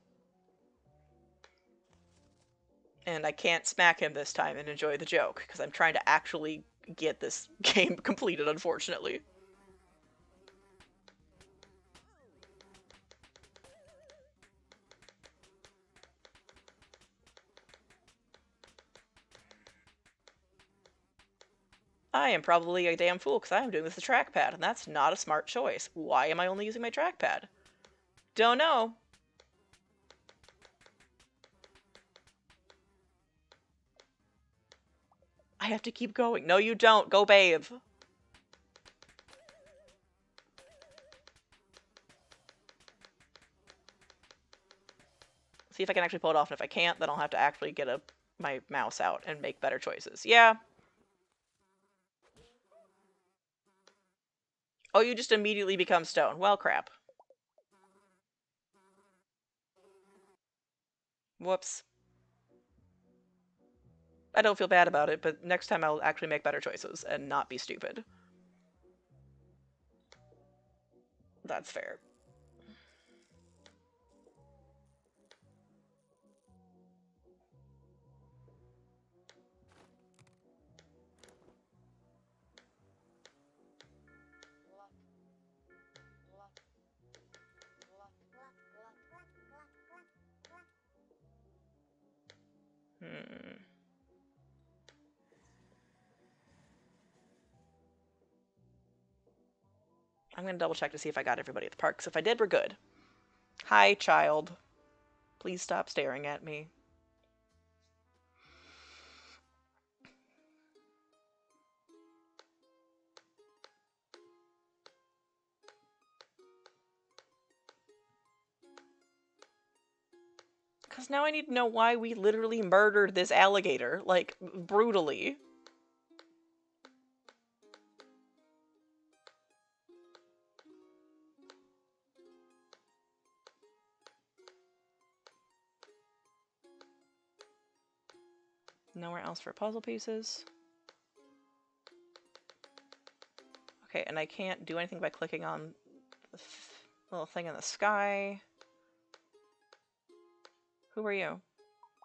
And I can't smack him this time and enjoy the joke, because I'm trying to actually get this game completed, unfortunately. I am probably a damn fool because I am doing this with a trackpad, and that's not a smart choice. Why am I only using my trackpad? Don't know. I have to keep going. No, you don't. Go bathe. See if I can actually pull it off, and if I can't, then I'll have to actually get my mouse out and make better choices. Yeah. Oh, you just immediately become stone. Well, crap. Whoops. I don't feel bad about it, but next time I'll actually make better choices and not be stupid. That's fair. Hmm. I'm gonna double check to see if I got everybody at the park, because if I did, we're good. Hi, child. Please stop staring at me. Because now I need to know why we literally murdered this alligator, like, brutally. Nowhere else for puzzle pieces. Okay, and I can't do anything by clicking on the little thing in the sky. Who are you?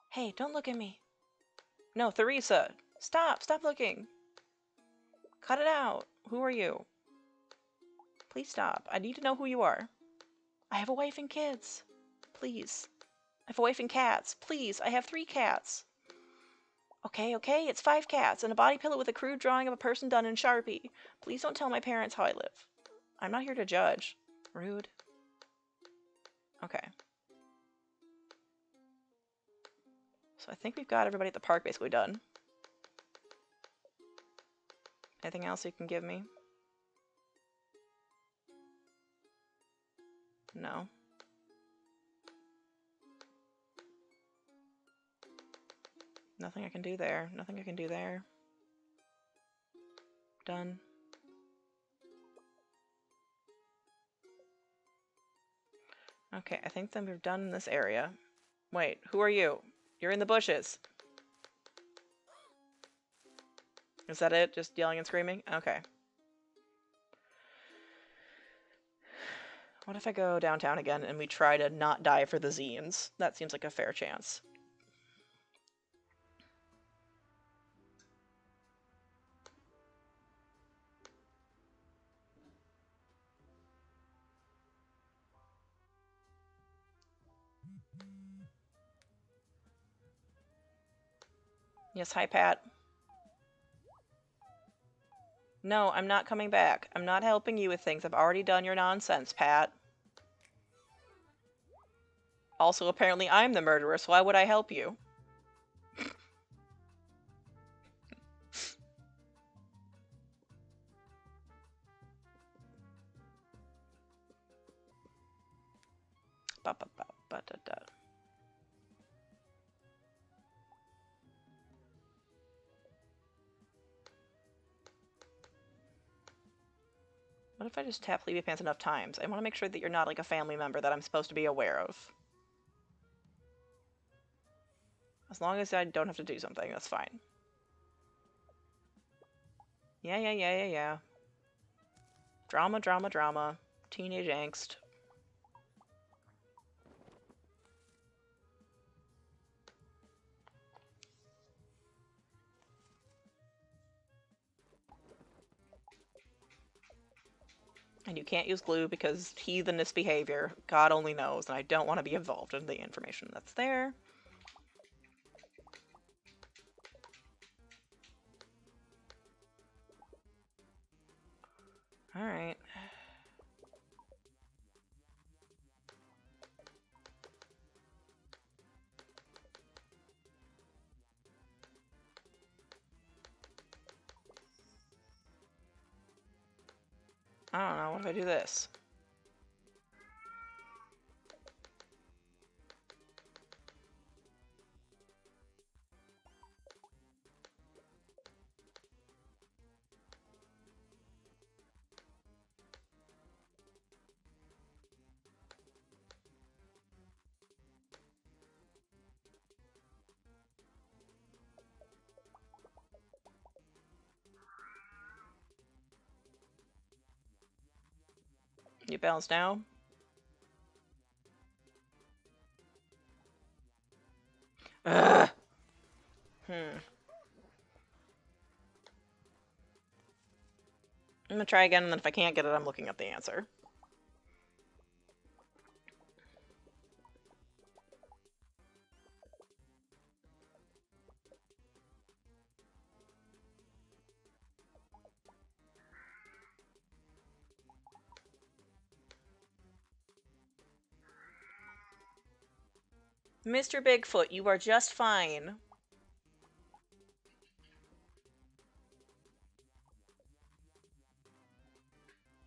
Hey, don't look at me. No, Theresa. Stop! Stop looking! Cut it out! Who are you? Please stop. I need to know who you are. I have a wife and kids. Please. I have a wife and cats. Please, I have 3 cats. Okay, it's 5 cats and a body pillow with a crude drawing of a person done in Sharpie. Please don't tell my parents how I live. I'm not here to judge. Rude. Okay. So I think we've got everybody at the park basically done. Anything else you can give me? No. Nothing I can do there. Nothing I can do there. Done. Okay, I think then we're done in this area. Wait, who are you? You're in the bushes. Is that it? Just yelling and screaming? Okay. What if I go downtown again and we try to not die for the zines? That seems like a fair chance. Yes, hi, Pat. No, I'm not coming back. I'm not helping you with things. I've already done your nonsense, Pat. Also, apparently I'm the murderer, so why would I help you? Ba-ba-ba-ba-da-da. What if I just tap Leavy Pants enough times? I want to make sure that you're not like a family member that I'm supposed to be aware of. As long as I don't have to do something, that's fine. Yeah. Drama, drama, drama. Teenage angst. And you can't use glue because heathenish behavior. God only knows, and I don't want to be involved in the information that's there. Alright. I don't know, what if I do this? You balance now? Ugh. I'm gonna try again, and then if I can't get it, I'm looking up the answer. Mr. Bigfoot, you are just fine.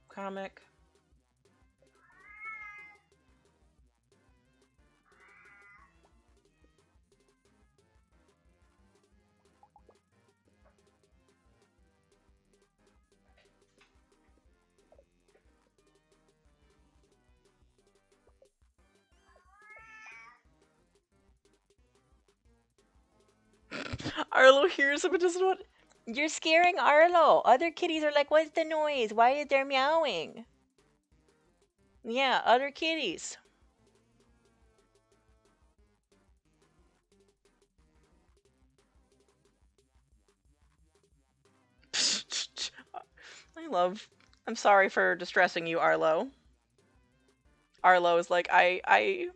Comic. Arlo hears him and doesn't want. You're scaring Arlo. Other kitties are like, what's the noise? Why is there meowing? Yeah, other kitties. I'm sorry for distressing you, Arlo. Arlo is like, I.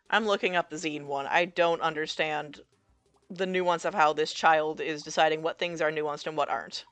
I'm looking up the zine one. I don't understand the nuance of how this child is deciding what things are nuanced and what aren't.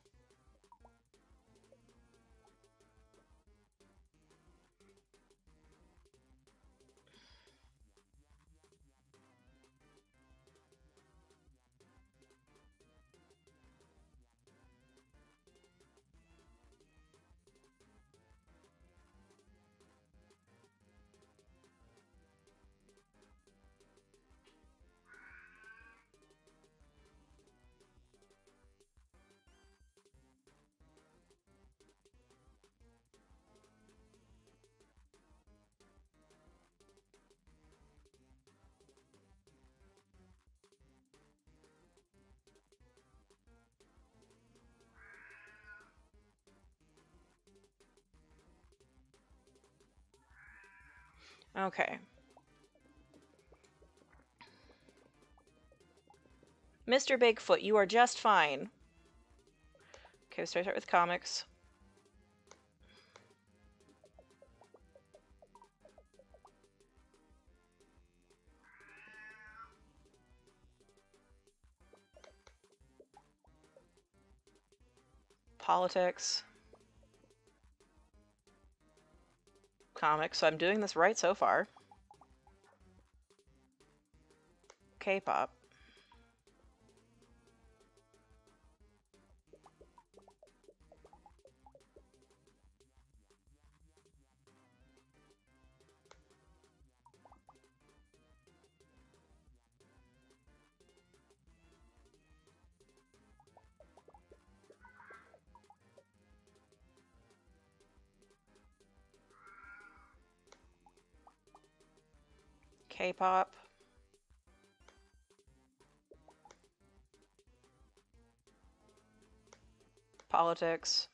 Okay. Mr. Bigfoot, you are just fine. Okay, so I start with comics. Politics. Comics, so I'm doing this right so far. K-pop. K-pop. Politics.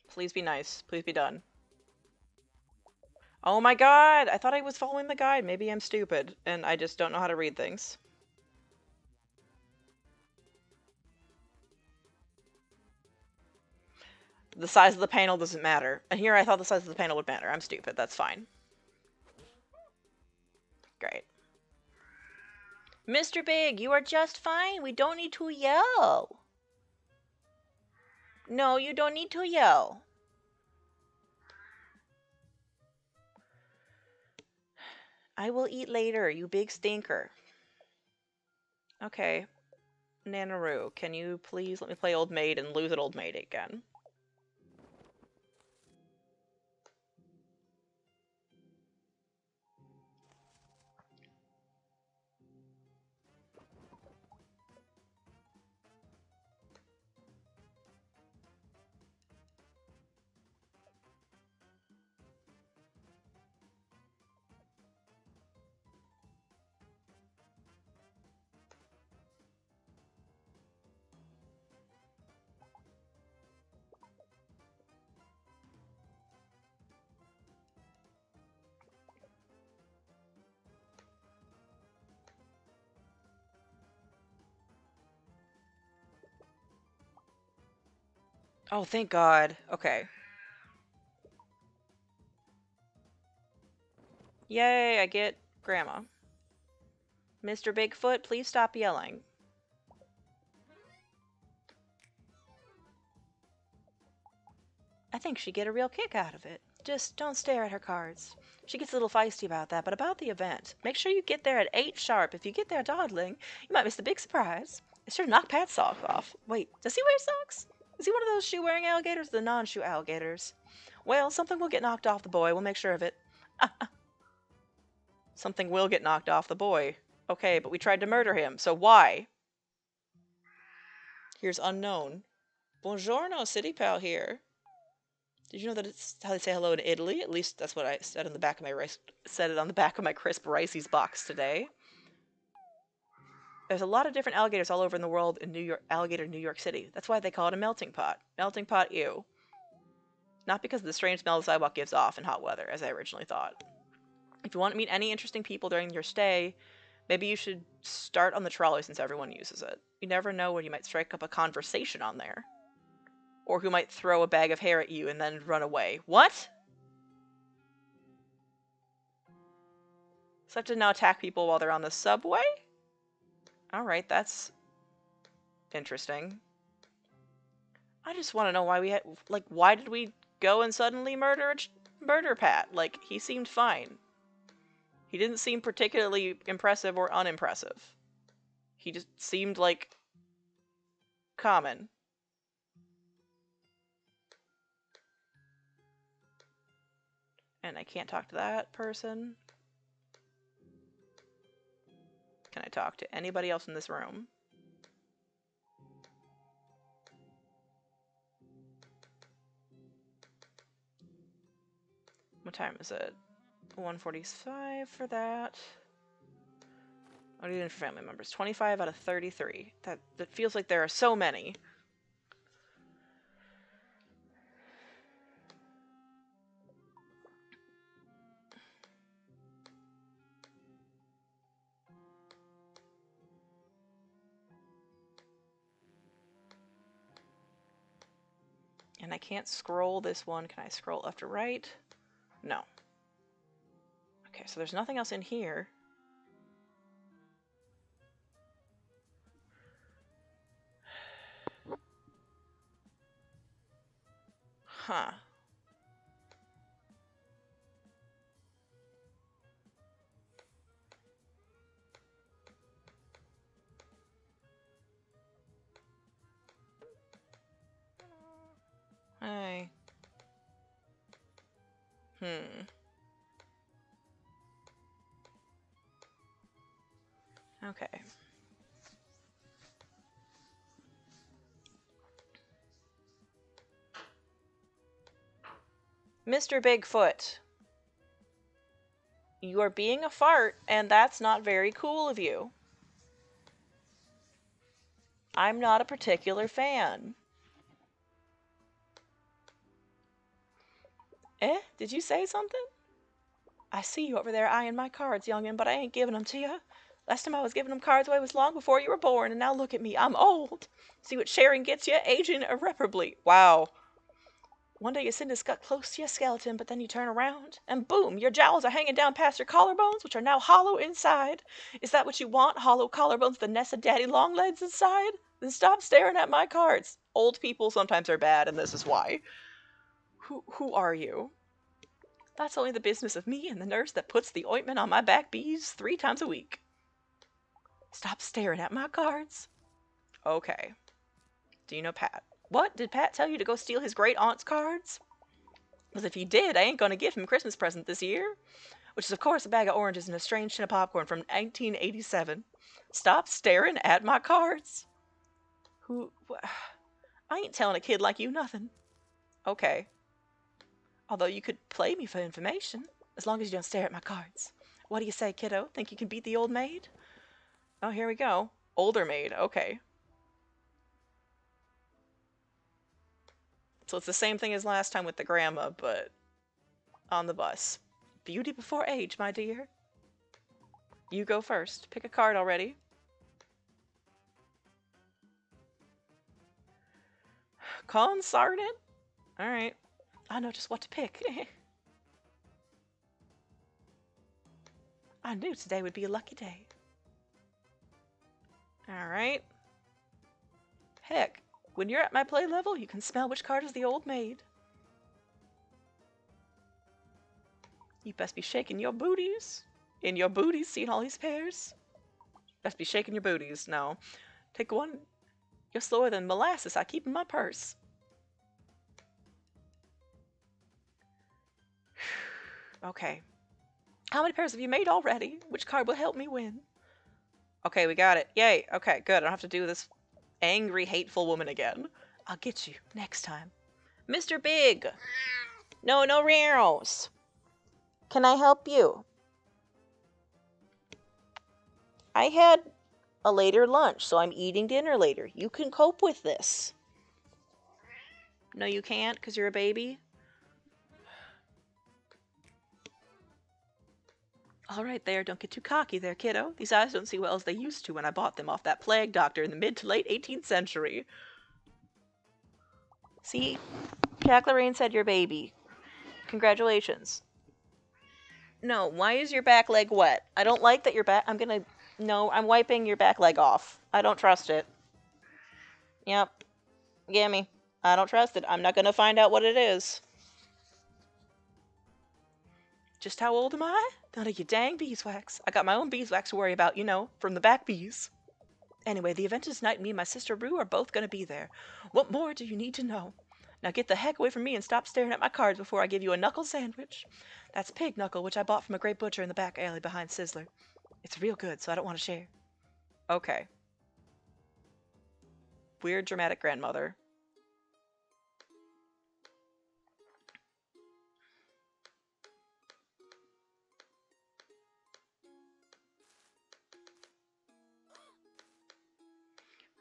Please be nice. Please be done. Oh my god! I thought I was following the guide. Maybe I'm stupid, and I just don't know how to read things. The size of the panel doesn't matter. And here I thought the size of the panel would matter. I'm stupid. That's fine. Great. Mr. Big, you are just fine. We don't need to yell. No, you don't need to yell. I will eat later, you big stinker. Okay. Nanaru, can you please let me play Old Maid and lose at Old Maid again? Oh, thank God. Okay. Yay, I get Grandma. Mr. Bigfoot, please stop yelling. I think she'd get a real kick out of it. Just don't stare at her cards. She gets a little feisty about that, but about the event, make sure you get there at 8 sharp. If you get there dawdling, you might miss the big surprise. I should have knocked Pat's socks off. Wait, does he wear socks? Is he one of those shoe-wearing alligators or the non-shoe alligators? Well, something will get knocked off the boy. We'll make sure of it. Something will get knocked off the boy. Okay, but we tried to murder him, so why? Here's unknown. Buongiorno, city pal here. Did you know that it's how they say hello in Italy? At least that's what I said on the back of my crisp Riceys box today. There's a lot of different alligators all over in the world in New York City. That's why they call it a melting pot. Melting pot, ew. Not because of the strange smell the sidewalk gives off in hot weather, as I originally thought. If you want to meet any interesting people during your stay, maybe you should start on the trolley since everyone uses it. You never know when you might strike up a conversation on there. Or who might throw a bag of hair at you and then run away. What? So I have to now attack people while they're on the subway? Alright, that's interesting. I just want to know why we had, like, why did we go and suddenly murder Pat? Like, he seemed fine. He didn't seem particularly impressive or unimpressive. He just seemed like common. And I can't talk to that person. Can I talk to anybody else in this room? What time is it? 1:45 for that. What are you doing for family members? 25 out of 33. That feels like there are so many. And I can't scroll this one. Can I scroll left or right? No. Okay, so there's nothing else in here. Huh. Hey. Okay. Mr. Bigfoot. You are being a fart, and that's not very cool of you. I'm not a particular fan. Did you say something? I see you over there eyeing my cards, youngin', but I ain't giving them to you. Last time I was giving them cards away was long before you were born, and now look at me, I'm old. See what sharing gets you? Aging irreparably. Wow. One day you send a gut close to your skeleton, but then you turn around, and boom, your jowls are hanging down past your collarbones, which are now hollow inside. Is that what you want, hollow collarbones with the nest of daddy long legs inside? Then stop staring at my cards. Old people sometimes are bad, and this is why. Who are you? That's only the business of me and the nurse that puts the ointment on my back bees 3 times a week. Stop staring at my cards. Okay. Do you know Pat? What? Did Pat tell you to go steal his great aunt's cards? Because if he did, I ain't gonna give him a Christmas present this year. Which is, of course, a bag of oranges and a strange tin of popcorn from 1987. Stop staring at my cards. I ain't telling a kid like you nothing. Okay. Although you could play me for information, as long as you don't stare at my cards. What do you say, kiddo? Think you can beat the old maid? Oh, here we go. Older maid, okay. So it's the same thing as last time with the grandma, but on the bus. Beauty before age, my dear. You go first. Pick a card already. Consarnet? Alright. I know just what to pick. I knew today would be a lucky day. Alright. Heck, when you're at my play level, you can smell which card is the old maid. You best be shaking your booties. In your booties, seeing all these pairs. Best be shaking your booties. No. Take one. You're slower than molasses I keep in my purse. Okay. How many pairs have you made already? Which card will help me win? Okay, we got it. Yay. Okay, good. I don't have to do this angry, hateful woman again. I'll get you next time. Mr. Big! No, no rears! Can I help you? I had a later lunch, so I'm eating dinner later. You can cope with this. No, you can't, because you're a baby? All right there, don't get too cocky there, kiddo. These eyes don't see well as they used to when I bought them off that plague doctor in the mid to late 18th century. See? Jack Lorraine said you're a baby. Congratulations. No, why is your back leg wet? I don't like that your back... No, I'm wiping your back leg off. I don't trust it. Yep. Gimme. I don't trust it. I'm not gonna find out what it is. Just how old am I? None of your dang beeswax. I got my own beeswax to worry about, you know, from the back bees. Anyway, the event is tonight and me and my sister Rue are both gonna be there. What more do you need to know? Now get the heck away from me and stop staring at my cards before I give you a knuckle sandwich. That's pig knuckle, which I bought from a great butcher in the back alley behind Sizzler. It's real good, so I don't want to share. Okay. Weird dramatic grandmother.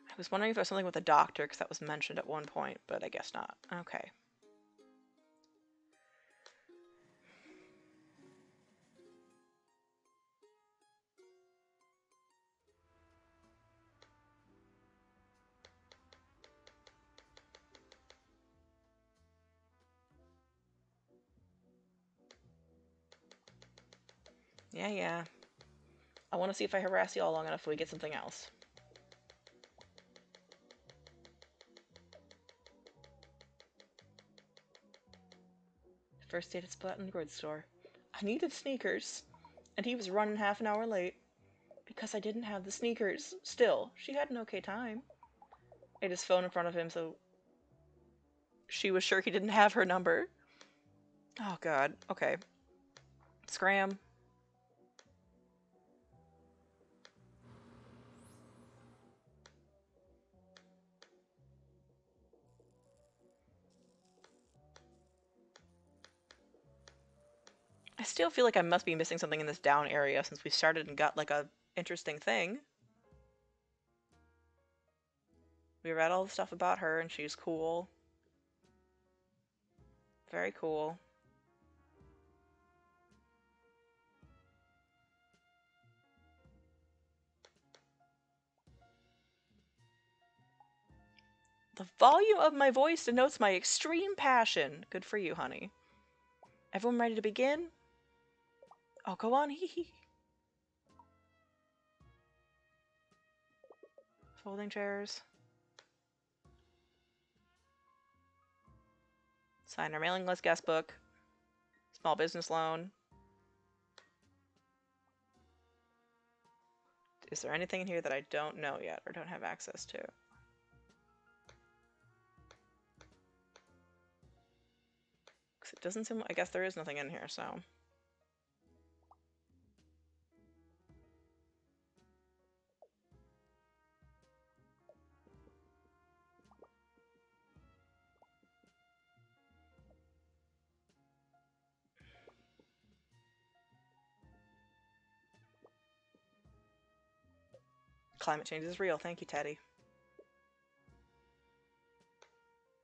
I was wondering if there was something with a doctor, because that was mentioned at one point, but I guess not. Okay. Yeah. I want to see if I harass you all long enough if we get something else. First date at Splat Goods store. I needed sneakers, and he was running half an hour late because I didn't have the sneakers. Still, she had an okay time. I had his phone in front of him, so she was sure he didn't have her number. Oh god. Okay. Scram. I still feel like I must be missing something in this down area since we started and got like a interesting thing. We read all the stuff about her and she's cool. Very cool. The volume of my voice denotes my extreme passion. Good for you, honey. Everyone ready to begin? Oh, go on, hee hee. Folding chairs. Sign our mailing list guest book. Small business loan. Is there anything in here that I don't know yet or don't have access to? Because it doesn't seem... I guess there is nothing in here, so... Climate change is real. Thank you, Teddy.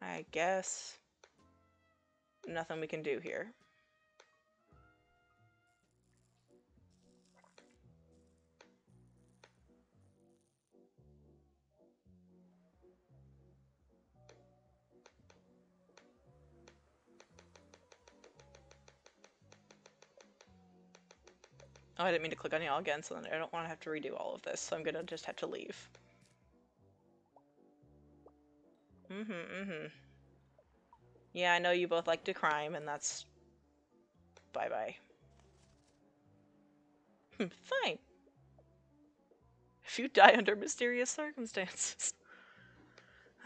I guess... nothing we can do here. Oh, I didn't mean to click on y'all again, so then I don't want to have to redo all of this, so I'm gonna just have to leave. Yeah, I know you both like to crime, and that's... bye-bye. Fine. If you die under mysterious circumstances.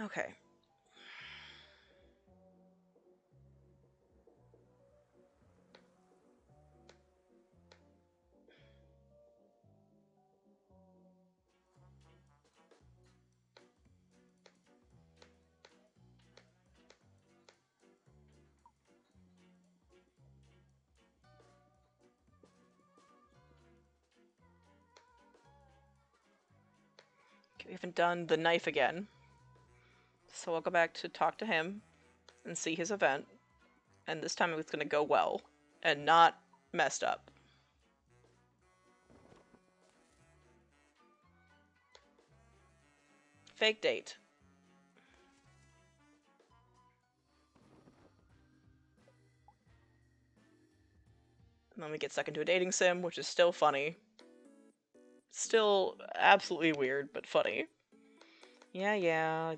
Okay. We haven't done the knife again. So I'll go back to talk to him and see his event. And this time it's gonna go well. And not messed up. Fake date. And then we get stuck into a dating sim, which is still funny. Still absolutely weird, but funny. Yeah. You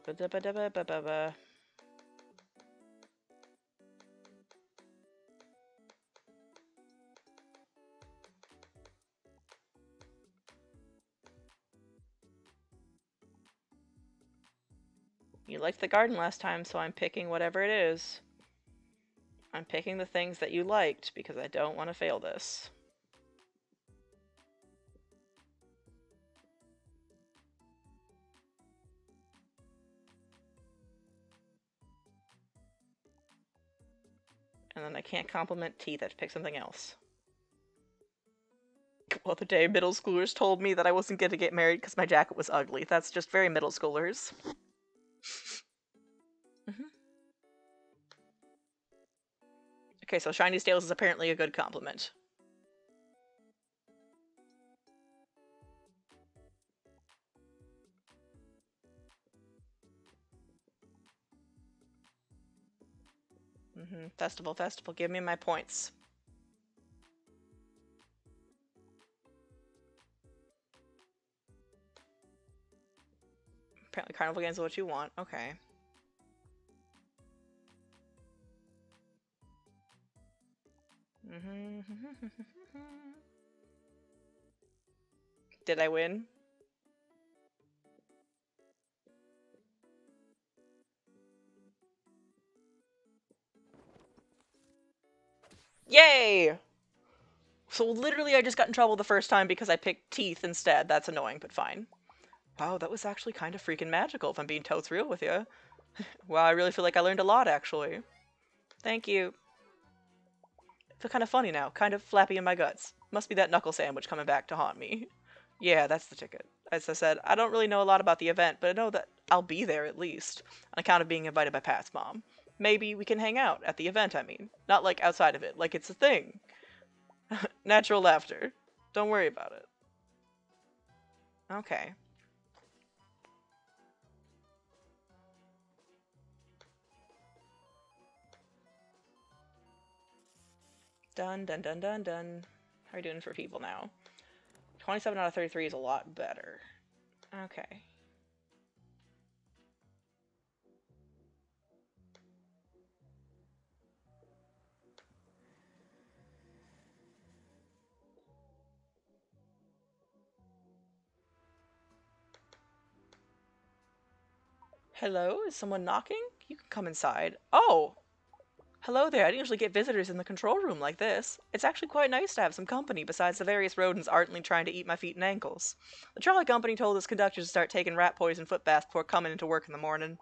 liked the garden last time, so I'm picking whatever it is. I'm picking the things that you liked, because I don't want to fail this. And then I can't compliment teeth, I have to pick something else. Well, the day middle schoolers told me that I wasn't going to get married because my jacket was ugly. That's just very middle schoolers. Okay, so shiny scales is apparently a good compliment. Festival, give me my points. Apparently carnival games is what you want, okay. Did I win? Yay! So literally I just got in trouble the first time because I picked teeth instead. That's annoying, but fine. Wow, that was actually kind of freaking magical, if I'm being totes real with you. Wow, I really feel like I learned a lot, actually. Thank you. I feel kind of funny now, kind of flappy in my guts. Must be that knuckle sandwich coming back to haunt me. Yeah, that's the ticket. As I said, I don't really know a lot about the event, but I know that I'll be there at least, on account of being invited by Pat's mom. Maybe we can hang out at the event, I mean. Not like outside of it, like it's a thing. Natural laughter. Don't worry about it. Okay. Done. How are we doing for people now? 27 out of 33 is a lot better. Okay. Hello? Is someone knocking? You can come inside. Oh! Hello there, I don't usually get visitors in the control room like this. It's actually quite nice to have some company besides the various rodents ardently trying to eat my feet and ankles. The trolley company told us conductors to start taking rat poison foot baths before coming into work in the morning.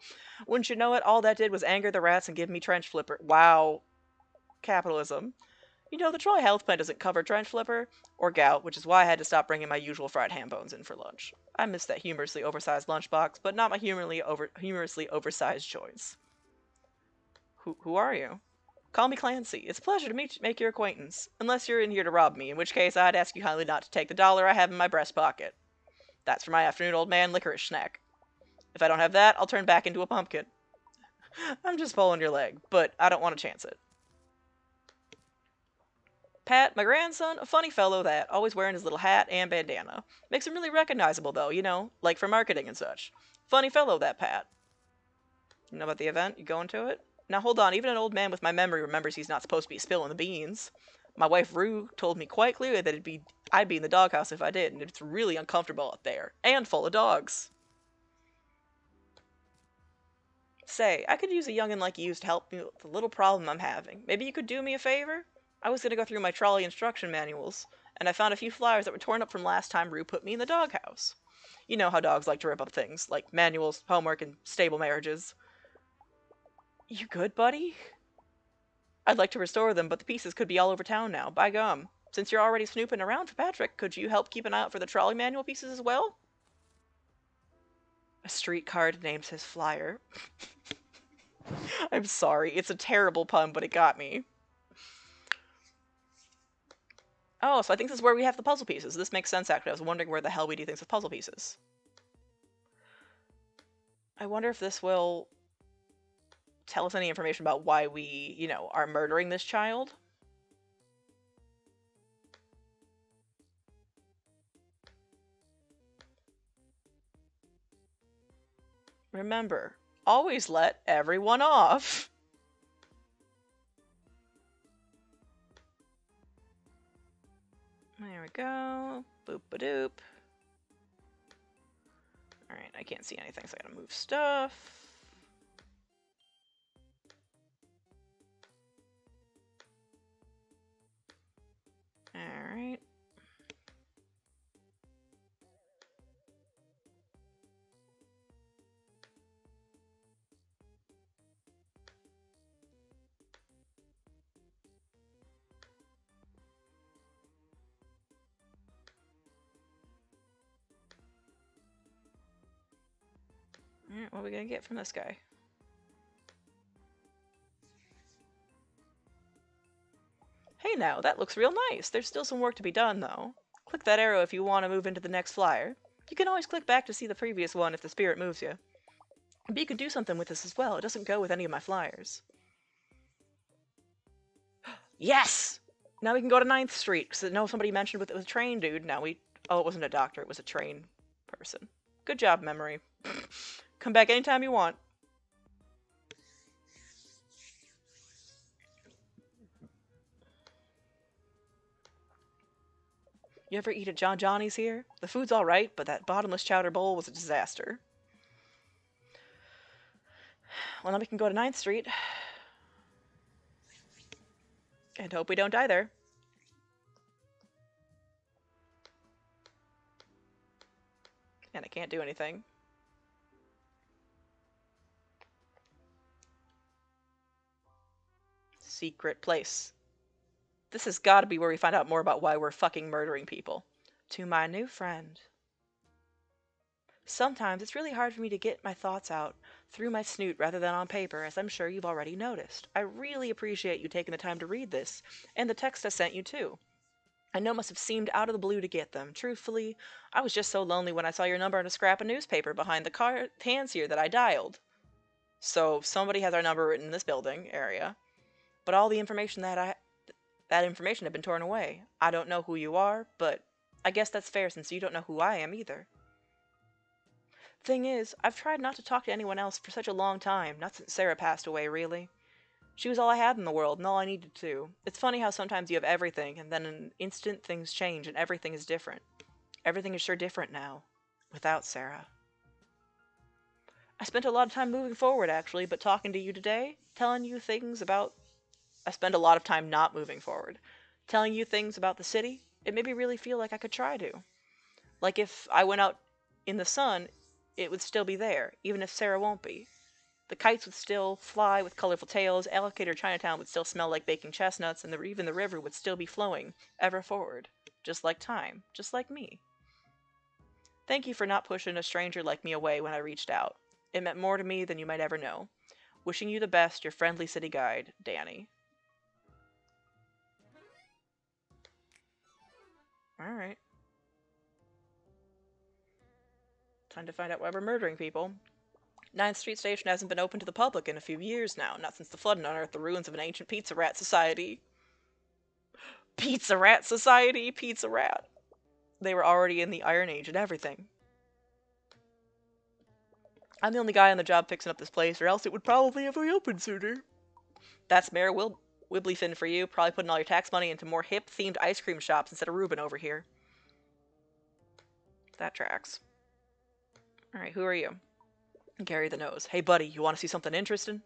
Wouldn't you know it, all that did was anger the rats and give me trench flipper. Wow. Capitalism. You know, the trolley health plan doesn't cover trench flipper or gout, which is why I had to stop bringing my usual fried ham bones in for lunch. I miss that humorously oversized lunchbox, but not my humorously oversized choice. Who are you? Call me Clancy. It's a pleasure to make your acquaintance. Unless you're in here to rob me, in which case I'd ask you kindly not to take the dollar I have in my breast pocket. That's for my afternoon old man licorice snack. If I don't have that, I'll turn back into a pumpkin. I'm just pulling your leg, but I don't want to chance it. Pat, my grandson, a funny fellow that, always wearing his little hat and bandana. Makes him really recognizable though, you know, like for marketing and such. Funny fellow that Pat. You know about the event? You going to it? Now hold on, even an old man with my memory remembers he's not supposed to be spilling the beans. My wife Rue told me quite clearly that it'd be I'd be in the doghouse if I did, and it's really uncomfortable out there. And full of dogs. Say, I could use a youngin' like you to help me with the little problem I'm having. Maybe you could do me a favor? I was gonna go through my trolley instruction manuals, and I found a few flyers that were torn up from last time Rue put me in the doghouse. You know how dogs like to rip up things, like manuals, homework, and stable marriages. You good, buddy? I'd like to restore them, but the pieces could be all over town now. By gum. Since you're already snooping around for Patrick, could you help keep an eye out for the trolley manual pieces as well? A street card named his flyer. I'm sorry, it's a terrible pun, but it got me. Oh, so I think this is where we have the puzzle pieces. This makes sense, actually. I was wondering where the hell we do things with puzzle pieces. I wonder if this will tell us any information about why we, you know, are murdering this child. Remember, always let everyone off. There we go. Boop-a-doop. Alright, I can't see anything, so I gotta move stuff. Alright. Alright, what are we gonna get from this guy? Hey now, that looks real nice. There's still some work to be done, though. Click that arrow if you want to move into the next flyer. You can always click back to see the previous one if the spirit moves you. But you can do something with this as well. It doesn't go with any of my flyers. Yes! Now we can go to 9th Street, because I know somebody mentioned it was a train dude. Now we... Oh, it wasn't a doctor. It was a train person. Good job, memory. Come back anytime you want. You ever eat at John Johnny's here? The food's alright, but that bottomless chowder bowl was a disaster. Well, now we can go to 9th Street. And hope we don't die there. And I can't do anything. Secret place. This has got to be where we find out more about why we're fucking murdering people. To my new friend. Sometimes it's really hard for me to get my thoughts out through my snoot rather than on paper, as I'm sure you've already noticed. I really appreciate you taking the time to read this, and the text I sent you too. I know it must have seemed out of the blue to get them. Truthfully, I was just so lonely when I saw your number on a scrap of newspaper behind the cans here that I dialed. So somebody has our number written in this building area, but all the information that information had been torn away. I don't know who you are, but I guess that's fair since you don't know who I am either. Thing is, I've tried not to talk to anyone else for such a long time, not since Sarah passed away, really. She was all I had in the world, and all I needed to. It's funny how sometimes you have everything, and then in an instant things change, and everything is different. Everything is sure different now, without Sarah. I spent a lot of time moving forward, actually, but talking to you today, telling you things about... I spend a lot of time not moving forward. Telling you things about the city, it made me really feel like I could try to. Like if I went out in the sun, it would still be there, even if Sarah won't be. The kites would still fly with colorful tails, Alligator Chinatown would still smell like baking chestnuts, and even the river would still be flowing, ever forward. Just like time. Just like me. Thank you for not pushing a stranger like me away when I reached out. It meant more to me than you might ever know. Wishing you the best, your friendly city guide, Danny. Alright. Time to find out why we're murdering people. 9th Street Station hasn't been open to the public in a few years now, not since the flood unearthed the ruins of an ancient pizza rat society. Pizza rat society? Pizza rat. They were already in the Iron Age and everything. I'm the only guy on the job fixing up this place, or else it would probably have reopened sooner. That's Mayor Wibblyfin for you, probably putting all your tax money into more hip-themed ice cream shops instead of Reuben over here. That tracks. Alright, who are you? Gary the Nose. Hey buddy, you want to see something interesting?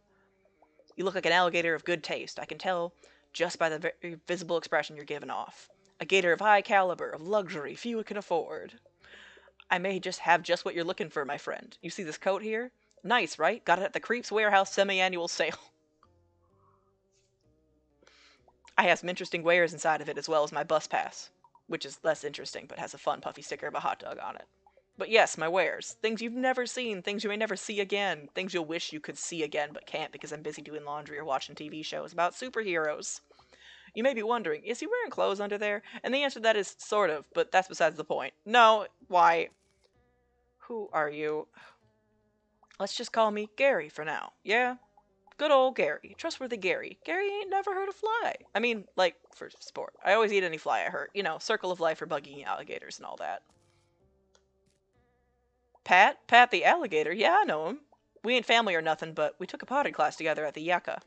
You look like an alligator of good taste. I can tell just by the very visible expression you're giving off. A gator of high caliber, of luxury few can afford. I may just have just what you're looking for, my friend. You see this coat here? Nice, right? Got it at the Creeps Warehouse semi-annual sale. I have some interesting wares inside of it as well as my bus pass, which is less interesting but has a fun puffy sticker of a hot dog on it. But yes, my wares. Things you've never seen, things you may never see again, things you'll wish you could see again but can't because I'm busy doing laundry or watching TV shows about superheroes. You may be wondering, is he wearing clothes under there? And the answer to that is sort of, but that's besides the point. No, why? Who are you? Let's just call me Gary for now, yeah? Good old Gary. Trustworthy Gary. Gary ain't never hurt a fly. I mean, like, for sport. I always eat any fly I hurt. You know, circle of life for bugging alligators and all that. Pat? Pat the alligator? Yeah, I know him. We ain't family or nothing, but we took a potted class together at the Yucca.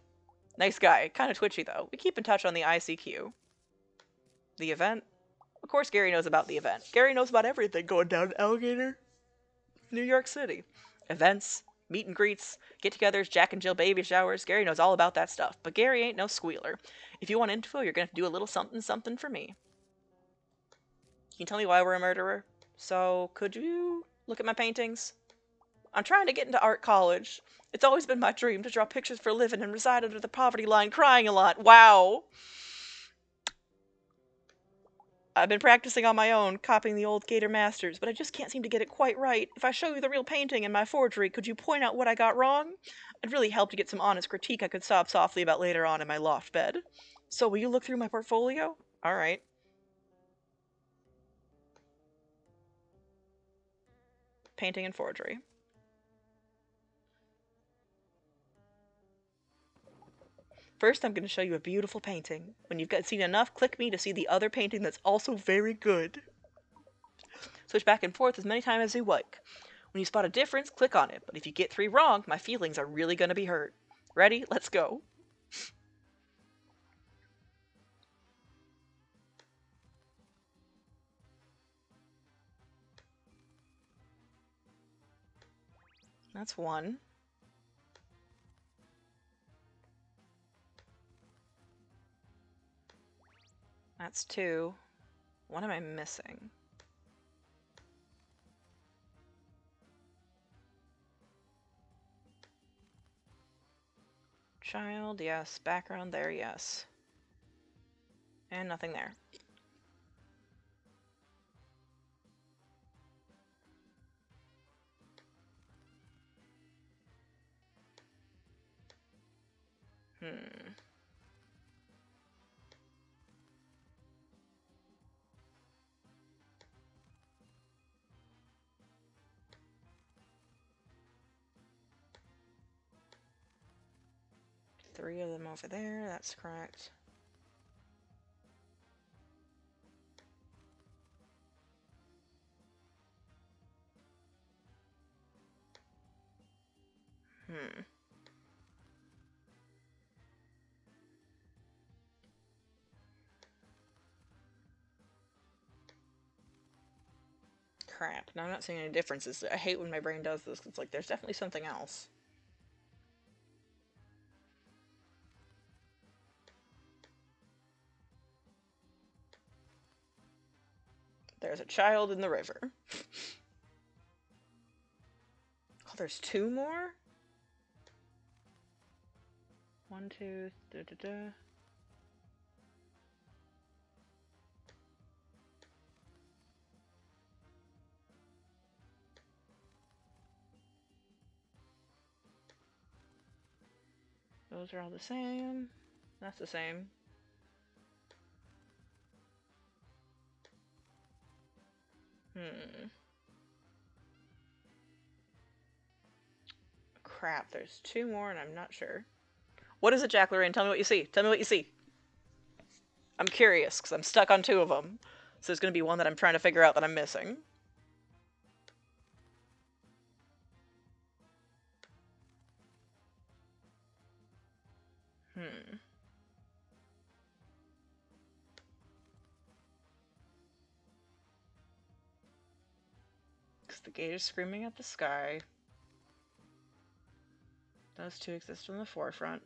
Nice guy. Kinda twitchy, though. We keep in touch on the ICQ. The event? Of course Gary knows about the event. Gary knows about everything going down in Alligator, New York City. Events, meet and greets, get-togethers, Jack and Jill baby showers. Gary knows all about that stuff. But Gary ain't no squealer. If you want info, you're gonna have to do a little something something for me. Can you tell me why we're a murderer? So, could you look at my paintings? I'm trying to get into art college. It's always been my dream to draw pictures for a living and reside under the poverty line crying a lot. Wow! I've been practicing on my own, copying the old Gator masters, but I just can't seem to get it quite right. If I show you the real painting and my forgery, could you point out what I got wrong? I'd really help to get some honest critique I could sob softly about later on in my loft bed. So will you look through my portfolio? Alright. Painting and forgery. First, I'm going to show you a beautiful painting. When you've seen enough, click me to see the other painting that's also very good. Switch back and forth as many times as you like. When you spot a difference, click on it, but if you get 3 wrong, my feelings are really going to be hurt. Ready? Let's go. That's 1. That's 2. What am I missing? Child, yes. Background there, yes. And nothing there. Hmm. Three of them over there, that's correct. Hmm. Crap. Now I'm not seeing any differences. I hate when my brain does this. It's like, there's definitely something else. There's a child in the river. Oh, there's 2 more? 1, 2, da da da. Those are all the same. That's the same. Hmm. Crap, there's 2 more and I'm not sure. What is it, Jack Lorraine? Tell me what you see. Tell me what you see. I'm curious, because I'm stuck on 2 of them. So there's going to be one that I'm trying to figure out that I'm missing. Hmm. The gate is screaming at the sky. Those two exist in the forefront.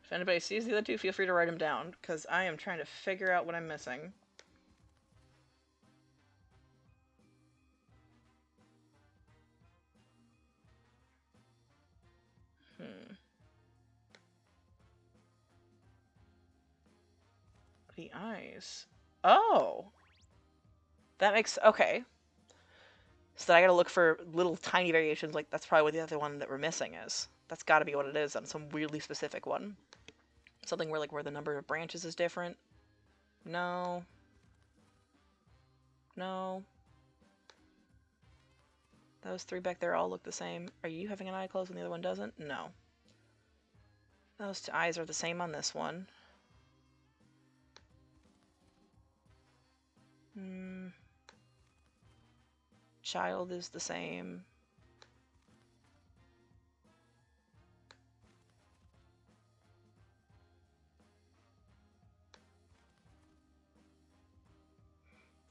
If anybody sees the other two, feel free to write them down, because I am trying to figure out what I'm missing. The eyes. Oh! That makes... Okay. So then I gotta look for little tiny variations, like that's probably what the other one that we're missing is. That's gotta be what it is on some weirdly specific one. Something where, like, where the number of branches is different. No. No. Those three back there all look the same. Are you having an eye closed and the other one doesn't? No. Those two eyes are the same on this one. Child is the same.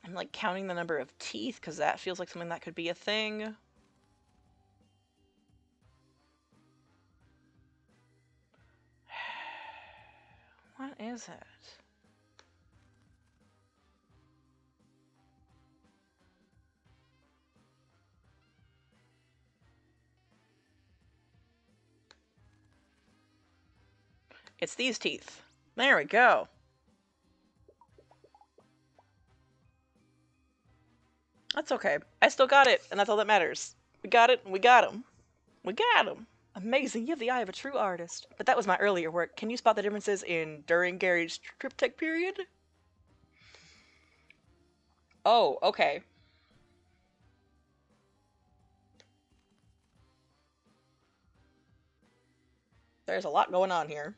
I'm like counting the number of teeth because that feels like something that could be a thing. What is it? It's these teeth. There we go. That's okay. I still got it, and that's all that matters. We got it, and we got him. We got him. Amazing, you have the eye of a true artist. But that was my earlier work. Can you spot the differences in during Gary's triptych period? Oh, okay. There's a lot going on here.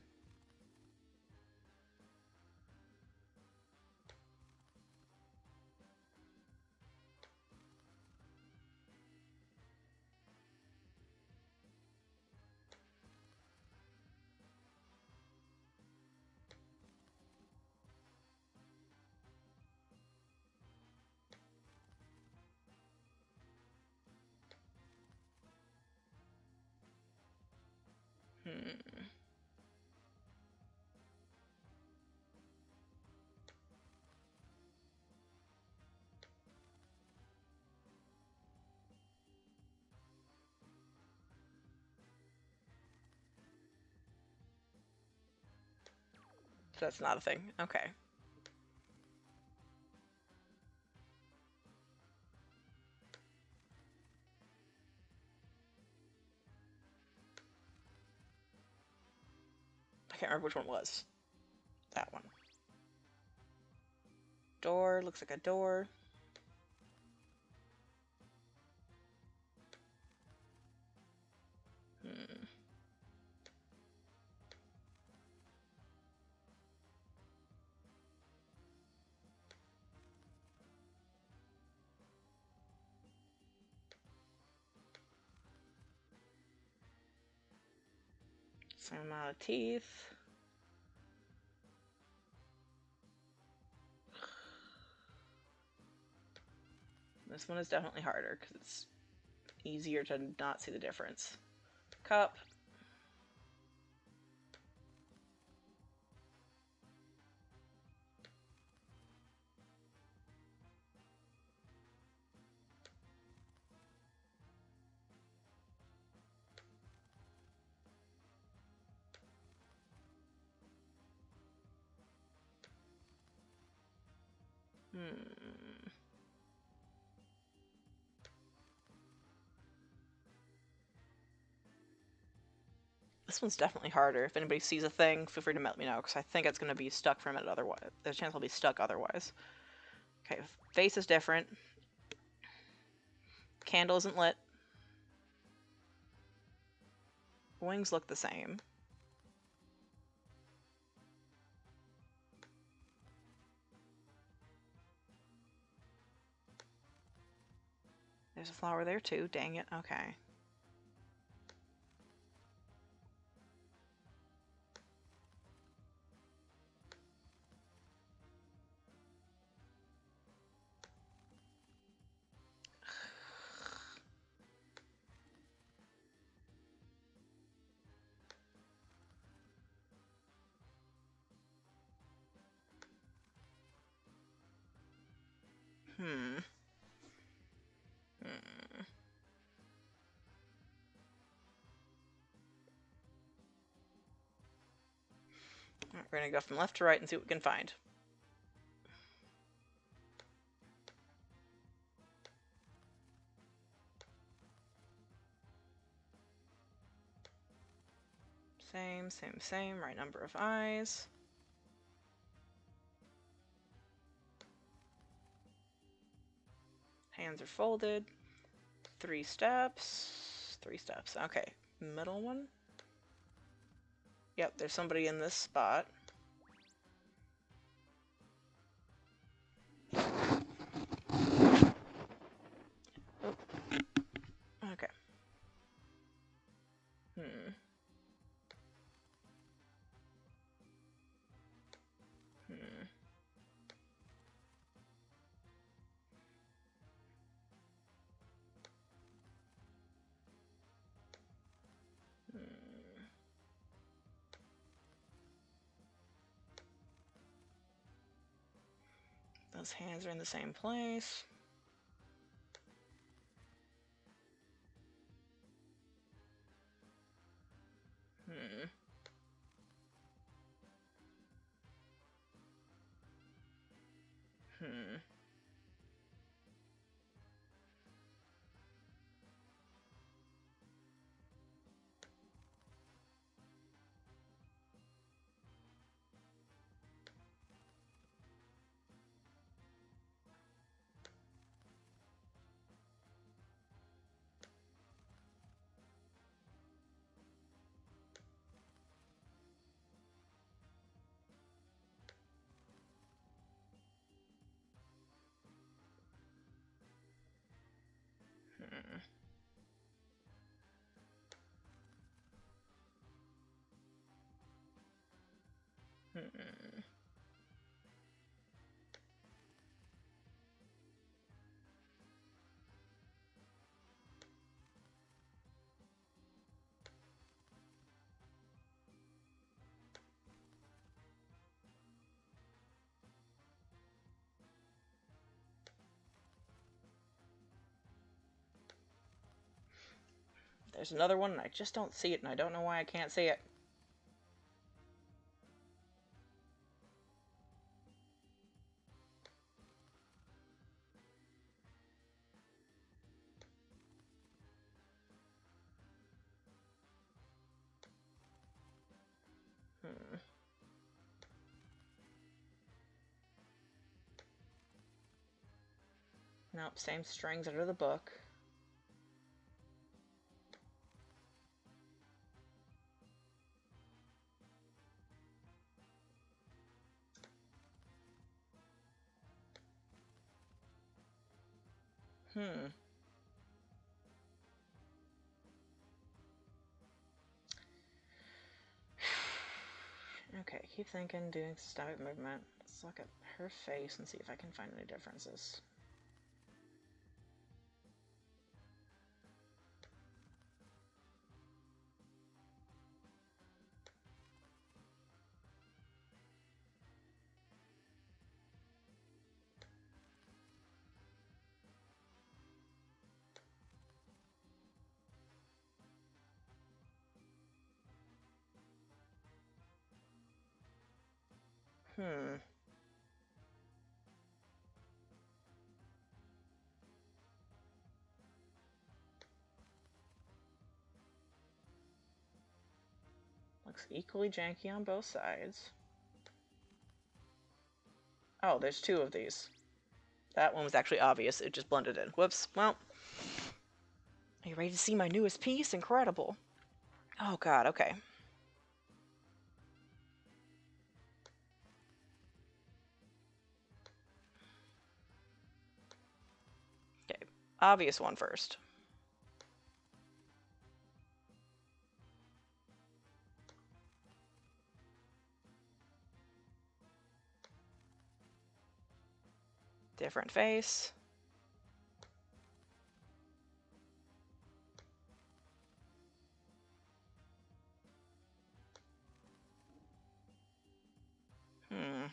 That's not a thing. Okay. I can't remember which one was. That one. Door. Looks like a door. Same amount of teeth. This one is definitely harder because it's easier to not see the difference. Cup. This one's definitely harder. If anybody sees a thing, feel free to let me know, because I think it's going to be stuck for a minute otherwise. There's a chance I'll be stuck otherwise. Okay, face is different. Candle isn't lit. Wings look the same. There's a flower there too, dang it, okay. Hmm. Hmm. We're gonna go from left to right and see what we can find. Same, same, same. Right number of eyes. Hands are folded. 3 steps. 3 steps. Okay. Middle one. Yep, there's somebody in this spot. Oh. Okay. Hmm. Hmm. Hmm. Those hands are in the same place. Hmm. Hmm. Hmm. Hmm. There's another one, and I just don't see it, and I don't know why I can't see it. Hmm. Nope, same strings under the book. Hmm. Okay, keep thinking, doing systemic movement. Let's look at her face and see if I can find any differences. Hmm. Looks equally janky on both sides. Oh, there's 2 of these. That one was actually obvious. It just blended in. Whoops. Well. Are you ready to see my newest piece? Incredible. Oh, God. Okay. Okay. Obvious one first. Different face. Hmm.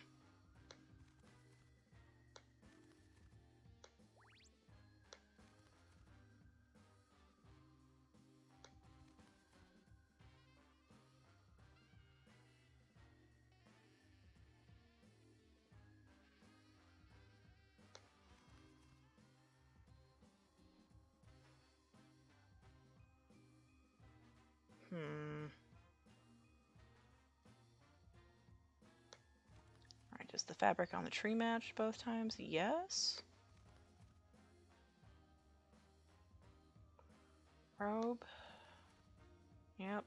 the fabric on the tree matched both times? Yes. Robe. Yep.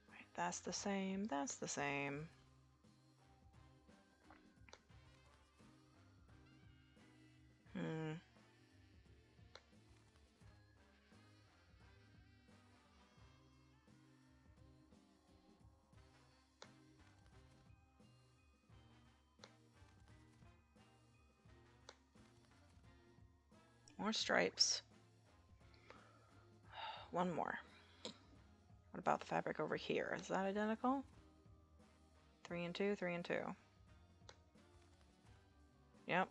Right, that's the same. That's the same. More stripes. One more. What about the fabric over here? Is that identical? 3 and 2, 3 and 2. Yep.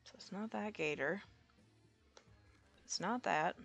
So it's not that gator. It's not that.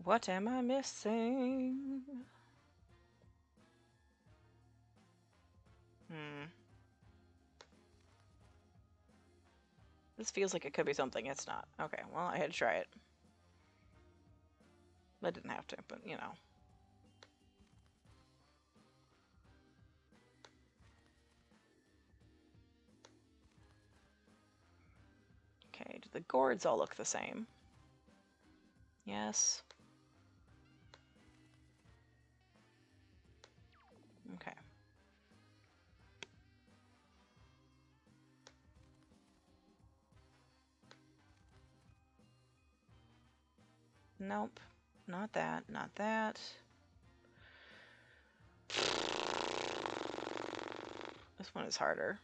What am I missing? This feels like it could be something. It's not. Okay, well, I had to try it. I didn't have to, but you know. Okay, do the gourds all look the same? Yes. Okay. Nope. Not that. Not that. This one is harder.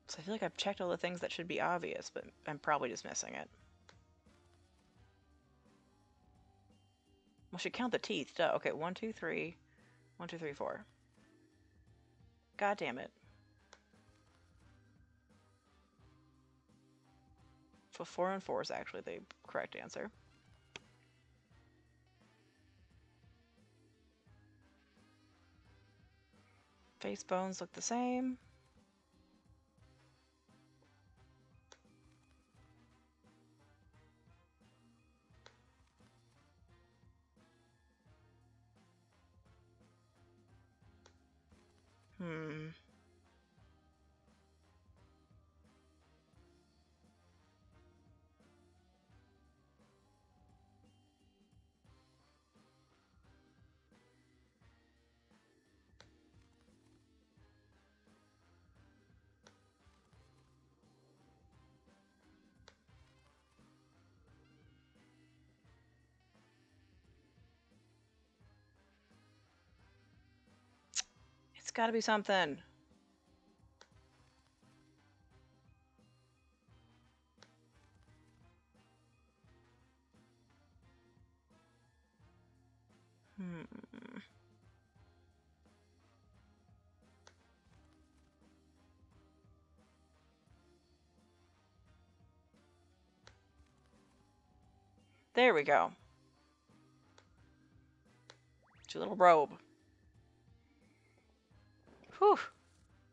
So I feel like I've checked all the things that should be obvious, but I'm probably just missing it. Well, should count the teeth. Duh. Okay, 1, 2, 3. 1, 2, 3, 4. God damn it. So 4 and 4 is actually the correct answer. Face bones look the same. It's gotta be something. Hmm. There we go. It's your little robe. Whew.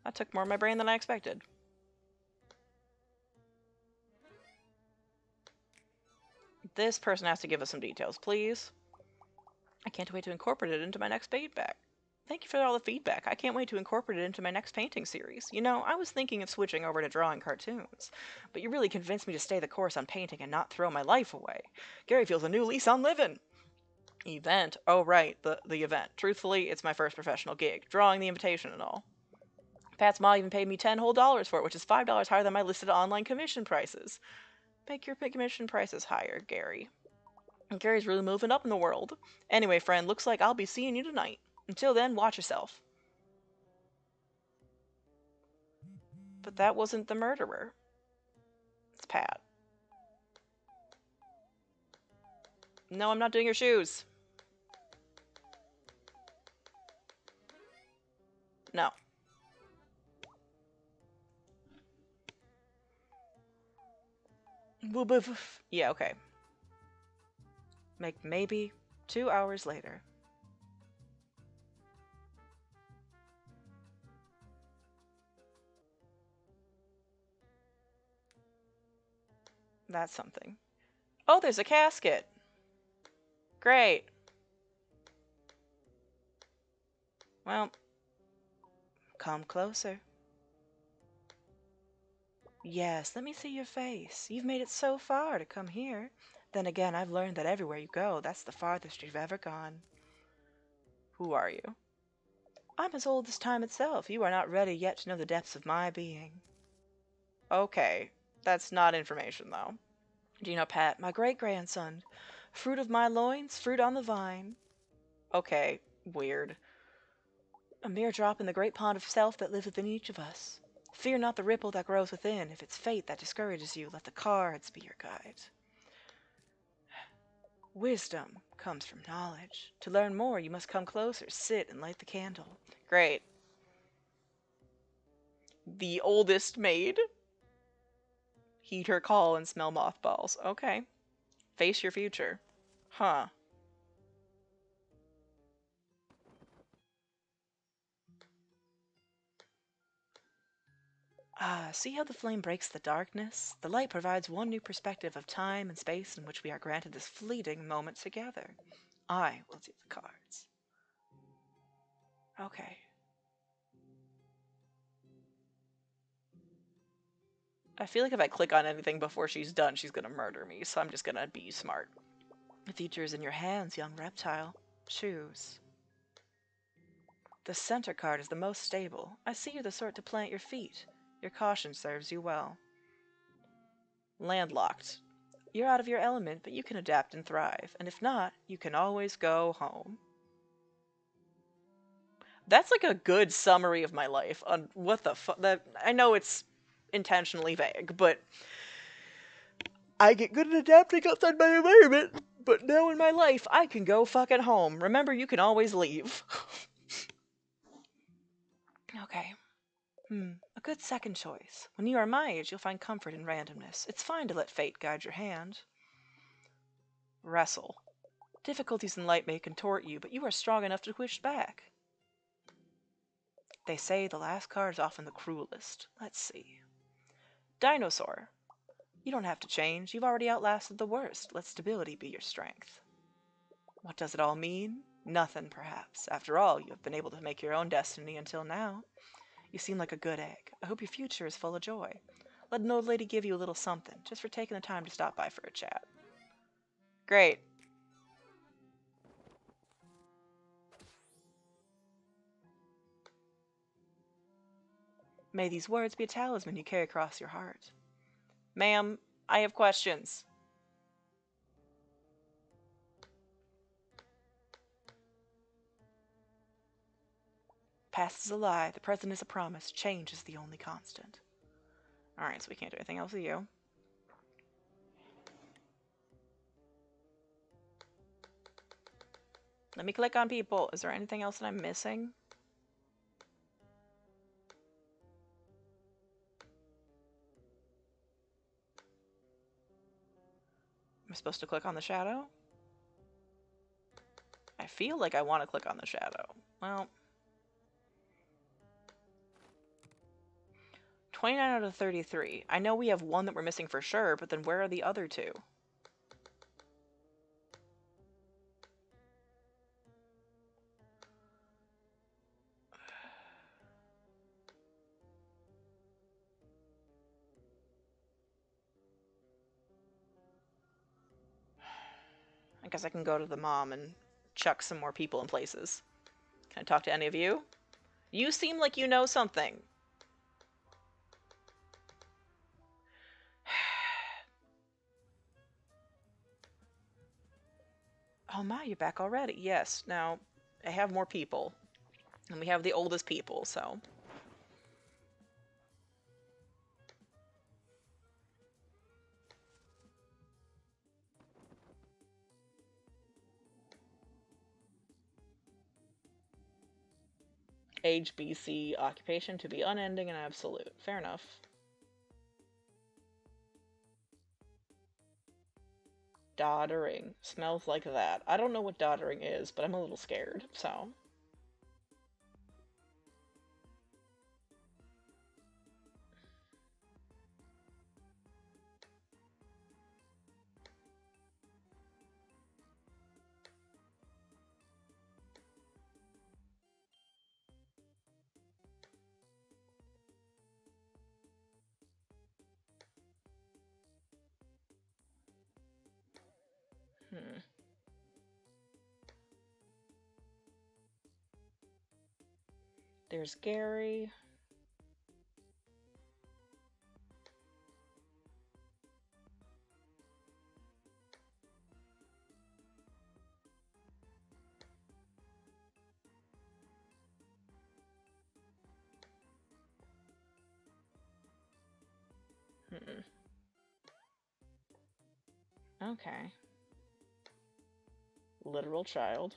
That took more of my brain than I expected. This person has to give us some details, please. I can't wait to incorporate it into my next feedback. Thank you for all the feedback. I can't wait to incorporate it into my next painting series. You know, I was thinking of switching over to drawing cartoons, but you really convinced me to stay the course on painting and not throw my life away. Gary feels a new lease on living. Event? Oh, right, the event. Truthfully, it's my first professional gig, drawing the invitation and all. Pat's mom even paid me $10 whole for it, which is $5 higher than my listed online commission prices. Make your commission prices higher, Gary. And Gary's really moving up in the world. Anyway, friend, looks like I'll be seeing you tonight. Until then, watch yourself. But that wasn't the murderer. It's Pat. No, I'm not doing your shoes. No. Yeah, okay. Maybe 2 hours later. That's something. Oh, there's a casket. Great. Well, come closer. Yes, let me see your face. You've made it so far to come here. Then again, I've learned that everywhere you go, that's the farthest you've ever gone. Who are you? I'm as old as time itself. You are not ready yet to know the depths of my being. Okay, that's not information, though. Do you know Pat, my great-grandson? Fruit of my loins, fruit on the vine. Okay, weird. A mere drop in the great pond of self that lives within each of us. Fear not the ripple that grows within. If it's fate that discourages you, let the cards be your guide. Wisdom comes from knowledge. To learn more, you must come closer, sit and light the candle. Great. The oldest maid. Heed her call and smell mothballs. Okay. Face your future. Huh. Ah, see how the flame breaks the darkness? The light provides one new perspective of time and space in which we are granted this fleeting moment together. I will do the cards. Okay. I feel like if I click on anything before she's done, she's gonna murder me, so I'm just gonna be smart. The future is in your hands, young reptile. Choose. The center card is the most stable. I see you're the sort to plant your feet. Your caution serves you well. Landlocked. You're out of your element, but you can adapt and thrive. And if not, you can always go home. That's like a good summary of my life on what the fuck. I know it's intentionally vague, but I get good at adapting outside my environment. But now in my life, I can go fucking home. Remember, you can always leave. Okay. A good second choice. When you are my age, you'll find comfort in randomness. It's fine to let fate guide your hand. Wrestle. Difficulties in life may contort you, but you are strong enough to push back. They say the last card is often the cruelest. Let's see. Dinosaur. You don't have to change. You've already outlasted the worst. Let stability be your strength. What does it all mean? Nothing, perhaps. After all, you have been able to make your own destiny until now. You seem like a good egg. I hope your future is full of joy. Let an old lady give you a little something, just for taking the time to stop by for a chat. Great. May these words be a talisman you carry across your heart. Ma'am, I have questions. Past is a lie, the present is a promise, change is the only constant. Alright, so we can't do anything else with you. Let me click on people. Is there anything else that I'm missing? Am I supposed to click on the shadow? I feel like I want to click on the shadow. Well, 29 out of 33. I know we have one that we're missing for sure, but then where are the other two? I guess I can go to the mom and chuck some more people in places. Can I talk to any of you? You seem like you know something. Oh my, you're back already. Yes, now I have more people. And we have the oldest people, so. Age, BC, occupation to be unending and absolute. Fair enough. Doddering. Smells like that. I don't know what doddering is, but I'm a little scared, so. Hmm. There's Gary. Hmm. Okay. Literal child.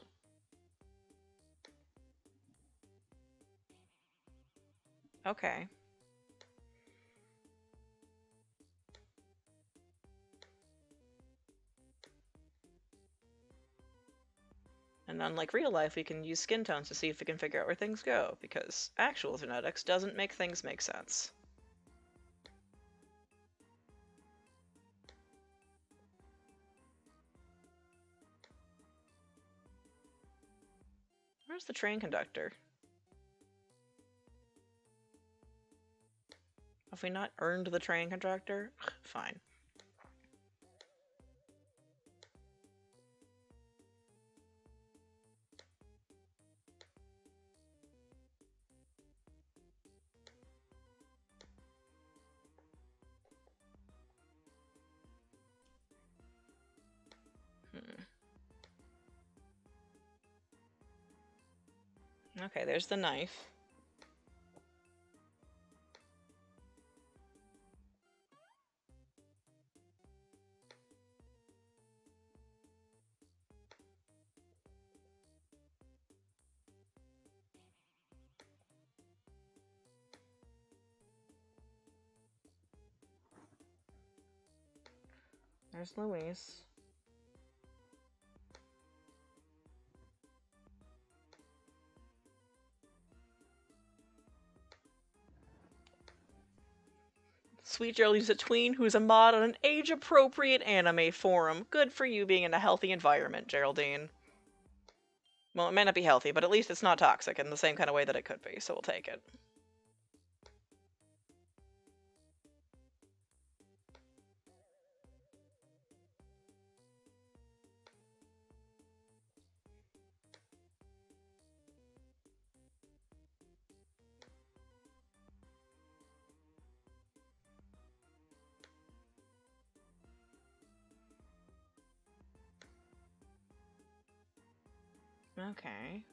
Okay. And unlike real life, we can use skin tones to see if we can figure out where things go, because actual genetics doesn't make things make sense. Where's the train conductor? Have we not earned the train conductor? Fine. Okay, there's the knife. There's Louise. Sweet Geraldine a tween who's a mod on an age-appropriate anime forum. Good for you being in a healthy environment, Geraldine. Well, it may not be healthy, but at least it's not toxic in the same kind of way that it could be, so we'll take it. Okay.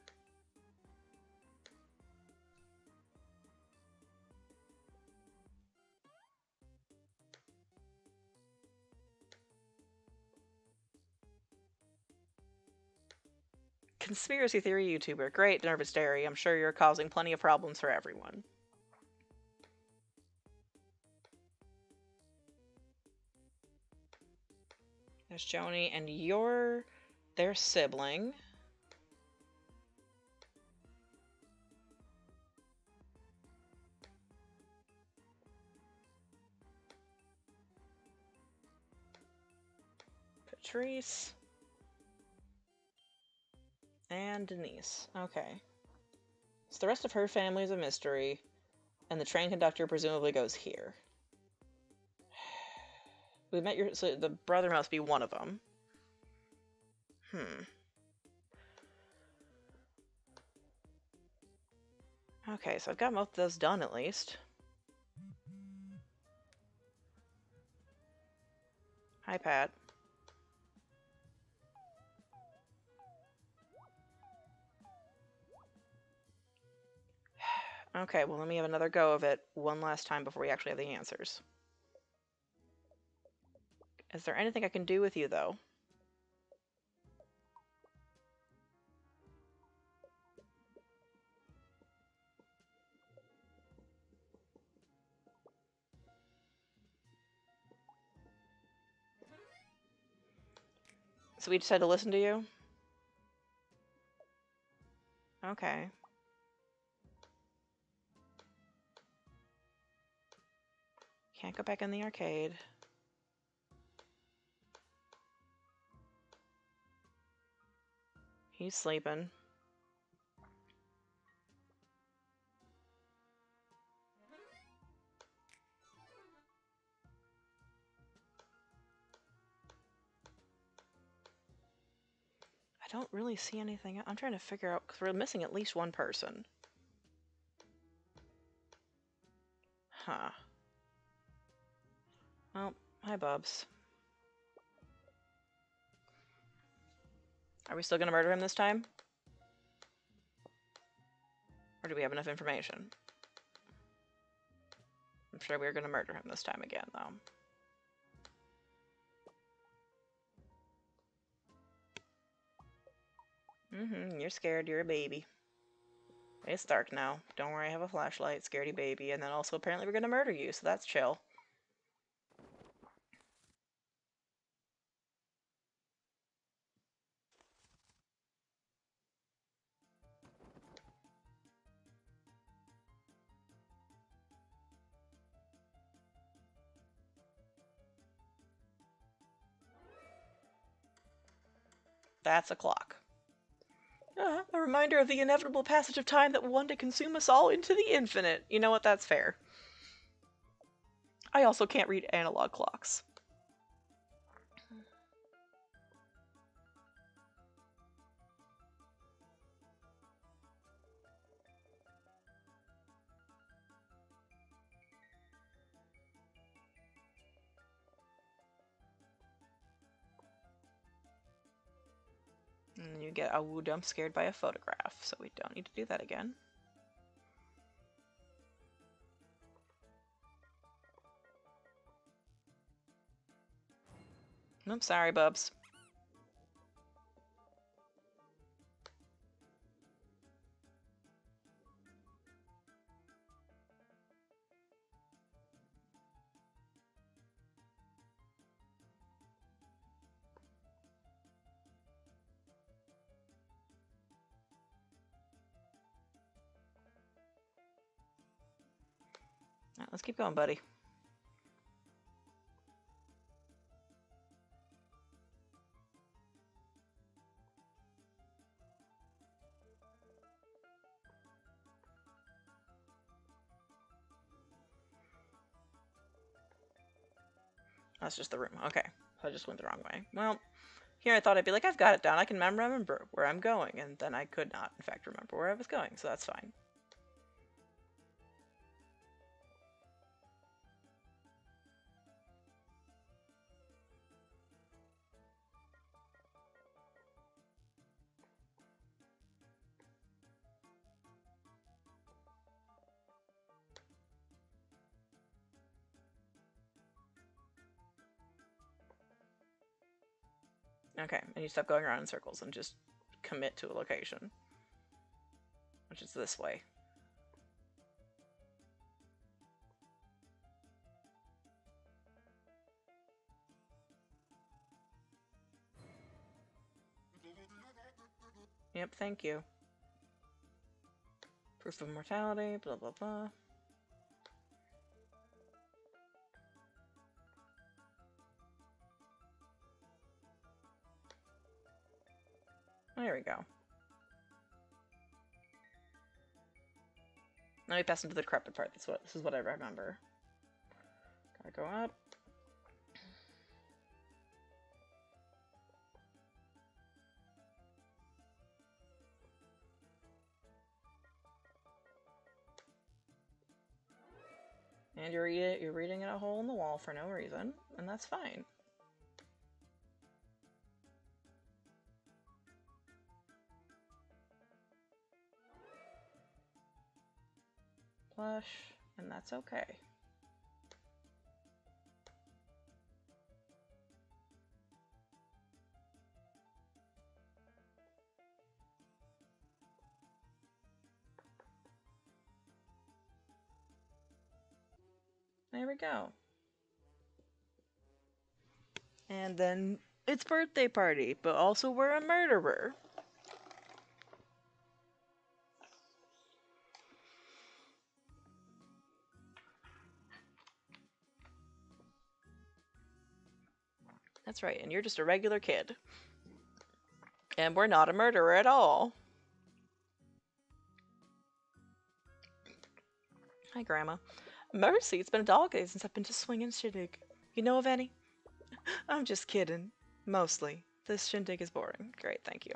conspiracy theory YouTuber. Great, Nervous Dairy. I'm sure you're causing plenty of problems for everyone. There's Joni, and you're their sibling. Patrice. And Denise. Okay. So the rest of her family is a mystery, and the train conductor presumably goes here. We met your... So the brother must be one of them. Okay, so I've got most of those done at least. Hi, Pat. Okay, well, let me have another go of it one last time before we actually have the answers. Is there anything I can do with you, though? So we just had to listen to you? Okay. Can't go back in the arcade. He's sleeping. I don't really see anything. I'm trying to figure out, because we're missing at least one person. Huh. Well, hi, Bubs. Are we still going to murder him this time? Or do we have enough information? I'm sure we're going to murder him this time again, though. You're scared. You're a baby. It's dark now. Don't worry, I have a flashlight. Scaredy baby. And then also, apparently, we're going to murder you, so that's chill. That's a clock. A reminder of the inevitable passage of time that will one day consume us all into the infinite. You know what? That's fair. I also can't read analog clocks. And you get a woo dump scared by a photograph, so we don't need to do that again. I'm sorry, Bubs. Right, let's keep going, buddy. That's just the room. Okay. I just went the wrong way. Well, here I thought I'd be like, I've got it down. I can remember where I'm going. And then I could not, in fact, remember where I was going. So that's fine. Okay, and you stop going around in circles and just commit to a location. Which is this way. Yep, thank you. Proof of mortality, blah blah blah. There we go. Now we pass into the decrepit part. This is what I remember. Gotta go up. And you're reading in a hole in the wall for no reason, and that's fine. Plush, and that's okay. There we go. And then it's birthday party, but also we're a murderer. That's right, and you're just a regular kid. And we're not a murderer at all. Hi, Grandma. Mercy, it's been a dog day since I've been to swinging shindig. You know of any? I'm just kidding. Mostly. This shindig is boring. Great, thank you.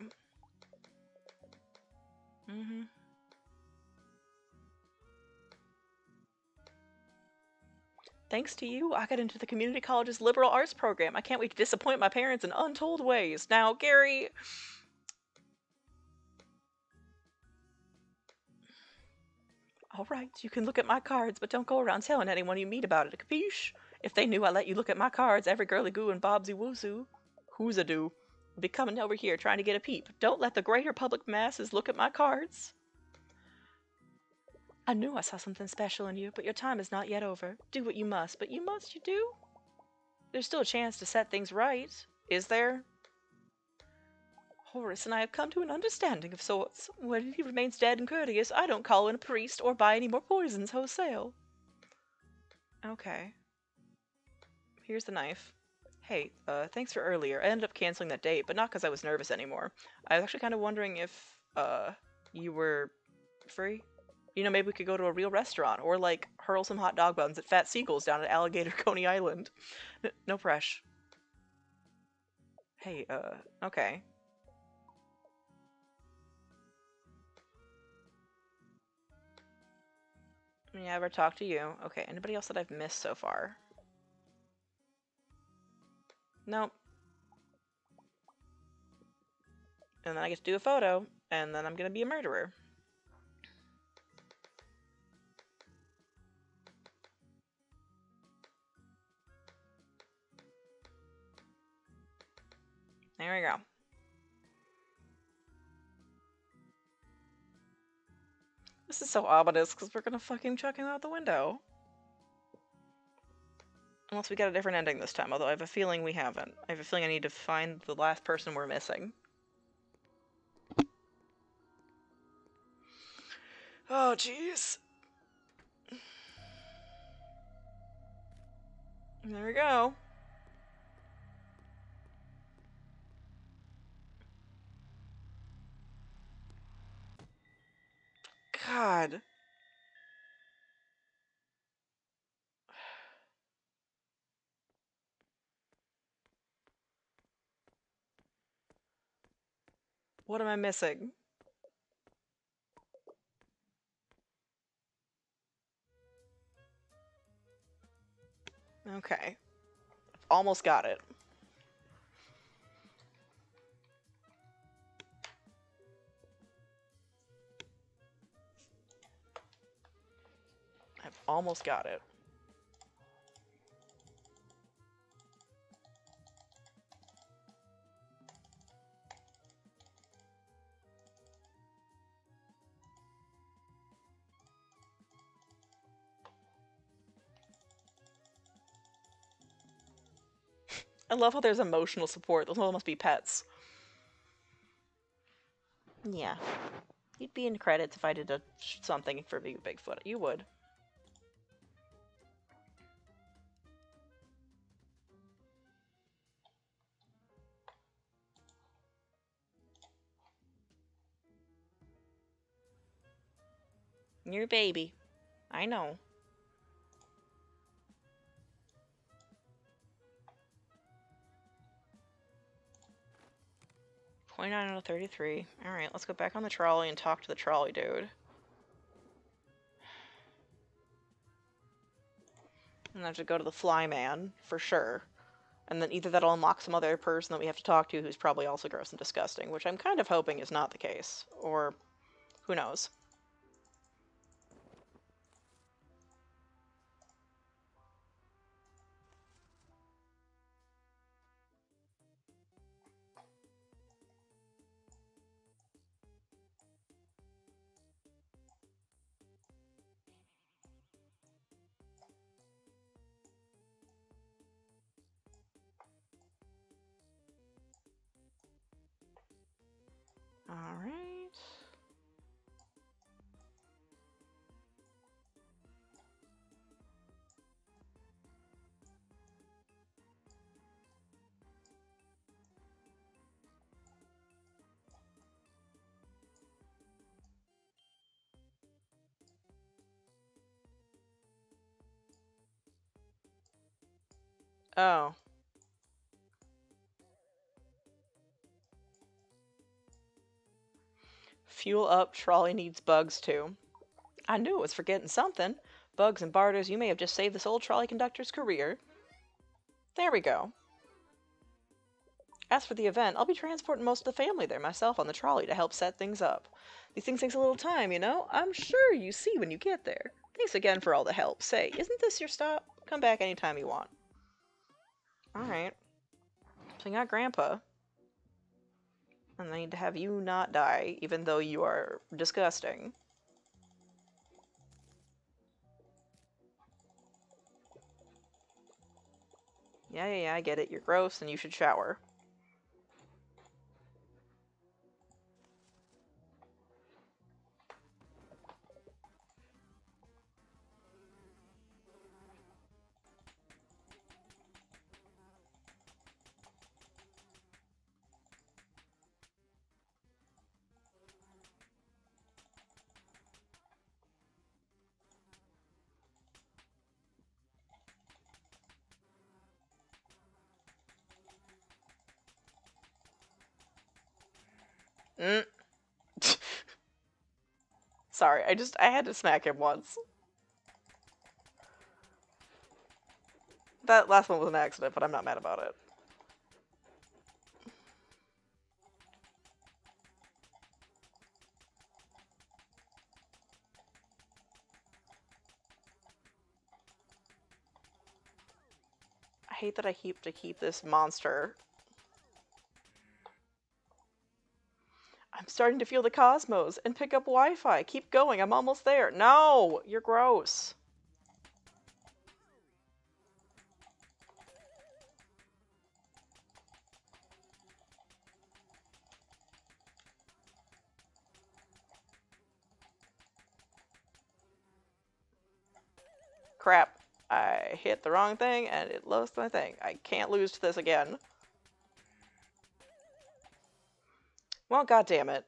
Thanks to you, I got into the community college's liberal arts program. I can't wait to disappoint my parents in untold ways. Now, Gary... Alright, you can look at my cards, but don't go around telling anyone you meet about it, capiche? If they knew I let you look at my cards, every girly goo and bobsy woozoo, who's a do, would be coming over here trying to get a peep. Don't let the greater public masses look at my cards. I knew I saw something special in you, but your time is not yet over. Do what you must, but you do? There's still a chance to set things right, is there? Horace and I have come to an understanding of sorts. When he remains dead and courteous, I don't call in a priest or buy any more poisons wholesale. Okay. Here's the knife. Hey, thanks for earlier. I ended up canceling that date, but not because I was nervous anymore. I was actually kind of wondering if, you were free? You know, maybe we could go to a real restaurant, or, like, hurl some hot dog buns at Fat Seagulls down at Alligator Coney Island. No press. Hey, okay. Yeah, I ever talk to you? Okay, anybody else that I've missed so far? Nope. And then I get to do a photo, and then I'm gonna be a murderer. There we go. This is so ominous, because we're gonna fucking chuck him out the window. Unless we get a different ending this time, although I have a feeling we haven't. I have a feeling I need to find the last person we're missing. Oh, jeez. There we go. God. What am I missing? Okay. Almost got it. I've almost got it. I love how there's emotional support. Those all must be pets. Yeah. You'd be in credits if I did something for Bigfoot. You would. You're a baby. I know. 29 out of 33. Alright, let's go back on the trolley and talk to the trolley dude. And I have to go to the flyman, for sure. And then either that'll unlock some other person that we have to talk to who's probably also gross and disgusting, which I'm kind of hoping is not the case. Or, who knows. Alright. Oh. Fuel up, trolley needs bugs too. I knew it was forgetting something. Bugs and Barters, you may have just saved this old trolley conductor's career. There we go. As for the event, I'll be transporting most of the family there myself on the trolley to help set things up. These things takes a little time, you know? I'm sure you see when you get there. Thanks again for all the help. Say, isn't this your stop? Come back anytime you want. Alright. So I got Grandpa. And I need to have you not die, even though you are disgusting. Yeah, I get it. You're gross and you should shower. Mm. Sorry, I had to smack him once. That last one was an accident, but I'm not mad about it. I hate that I keep to keep this monster. I'm starting to feel the cosmos and pick up Wi-Fi. Keep going, I'm almost there. No! You're gross. Crap. I hit the wrong thing and it lost my thing. I can't lose to this again. Well, goddamn it.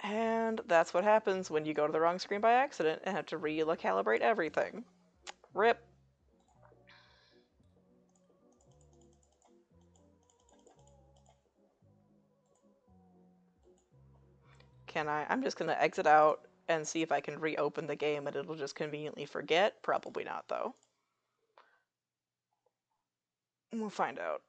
And that's what happens when you go to the wrong screen by accident and have to recalibrate everything. Rip. I'm just gonna exit out and see if I can reopen the game and it'll just conveniently forget. Probably not, though. We'll find out.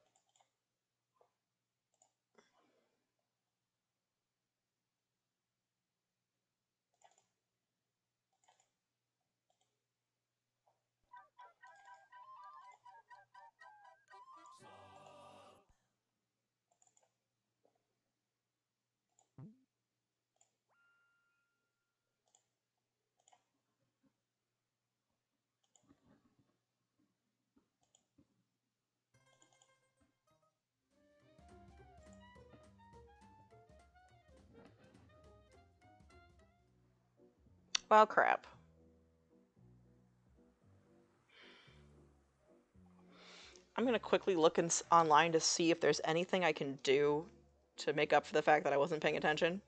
Well, crap. I'm gonna quickly look online to see if there's anything I can do to make up for the fact that I wasn't paying attention.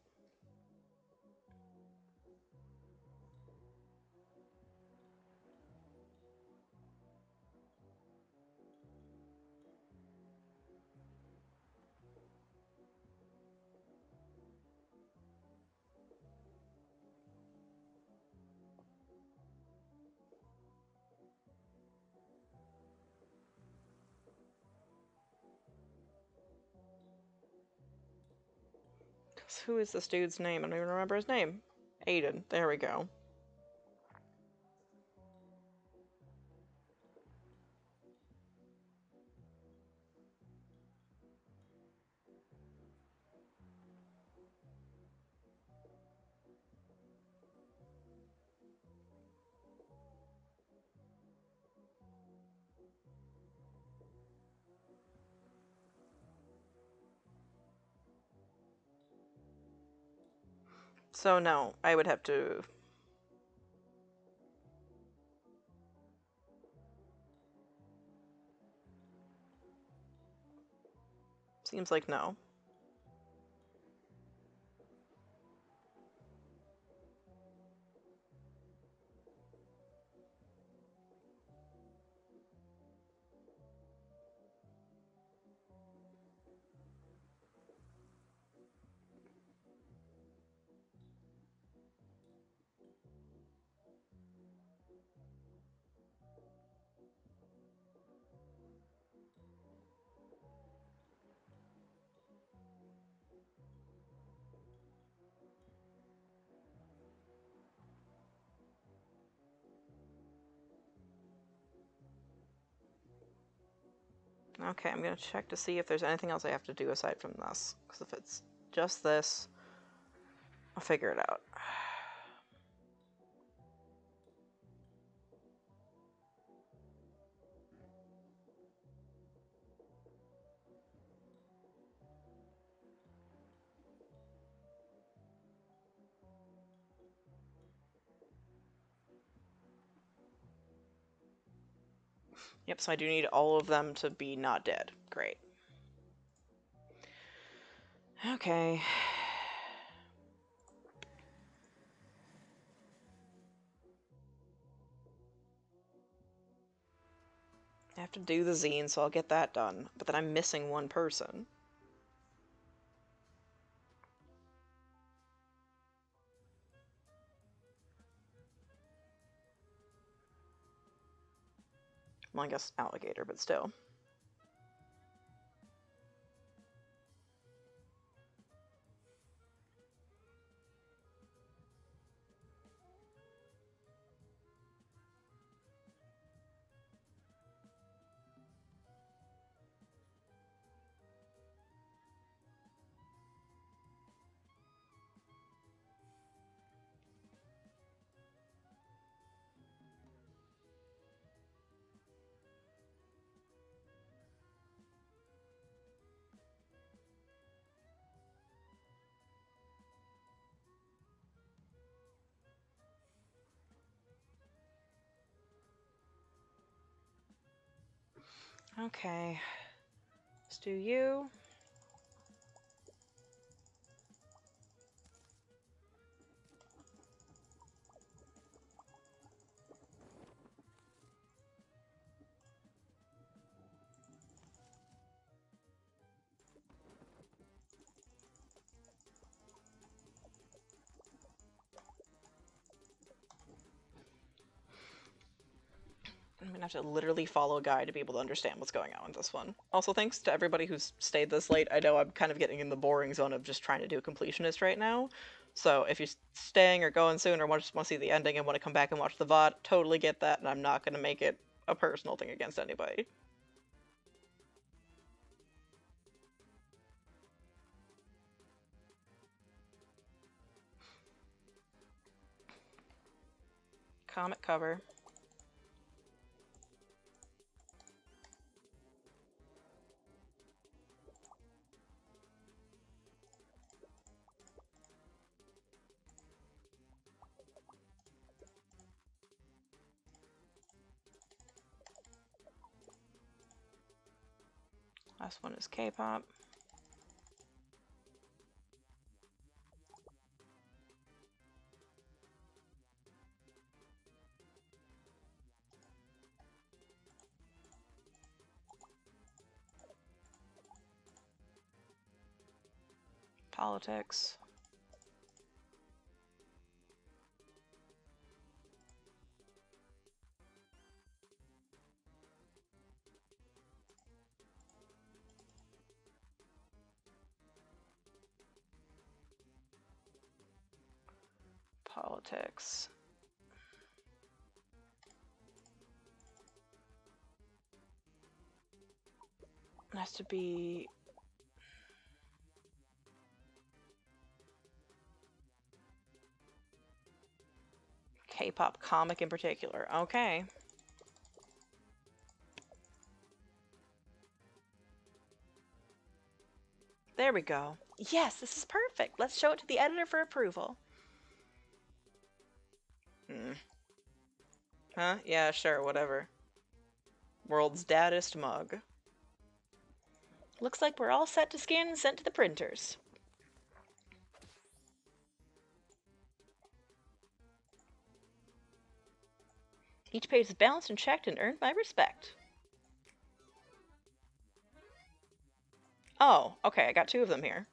Who is this dude's name? I don't even remember his name. Aiden. There we go. So no, I would have to... Seems like no. Okay, I'm gonna check to see if there's anything else I have to do aside from this. Because if it's just this, I'll figure it out. Yep, so I do need all of them to be not dead. Great. Okay. I have to do the zine, so I'll get that done. But then I'm missing one person. Well, I guess Alligator, but still. Okay. Let's do you. I'm gonna have to literally follow a guide to be able to understand what's going on with this one. Also, thanks to everybody who's stayed this late. I know I'm kind of getting in the boring zone of just trying to do a completionist right now. So if you're staying or going soon or just want to see the ending and want to come back and watch the VOD, totally get that, and I'm not going to make it a personal thing against anybody. Comic cover. Last one is K-pop. Politics. Politics. It has to be K-pop comic in particular. Okay. There we go. Yes, this is perfect. Let's show it to the editor for approval. Huh? Yeah, sure, whatever. World's daddest mug. Looks like we're all set to scan and sent to the printers. Each page is balanced and checked and earned my respect. Oh, okay, I got 2 of them here.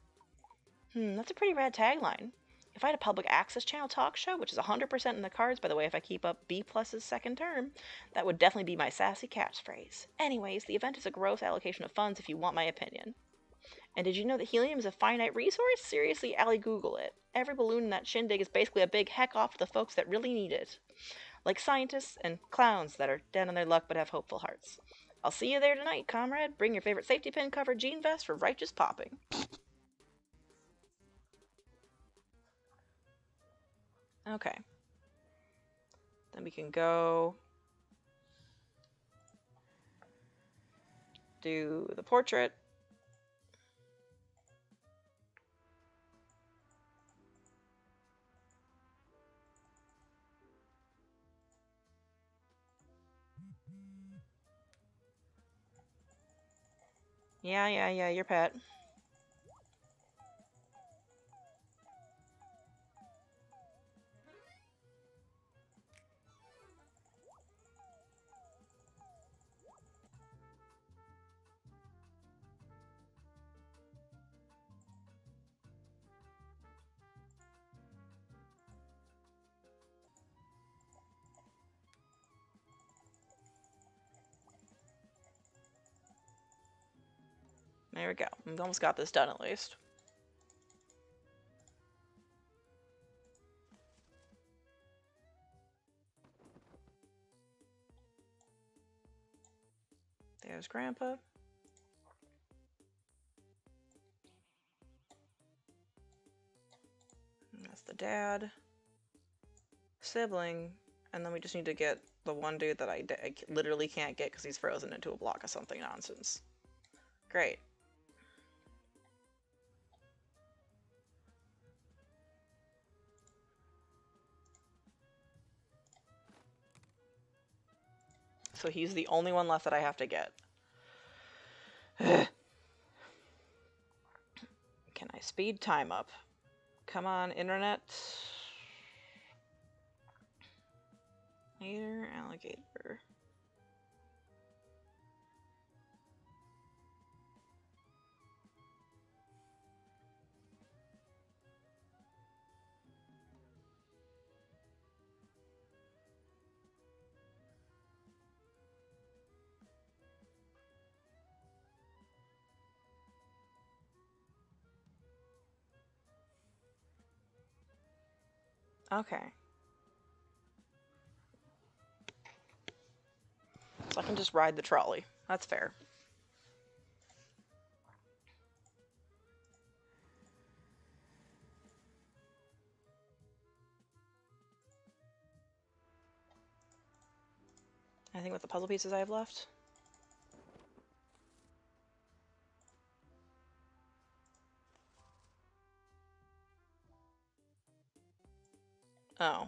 That's a pretty rad tagline. If I had a public access channel talk show, which is 100% in the cards, by the way, if I keep up B+'s second term, that would definitely be my sassy catchphrase. Anyways, the event is a gross allocation of funds if you want my opinion. And did you know that helium is a finite resource? Seriously, Allie, Google it. Every balloon in that shindig is basically a big heck off to the folks that really need it. Like scientists and clowns that are dead on their luck but have hopeful hearts. I'll see you there tonight, comrade. Bring your favorite safety pin covered jean vest for righteous popping. Okay. Then we can go do the portrait. Yeah, your pet. There we go. We've almost got this done at least. There's Grandpa. And that's the dad. Sibling. And then we just need to get the one dude that I literally can't get because he's frozen into a block of something nonsense. Great. So he's the only one left that I have to get. Can I speed time up? Come on, internet. Alligator. Okay. So I can just ride the trolley. That's fair. Anything with the puzzle pieces I have left? Oh.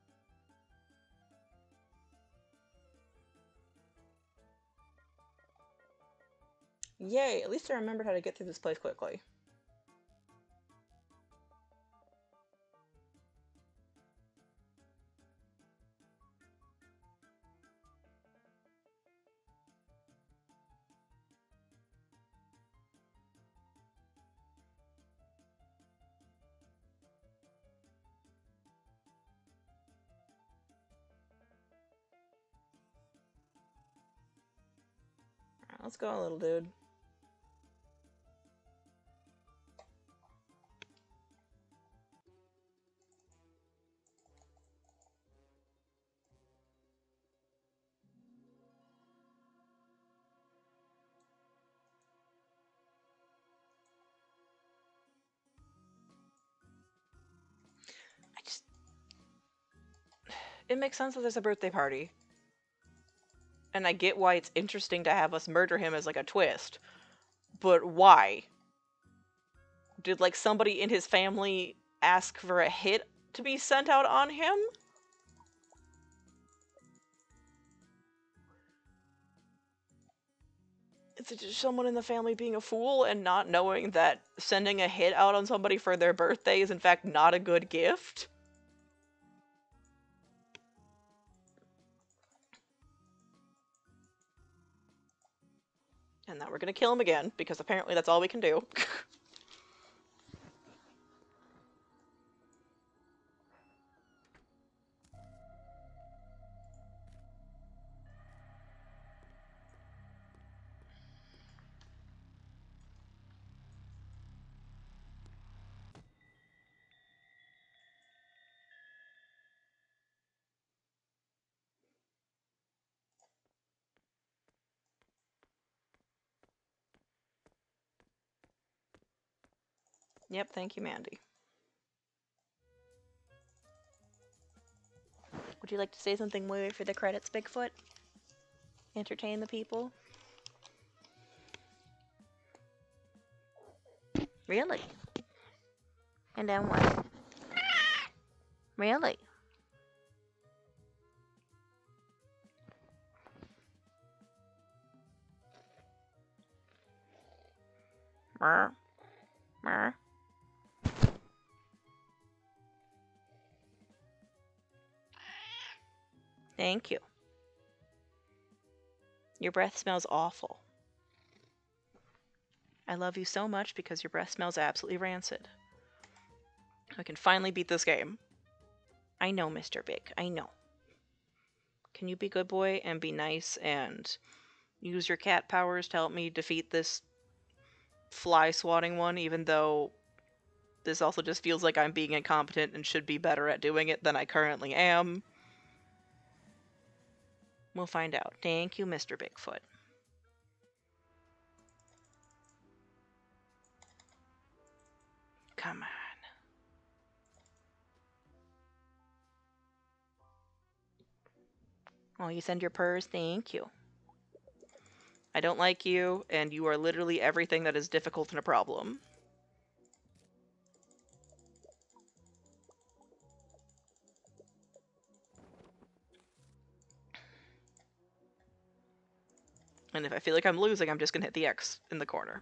Yay, at least I remembered how to get through this place quickly. Alright, let's go, little dude. It makes sense that there's a birthday party. And I get why it's interesting to have us murder him as like a twist. But why? Did like somebody in his family ask for a hit to be sent out on him? Is it just someone in the family being a fool and not knowing that sending a hit out on somebody for their birthday is in fact not a good gift? And now we're gonna kill him again, because apparently that's all we can do. Yep, thank you, Mandy. Would you like to say something weird for the credits, Bigfoot? Entertain the people? Really? And then what? Really? Mer. Mer. Thank you. Your breath smells awful. I love you so much because your breath smells absolutely rancid. I can finally beat this game. I know, Mr. Big. I know. Can you be good boy and be nice and use your cat powers to help me defeat this fly swatting one, even though this also just feels like I'm being incompetent and should be better at doing it than I currently am? We'll find out. Thank you, Mr. Bigfoot. Come on. Oh, you send your purrs? Thank you. I don't like you, and you are literally everything that is difficult and a problem. And if I feel like I'm losing, I'm just gonna hit the X in the corner.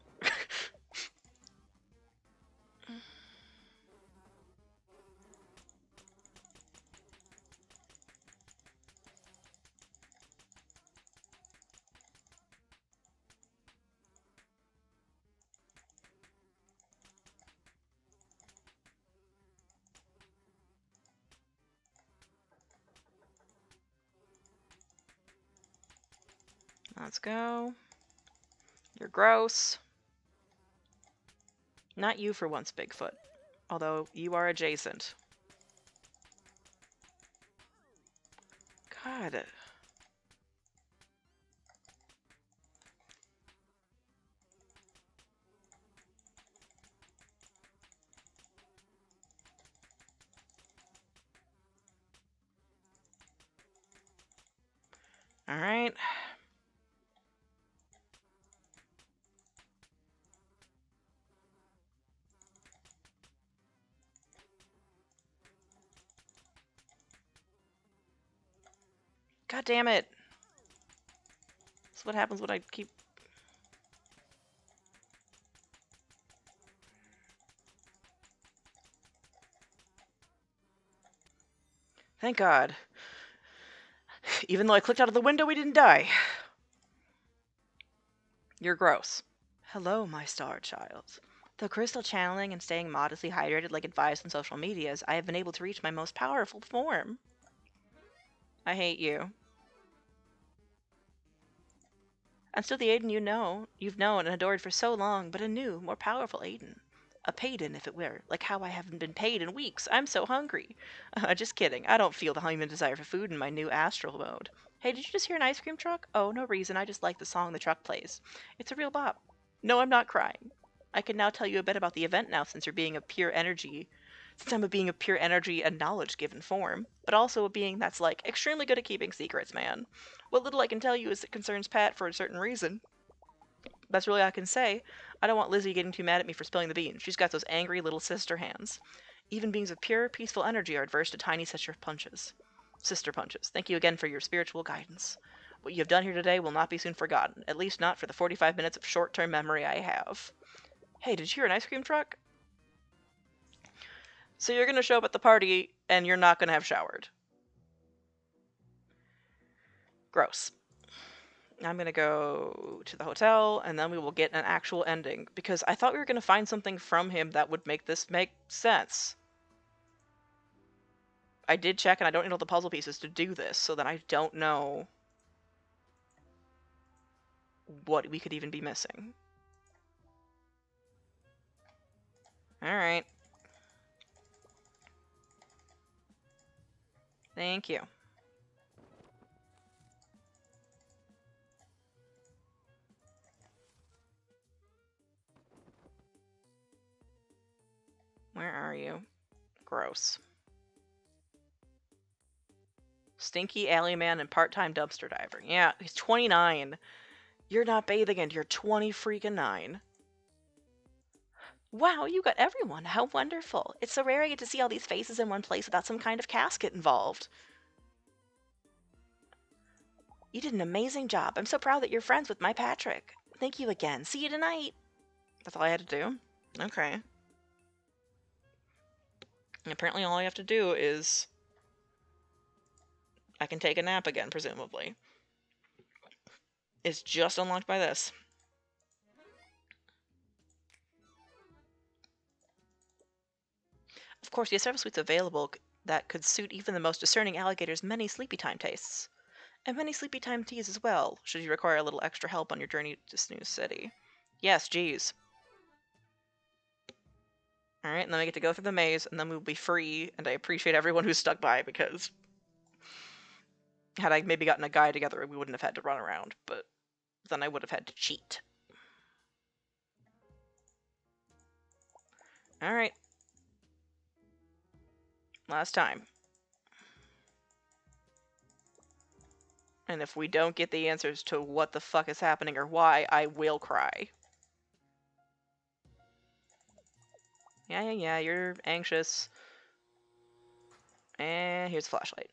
Let's go. You're gross. Not you for once, Bigfoot. Although you are adjacent. God. Alright. God damn it. That's what happens when I keep... Thank God. Even though I clicked out of the window, we didn't die. You're gross. Hello, my star child. Though crystal channeling and staying modestly hydrated like advised on social medias, I have been able to reach my most powerful form. I hate you. I'm still the Aiden you've known and adored for so long, but a new, more powerful Aiden. A paiden, if it were, like how I haven't been paid in weeks. I'm so hungry. Just kidding. I don't feel the human desire for food in my new astral mode. Hey, did you just hear an ice cream truck? Oh, no reason. I just like the song the truck plays. It's a real bop. No, I'm not crying. I can now tell you a bit about the event now since I'm a being of pure energy and knowledge given form, but also a being that's like extremely good at keeping secrets, man. What little I can tell you is it concerns Pat for a certain reason. That's really all I can say. I don't want Lizzie getting too mad at me for spilling the beans. She's got those angry little sister hands. Even beings of pure, peaceful energy are adverse to tiny sister punches. Sister punches. Thank you again for your spiritual guidance. What you have done here today will not be soon forgotten, at least not for the 45 minutes of short-term memory I have. Hey, did you hear an ice cream truck? So you're gonna show up at the party, and you're not gonna have showered. Gross. I'm gonna go to the hotel, and then we will get an actual ending, because I thought we were gonna find something from him that would make this make sense. I did check, and I don't need all the puzzle pieces to do this, so that I don't know what we could even be missing. Alright. Thank you. Where are you? Gross. Stinky alley man and part-time dumpster diver. Yeah, he's 29. You're not bathing and you're 20 freaking 9. Wow, you got everyone. How wonderful. It's so rare I get to see all these faces in one place without some kind of casket involved. You did an amazing job. I'm so proud that you're friends with my Patrick. Thank you again. See you tonight. That's all I had to do? Okay. And apparently all I have to do is... I can take a nap again, presumably. It's just unlocked by this. Of course, you have several suites available that could suit even the most discerning alligator's many sleepy time tastes. And many sleepy time teas as well, should you require a little extra help on your journey to Snooze City. Yes, geez. Alright, and then we get to go through the maze, and then we'll be free, and I appreciate everyone who's stuck by, because... had I maybe gotten a guy together, we wouldn't have had to run around, but then I would have had to cheat. Alright. Last time. And if we don't get the answers to what the fuck is happening or why, I will cry. Yeah, you're anxious. And here's a flashlight.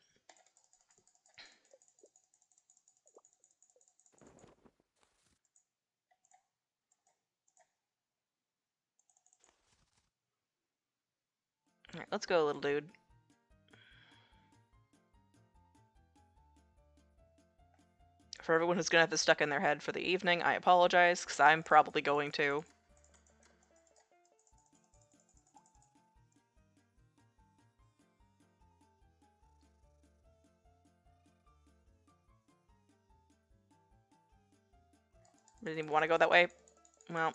Alright, let's go, little dude. For everyone who's gonna have this stuck in their head for the evening, I apologize, because I'm probably going to. Didn't even want to go that way. Well.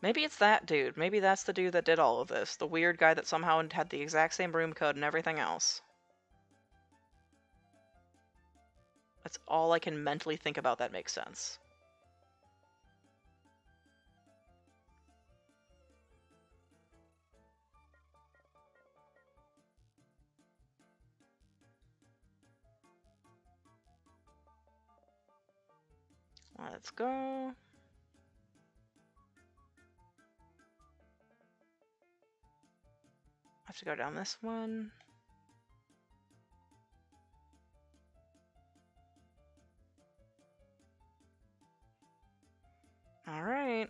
Maybe it's that dude. Maybe that's the dude that did all of this. The weird guy that somehow had the exact same room code and everything else. That's all I can mentally think about that makes sense. Let's go. I have to go down this one. Alright.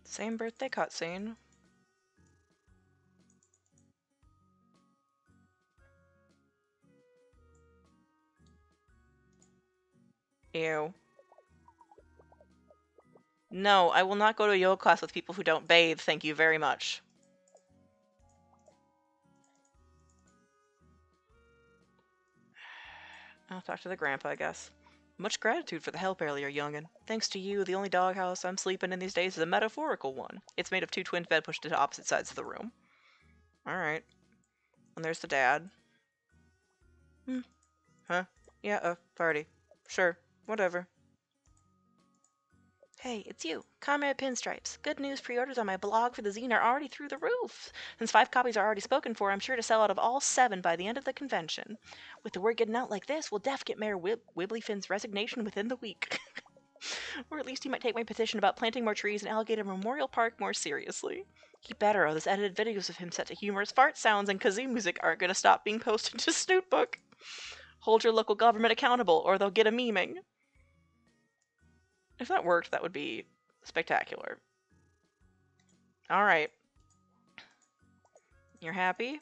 Same birthday cutscene. Ew. No, I will not go to a yoga class with people who don't bathe, thank you very much. I'll talk to the grandpa, I guess. Much gratitude for the help earlier, youngin'. Thanks to you, the only doghouse I'm sleeping in these days is a metaphorical one. It's made of 2 twin beds pushed into opposite sides of the room. Alright. And there's the dad. Huh? Yeah, party. Sure. Whatever. Hey, it's you, Comrade Pinstripes. Good news, pre-orders on my blog for the zine are already through the roof. Since 5 copies are already spoken for, I'm sure to sell out of all 7 by the end of the convention. With the word getting out like this, we'll get Mayor Wibblyfin's resignation within the week. Or at least he might take my petition about planting more trees in Alligator Memorial Park more seriously. He better, or those edited videos of him set to humorous fart sounds and kazoo music aren't gonna stop being posted to Snootbook. Hold your local government accountable, or they'll get a memeing. If that worked, that would be spectacular. Alright. You're happy?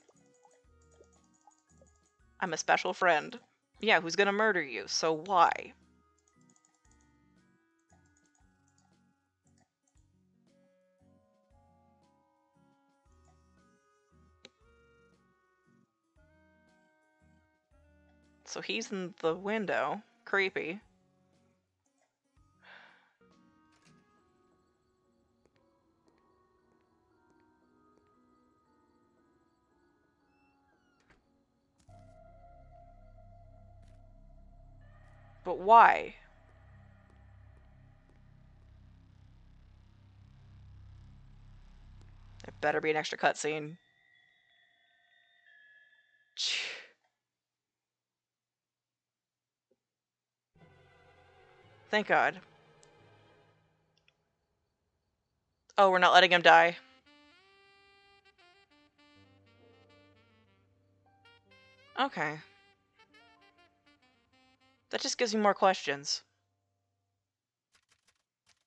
I'm a special friend. Yeah, who's gonna murder you, so why? So he's in the window. Creepy. But why? There better be an extra cutscene. Thank God. Oh, we're not letting him die. Okay. That just gives me more questions.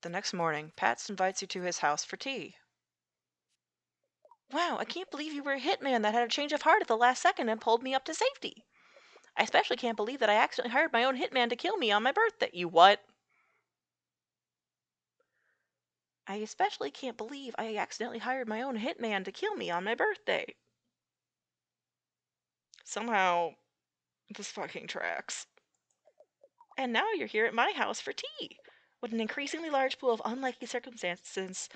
The next morning, Pats invites you to his house for tea. Wow, I can't believe you were a hitman that had a change of heart at the last second and pulled me up to safety. I especially can't believe that I accidentally hired my own hitman to kill me on my birthday. You what? I especially can't believe I accidentally hired my own hitman to kill me on my birthday. Somehow, this fucking tracks. And now you're here at my house for tea, with an increasingly large pool of unlikely circumstances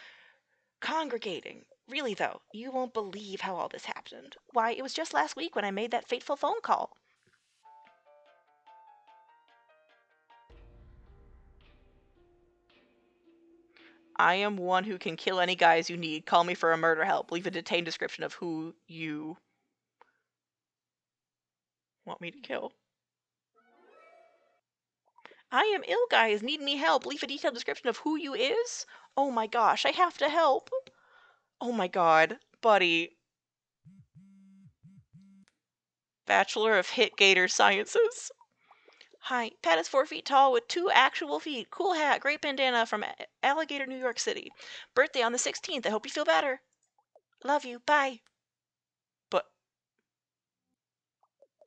congregating. Really, though, you won't believe how all this happened. Why, it was just last week when I made that fateful phone call. I am one who can kill any guys you need. Call me for a murder help. Leave a detained description of who you want me to kill. I am ill, guys. Need me help. Leave a detailed description of who you is. Oh my gosh, I have to help. Oh my god, buddy. Bachelor of Hitgator Sciences. Hi, Pat is 4 feet tall with 2 actual feet. Cool hat, great bandana from Alligator, New York City. Birthday on the 16th. I hope you feel better. Love you. Bye. But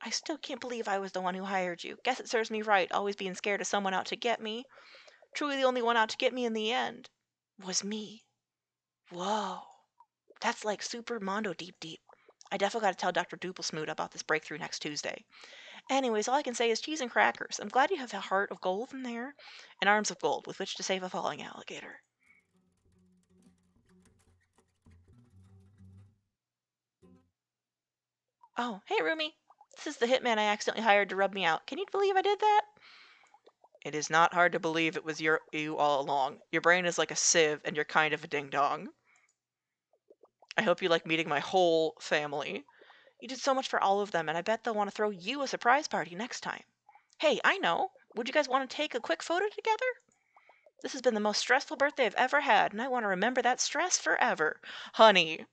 I still can't believe I was the one who hired you. Guess it serves me right, always being scared of someone out to get me. Truly the only one out to get me in the end was me. Whoa. That's like super Mondo deep. I definitely gotta tell Dr. Dupelsmoot about this breakthrough next Tuesday. Anyways, all I can say is cheese and crackers. I'm glad you have a heart of gold in there, and arms of gold with which to save a falling alligator. Oh, hey Rumi. This is the hitman I accidentally hired to rub me out. Can you believe I did that? It is not hard to believe it was you all along. Your brain is like a sieve, and you're kind of a ding-dong. I hope you like meeting my whole family. You did so much for all of them, and I bet they'll want to throw you a surprise party next time. Hey, I know. Would you guys want to take a quick photo together? This has been the most stressful birthday I've ever had, and I want to remember that stress forever. Honey.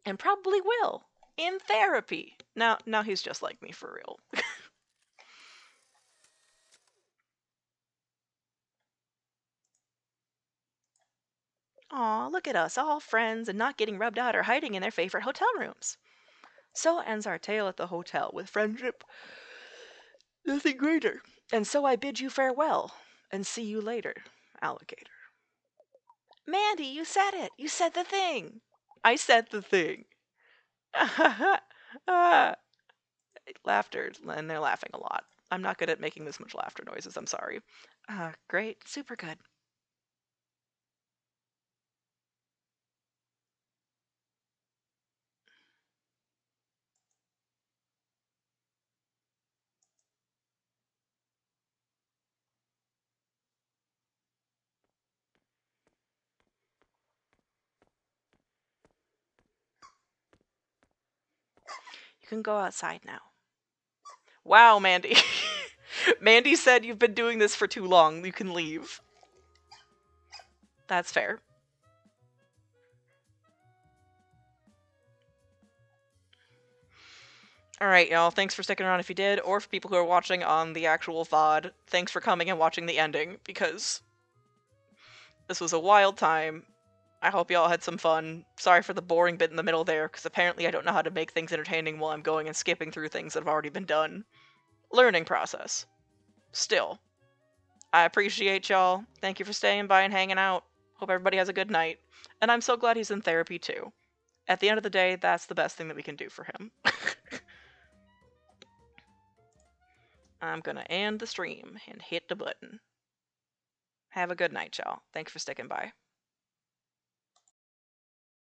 And probably will. In therapy. Now he's just like me for real. Aw, look at us, all friends and not getting rubbed out or hiding in their favorite hotel rooms. So ends our tale at the hotel with friendship, nothing greater. And so I bid you farewell and see you later, Alligator. Mandy, you said it. You said the thing. I said the thing. Ah, laughter, and they're laughing a lot. I'm not good at making this much laughter noises. I'm sorry. Great. Super good. You can go outside now. Wow, Mandy. Mandy said you've been doing this for too long. You can leave. That's fair. Alright, y'all. Thanks for sticking around if you did, or for people who are watching on the actual VOD, thanks for coming and watching the ending, because this was a wild time. I hope y'all had some fun. Sorry for the boring bit in the middle there, because apparently I don't know how to make things entertaining while I'm going and skipping through things that have already been done. Learning process. Still. I appreciate y'all. Thank you for staying by and hanging out. Hope everybody has a good night. And I'm so glad he's in therapy too. At the end of the day, that's the best thing that we can do for him. I'm gonna end the stream and hit the button. Have a good night, y'all. Thanks for sticking by.